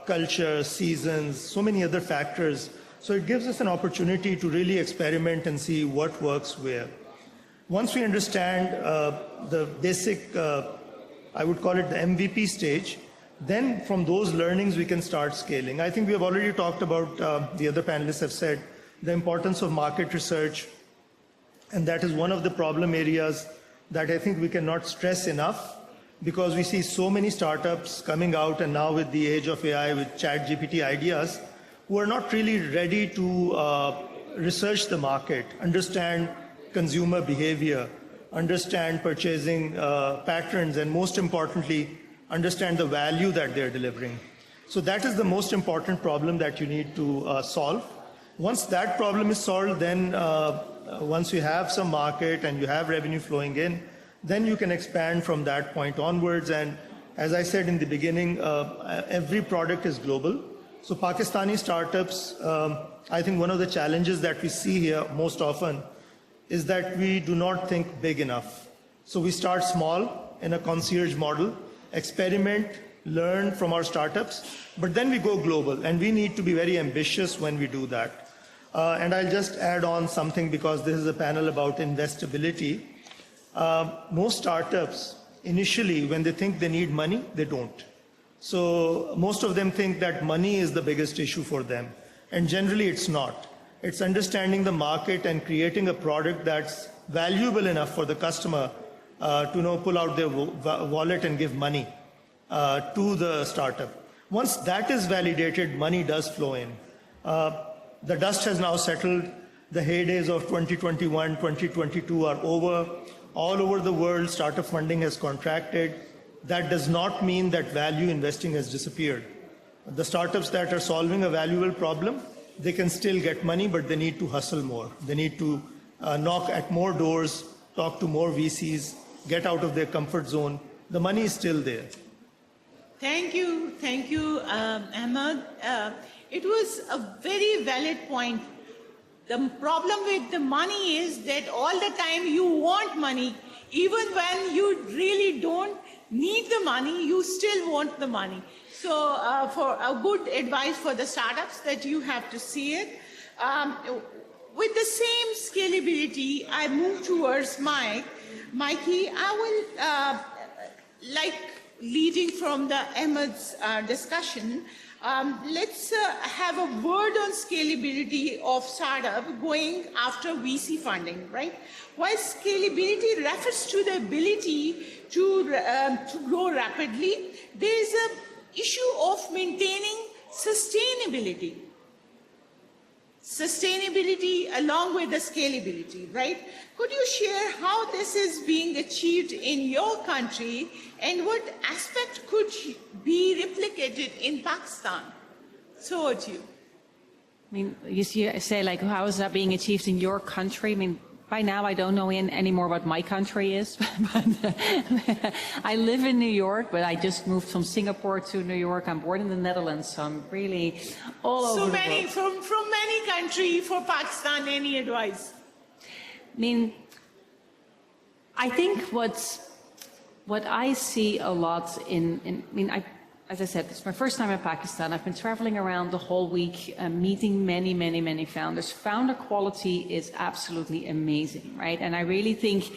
culture, seasons, so many other factors. So it gives us an opportunity to really experiment and see what works where. Once we understand the basic, I would call it the MVP stage, then from those learnings we can start scaling. I think we have already talked about, the other panelists have said, the importance of market research, and that is one of the problem areas that I think we cannot stress enough, because we see so many startups coming out, and now with the age of AI, with ChatGPT ideas, who are not really ready to research the market, understand consumer behavior, understand purchasing patterns, and most importantly, understand the value that they're delivering. So that is the most important problem that you need to solve. Once that problem is solved, then once you have some market and you have revenue flowing in, then you can expand from that point onwards. And as I said in the beginning, every product is global. So Pakistani startups, I think one of the challenges that we see here most often is that we do not think big enough. So we start small in a concierge model, experiment, learn from our startups, but then we go global, and we need to be very ambitious when we do that. And I'll just add on something, because this is a panel about investability. Most startups, initially, when they think they need money, they don't. So most of them think that money is the biggest issue for them, and generally it's not. It's understanding the market and creating a product that's valuable enough for the customer to pull out their wallet and give money to the startup. Once that is validated, money does flow in. The dust has now settled. The heydays of 2021, 2022 are over. All over the world, startup funding has contracted. That does not mean that value investing has disappeared. The startups that are solving a valuable problem, they can still get money, but they need to hustle more. They need to knock at more doors, talk to more VCs, get out of their comfort zone. The money is still there. Thank you, Ahmed. It was a very valid point. The problem with the money is that all the time you want money, even when you really don't need the money, you still want the money. So for a good advice for the startups that you have to see it. With the same scalability, I move towards Mike. Mikey, I will like leading from the Ahmed's discussion, let's have a word on scalability of startup going after VC funding, right? While scalability refers to the ability to grow rapidly, there is an issue of maintaining sustainability. Sustainability along with the scalability, right? Could you share how this is being achieved in your country and what aspect could be replicated in Pakistan? So to you. I mean, you say like, how is that being achieved in your country? I mean, by now I don't know any more what my country is. But I live in New York, but I just moved from Singapore to New York. I'm born in the Netherlands, so I'm really all over the world. From many countries for Pakistan, any advice? I mean, I think what I see a lot as I said, it's my first time in Pakistan. I've been traveling around the whole week, meeting many founders. Founder quality is absolutely amazing, right? And I really think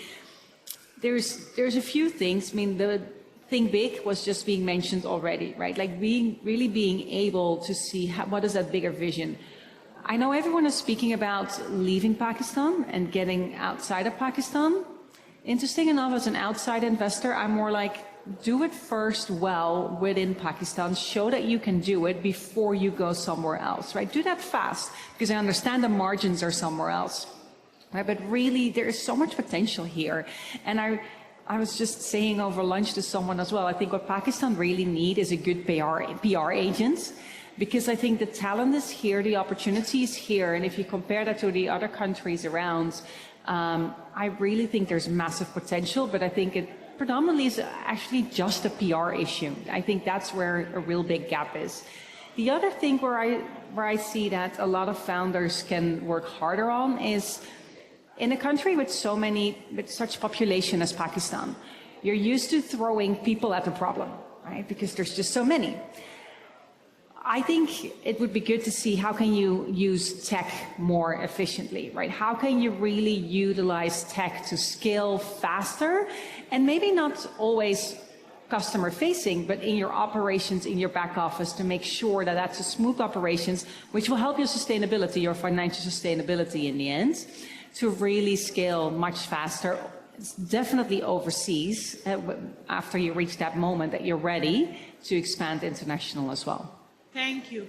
there's a few things. I mean, the think big was just being mentioned already, right? Like really being able to see what is that bigger vision. I know everyone is speaking about leaving Pakistan and getting outside of Pakistan. Interesting enough, as an outside investor, I'm more like, do it first well within Pakistan, show that you can do it before you go somewhere else, right? Do that fast, because I understand the margins are somewhere else, right? But really, there is so much potential here. And I was just saying over lunch to someone as well, I think what Pakistan really needs is a good PR agent, because I think the talent is here, the opportunity is here, and if you compare that to the other countries around, I really think there's massive potential, but I think it predominantly is actually just a PR issue. I think that's where a real big gap is. The other thing where I see that a lot of founders can work harder on is in a country with such population as Pakistan, you're used to throwing people at the problem, right? Because there's just so many. I think it would be good to see how can you use tech more efficiently, right? How can you really utilize tech to scale faster and maybe not always customer facing, but in your operations, in your back office to make sure that that's a smooth operations, which will help your sustainability, your financial sustainability in the end, to really scale much faster. It's definitely overseas after you reach that moment that you're ready to expand international as well. Thank you.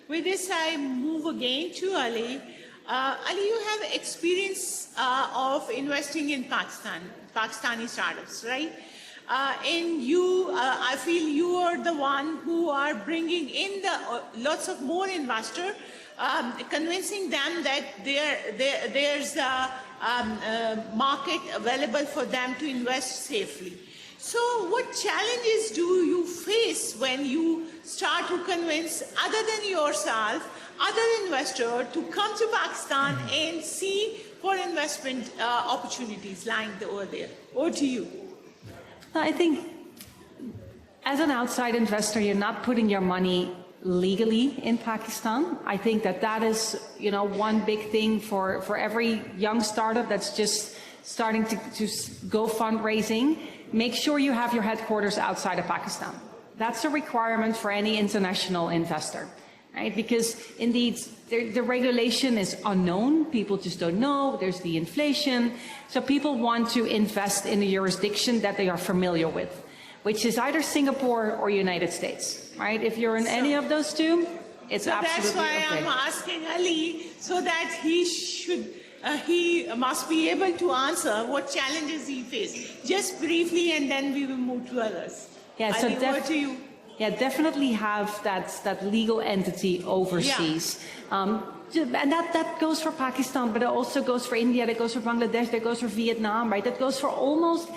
With this, I move again to Ali. Ali, you have experience of investing in Pakistani startups, right? And you, I feel you are the one who are bringing in lots of more investors, convincing them that there's a market available for them to invest safely. So what challenges do you face when you start to convince other than yourself, other investors to come to Pakistan and see for investment opportunities lying over there? Over to you. I think as an outside investor, you're not putting your money legally in Pakistan. I think that is, one big thing for every young startup that's just starting to go fundraising. Make sure you have your headquarters outside of Pakistan. That's a requirement for any international investor, right? Because indeed, the regulation is unknown. People just don't know. There's the inflation. So people want to invest in a jurisdiction that they are familiar with, which is either Singapore or United States, right? If you're in any of those two, it's absolutely okay. That's why I'm asking Ali, so that he must be able to answer what challenges he faced. Just briefly, and then we will move to others. Yeah, so definitely have that legal entity overseas. Yeah. And that goes for Pakistan, but it also goes for India, that goes for Bangladesh, that goes for Vietnam, right? That goes for almost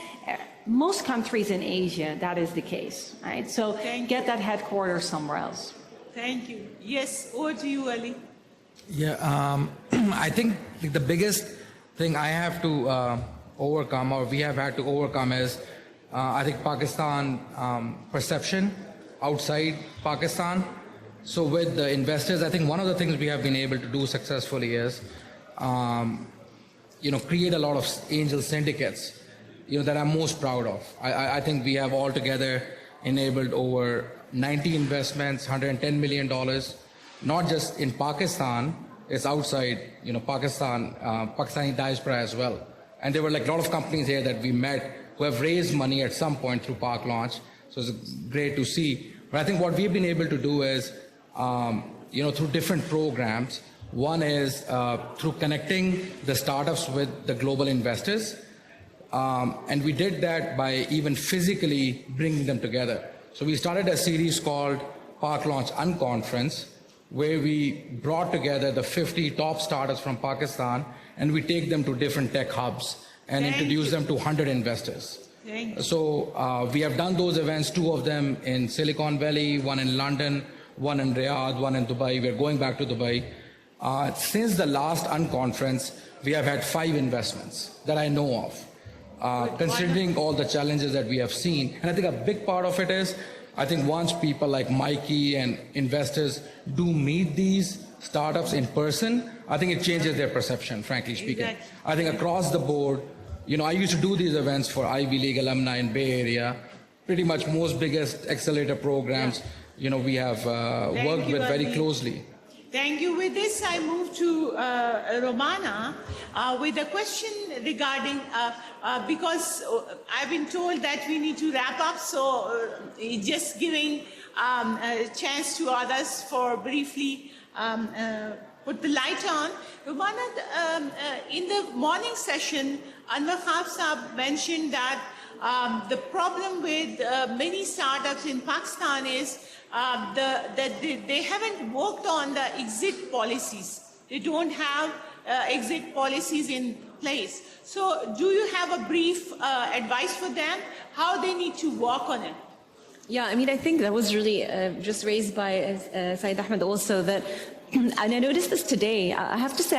most countries in Asia, that is the case, right? So get that headquarters somewhere else. Thank you. Yes, over to you, Ali. Yeah, I think the biggest thing I have to overcome, or we have had to overcome, is I think Pakistan perception outside Pakistan. So with the investors, I think one of the things we have been able to do successfully is, create a lot of angel syndicates, that I'm most proud of. I think we have altogether enabled over 90 investments, $110 million, not just in Pakistan, it's outside, Pakistan, Pakistani diaspora as well. And there were like a lot of companies here that we met who have raised money at some point through Park Launch. So it's great to see. But I think what we've been able to do is, through different programs. One is through connecting the startups with the global investors. And we did that by even physically bringing them together. So we started a series called Park Launch Unconference, where we brought together the 50 top startups from Pakistan, and we take them to different tech hubs and introduce them to 100 investors. So we have done those events, 2 of them in Silicon Valley, 1 in London, 1 in Riyadh, 1 in Dubai. We're going back to Dubai. Since the last unconference, we have had 5 investments that I know of, considering all the challenges that we have seen. And I think a big part of it is, I think once people like Mikey and investors do meet these startups in person, I think it changes their perception, frankly speaking. Exactly. I think across the board, I used to do these events for Ivy League alumni in Bay Area. Pretty much most biggest accelerator programs, we have worked with very closely. Thank you. With this, I move to Romana with a question regarding, because I've been told that we need to wrap up, so just giving a chance to others for briefly put the light on. Romana, in the morning session, Anwar Khan Saab mentioned that the problem with many startups in Pakistan is that they haven't worked on the exit policies. They don't have exit policies in place. So do you have a brief advice for them, how they need to work on it? Yeah, I think that was really just raised by Saeed Ahmed also, that, and I noticed this today. I have to say,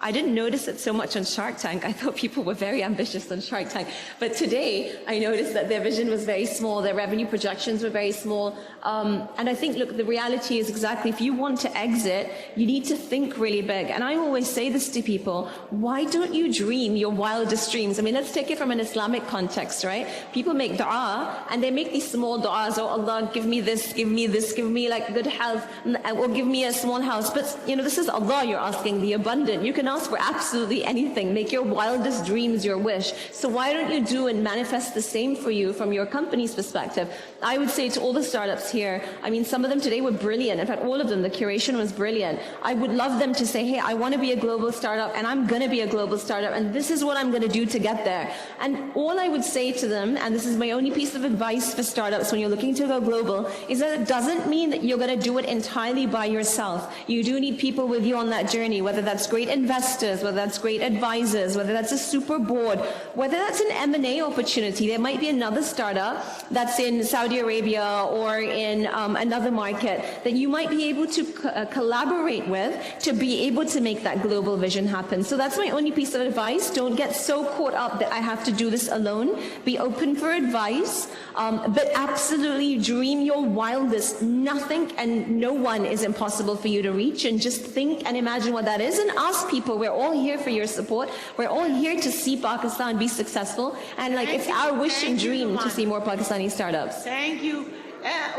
I didn't notice it so much on Shark Tank. I thought people were very ambitious on Shark Tank. But today, I noticed that their vision was very small, their revenue projections were very small. And I think, look, the reality is exactly, if you want to exit, you need to think really big. And I always say this to people, why don't you dream your wildest dreams? Let's take it from an Islamic context, right? People make dua, and they make these small duas, oh Allah, give me this, give me this, give me like good health, or give me a small house. But, this is Allah you're asking, the abundant. You can ask for absolutely anything. Make your wildest dreams your wish. So why don't you do and manifest the same for you from your company's perspective? I would say to all the startups here, some of them today were brilliant. In fact, all of them, the curation was brilliant. I would love them to say, hey, I want to be a global startup, and I'm going to be a global startup, and this is what I'm going to do to get there. And all I would say to them, and this is my only piece of advice for startups when you're looking to go global, is that it doesn't mean that you're going to do it entirely by yourself. You do need people with you on that journey, whether that's great investors, whether that's great advisors, whether that's a super board, whether that's an M&A opportunity. There might be another startup that's in Saudi Arabia or in another market that you might be able to collaborate with to be able to make that global vision happen. So that's my only piece of advice. Don't get so caught up that I have to do this alone. Be open for advice, but absolutely dream your wildest. Nothing and no one is impossible for you to reach, and just think and imagine what that is, and ask people. We're all here for your support. We're all here to see Pakistan be successful, and it's our wish and dream to see more Pakistani startups. Thank you.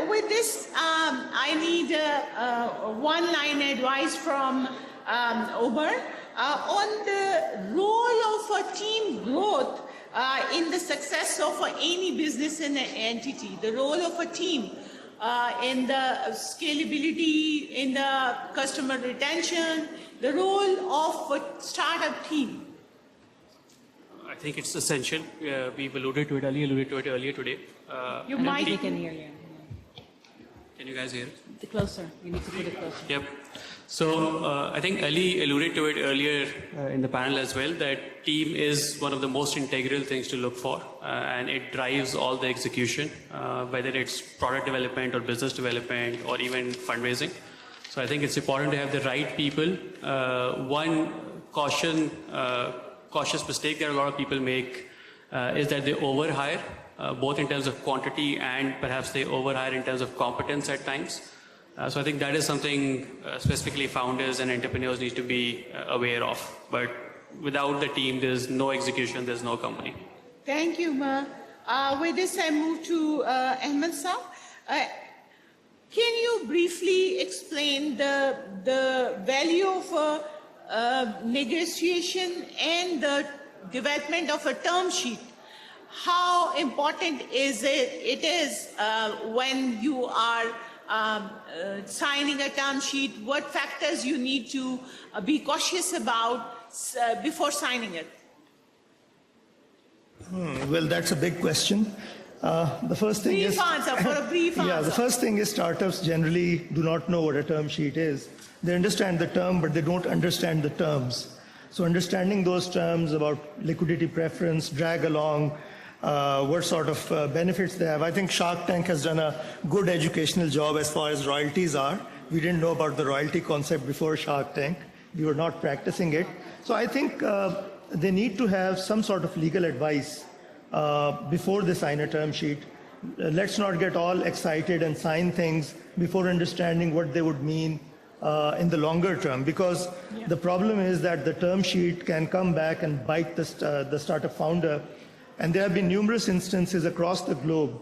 With this, I need one-line advice from Ober on the role of a team growth in the success of any business and entity. The role of a team in the scalability, in the customer retention, the role of a startup team. I think it's essential. We've alluded to it earlier today. You might. We can hear you. Can you guys hear? The closer. You need to put it closer. Yep. So I think Ali alluded to it earlier in the panel as well, that team is one of the most integral things to look for, and it drives all the execution, whether it's product development or business development or even fundraising. So I think it's important to have the right people. One cautious mistake that a lot of people make is that they overhire, both in terms of quantity and perhaps they overhire in terms of competence at times. So I think that is something specifically founders and entrepreneurs need to be aware of. But without the team, there's no execution, there's no company. Thank you, Ma. With this, I move to Ahmed Saab. Can you briefly explain the value of negotiation and the development of a term sheet? How important is it is when you are signing a term sheet? What factors you need to be cautious about before signing it? Well, that's a big question. The first thing is... answer, for a brief answer. Yeah, the first thing is startups generally do not know what a term sheet is. They understand the term, but they don't understand the terms. So understanding those terms about liquidity preference, drag along, what sort of benefits they have. I think Shark Tank has done a good educational job as far as royalties are. We didn't know about the royalty concept before Shark Tank. We were not practicing it. So I think they need to have some sort of legal advice before they sign a term sheet. Let's not get all excited and sign things before understanding what they would mean in the longer term, because the problem is that the term sheet can come back and bite the startup founder. And there have been numerous instances across the globe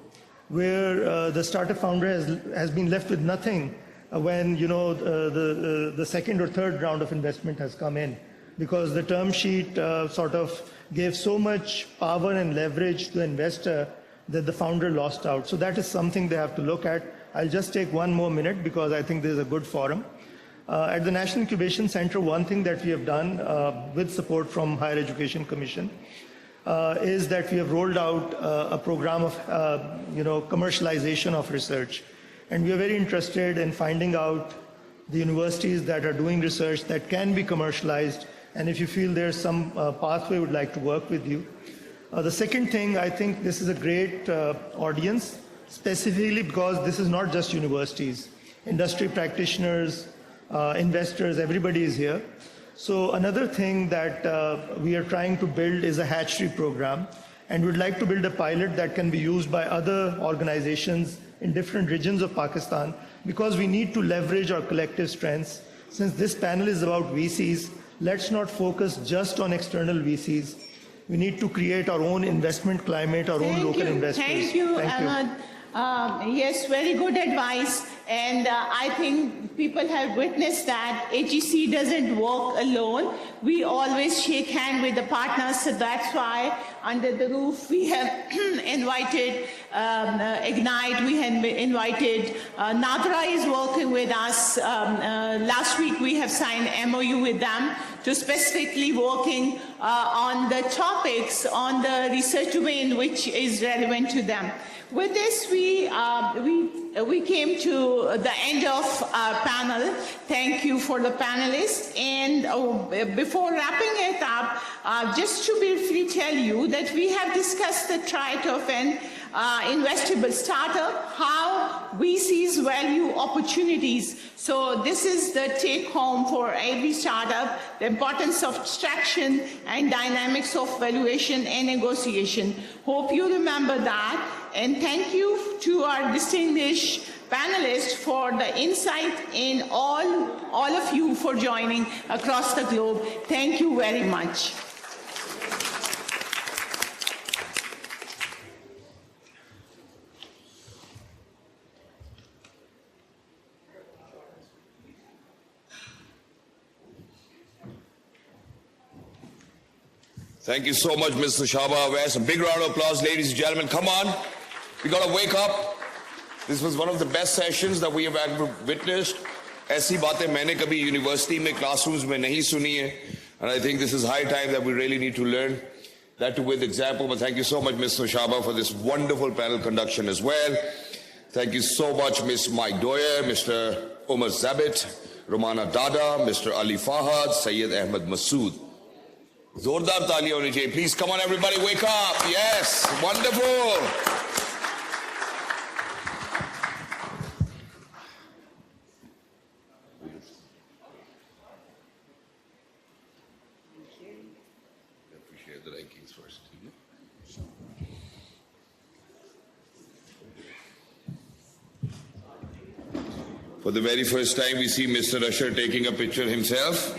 where the startup founder has been left with nothing when the second or third round of investment has come in, because the term sheet sort of gave so much power and leverage to the investor that the founder lost out. So that is something they have to look at. I'll just take one more minute because I think this is a good forum. At the National Incubation Center, one thing that we have done with support from Higher Education Commission is that we have rolled out a program of commercialization of research. And we are very interested in finding out the universities that are doing research that can be commercialized. And if you feel there's some pathway, we would like to work with you. The second thing, I think this is a great audience, specifically because this is not just universities. Industry practitioners, investors, everybody is here. So another thing that we are trying to build is a hatchery program. And we'd like to build a pilot that can be used by other organizations in different regions of Pakistan, because we need to leverage our collective strengths. Since this panel is about VCs, let's not focus just on external VCs. We need to create our own investment climate, our own local investors. Thank you, Ahmed. Yes, very good advice. And I think people have witnessed that HEC doesn't work alone. We always shake hands with the partners. So that's why under the roof we have invited Ignite. We have invited Nadra is working with us. Last week we have signed MOU with them to specifically working on the topics on the research domain which is relevant to them. With this, we came to the end of our panel. Thank you for the panelists. And before wrapping it up, just to briefly tell you that we have discussed the threat of an investable startup, how VCs value opportunities. So this is the take home for every startup, the importance of abstraction and dynamics of valuation and negotiation. Hope you remember that. And thank you to our distinguished panelists for the insight, and all of you for joining across the globe. Thank you very much. Thank you so much, Mr. Shaba Awais. A big round of applause, ladies and gentlemen. Come on. We got to wake up. This was one of the best sessions that we have ever witnessed. ऐसी बातें मैंने कभी university में classrooms में नहीं सुनी है. And I think this is high time that we really need to learn that too with example. But thank you so much, Mr. Shaba, for this wonderful panel conduction as well. Thank you so much, Ms. Mike Doyer, Mr. Umar Zabit, Romana Dada, Mr. Ali Fahad, Syed Ahmed Masood. Zordar taaliyan honi chahiye. Please come on, everybody, wake up. Yes, wonderful. For the very first time, we see Mr. Usher taking a picture himself.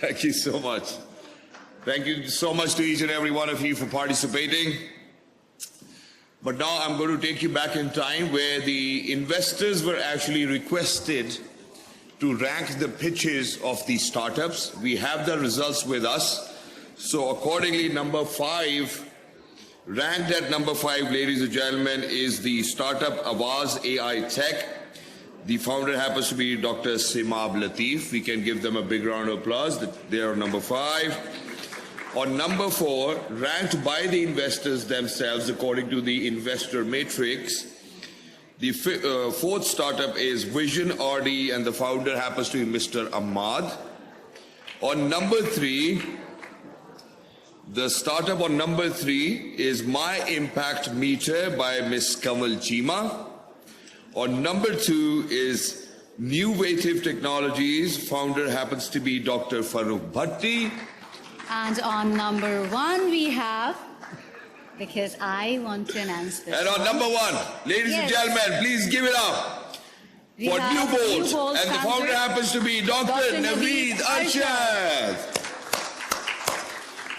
Thank you so much. Thank you so much to each and every one of you for participating. But now I'm going to take you back in time where the investors were actually requested to rank the pitches of these startups. We have the results with us. So accordingly, number 5, ranked at number 5, ladies and gentlemen, is the startup Awaz AI Tech. The founder happens to be Dr. Simab Latif. We can give them a big round of applause. They are number 5. On number 4, ranked by the investors themselves according to the investor matrix, the 4th startup is Vision RD and the founder happens to be Mr. Ahmad. On number 3, the startup on number 3 is My Impact Meter by Ms. Kamal Chima. On number 2 is Innovative Technologies. Founder happens to be Dr. Farooq Bhatti. And on number 1 we have, because I want to announce this. And on number 1, ladies and gentlemen, please give it up We for have Newbolt. And the founder happens to be Dr. Naveed Arshad.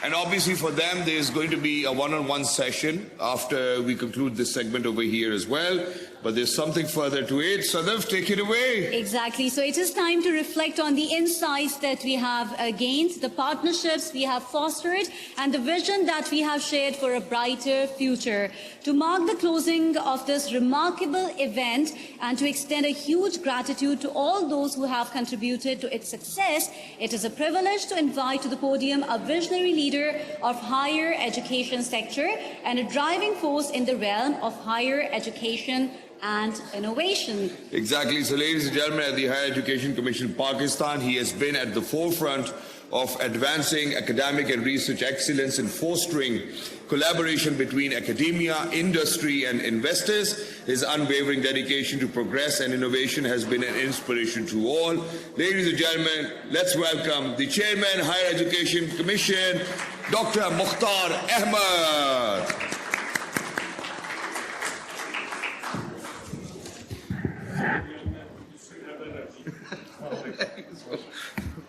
And obviously for them, there's going to be a one-on-one session after we conclude this segment over here as well. But there's something further to it. Sadaf, take it away. Exactly. So it is time to reflect on the insights that we have gained, the partnerships we have fostered, and the vision that we have shared for a brighter future. To mark the closing of this remarkable event and to extend a huge gratitude to all those who have contributed to its success, it is a privilege to invite to the podium a visionary leader of higher education sector and a driving force in the realm of higher education and innovation. Exactly. So ladies and gentlemen, at the Higher Education Commission Pakistan, he has been at the forefront of advancing academic and research excellence and fostering collaboration between academia, industry and investors. His unwavering dedication to progress and innovation has been an inspiration to all. Ladies and gentlemen, let's welcome the Chairman, Higher Education Commission, Dr. Mukhtar Ahmed.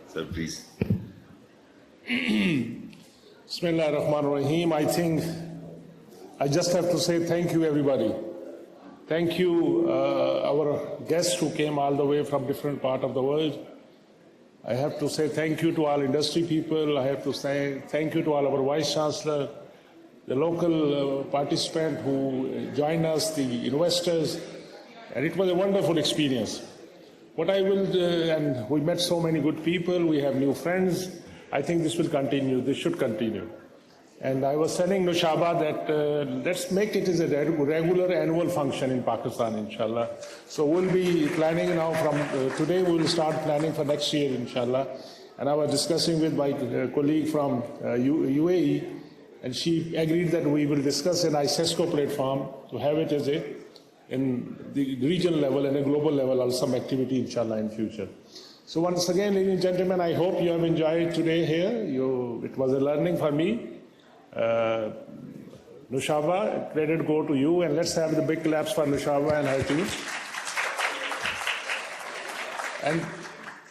Sir, please. Bismillah ar-Rahman ar-Rahim. I think I just have to say thank you, everybody. Thank you, our guests who came all the way from different parts of the world. I have to say thank you to all industry people. I have to say thank you to all our Vice Chancellor, the local participant who joined us, the investors, and it was a wonderful experience. What I will, and we met so many good people, we have new friends. I think this will continue, this should continue. And I was telling Nushaba that let's make it as a regular annual function in Pakistan, inshallah. So we'll be planning now from today, we will start planning for next year, inshallah. And I was discussing with my colleague from UAE, and she agreed that we will discuss an ICESCO platform to have it as a in the regional level and a global level also some activity, inshallah, in future. So once again, ladies and gentlemen, I hope you have enjoyed today here. It was a learning for me. Nushaba, credit go to you, and let's have the big claps for Nushaba and her team.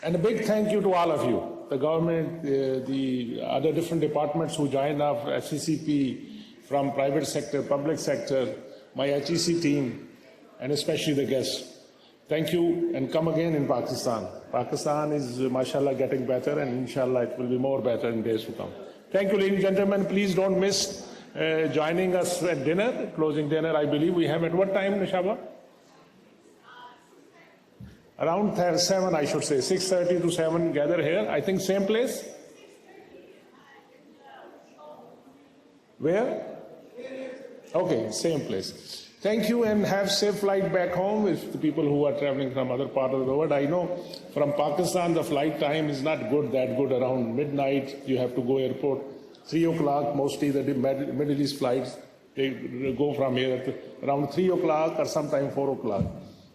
And a big thank you to all of you, the government, the other different departments who joined up, HECP, from private sector, public sector, my HEC team, and especially the guests. Thank you, and come again in Pakistan. Pakistan is, mashallah, getting better, and inshallah it will be more better in days to come. Thank you, ladies and gentlemen. Please don't miss joining us at dinner, closing dinner, I believe we have at what time, Nishaba? Around 7, I should say, 6:30 to 7, gather here. I think same place? Where? Okay, same place. Thank you, and have safe flight back home with the people who are traveling from other part of the world. I know from Pakistan the flight time is not that good. Around midnight you have to go airport. 3 o'clock, mostly the Middle East flights, they go from here at around 3 o'clock or sometime 4 o'clock.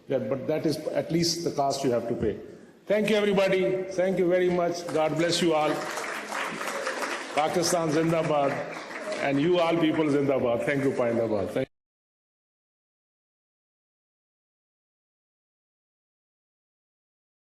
But that is at least the cost you have to pay. Thank you, everybody. Thank you very much. God bless you all. Pakistan Zindabad, and you all people Zindabad. Thank you, Paindabad.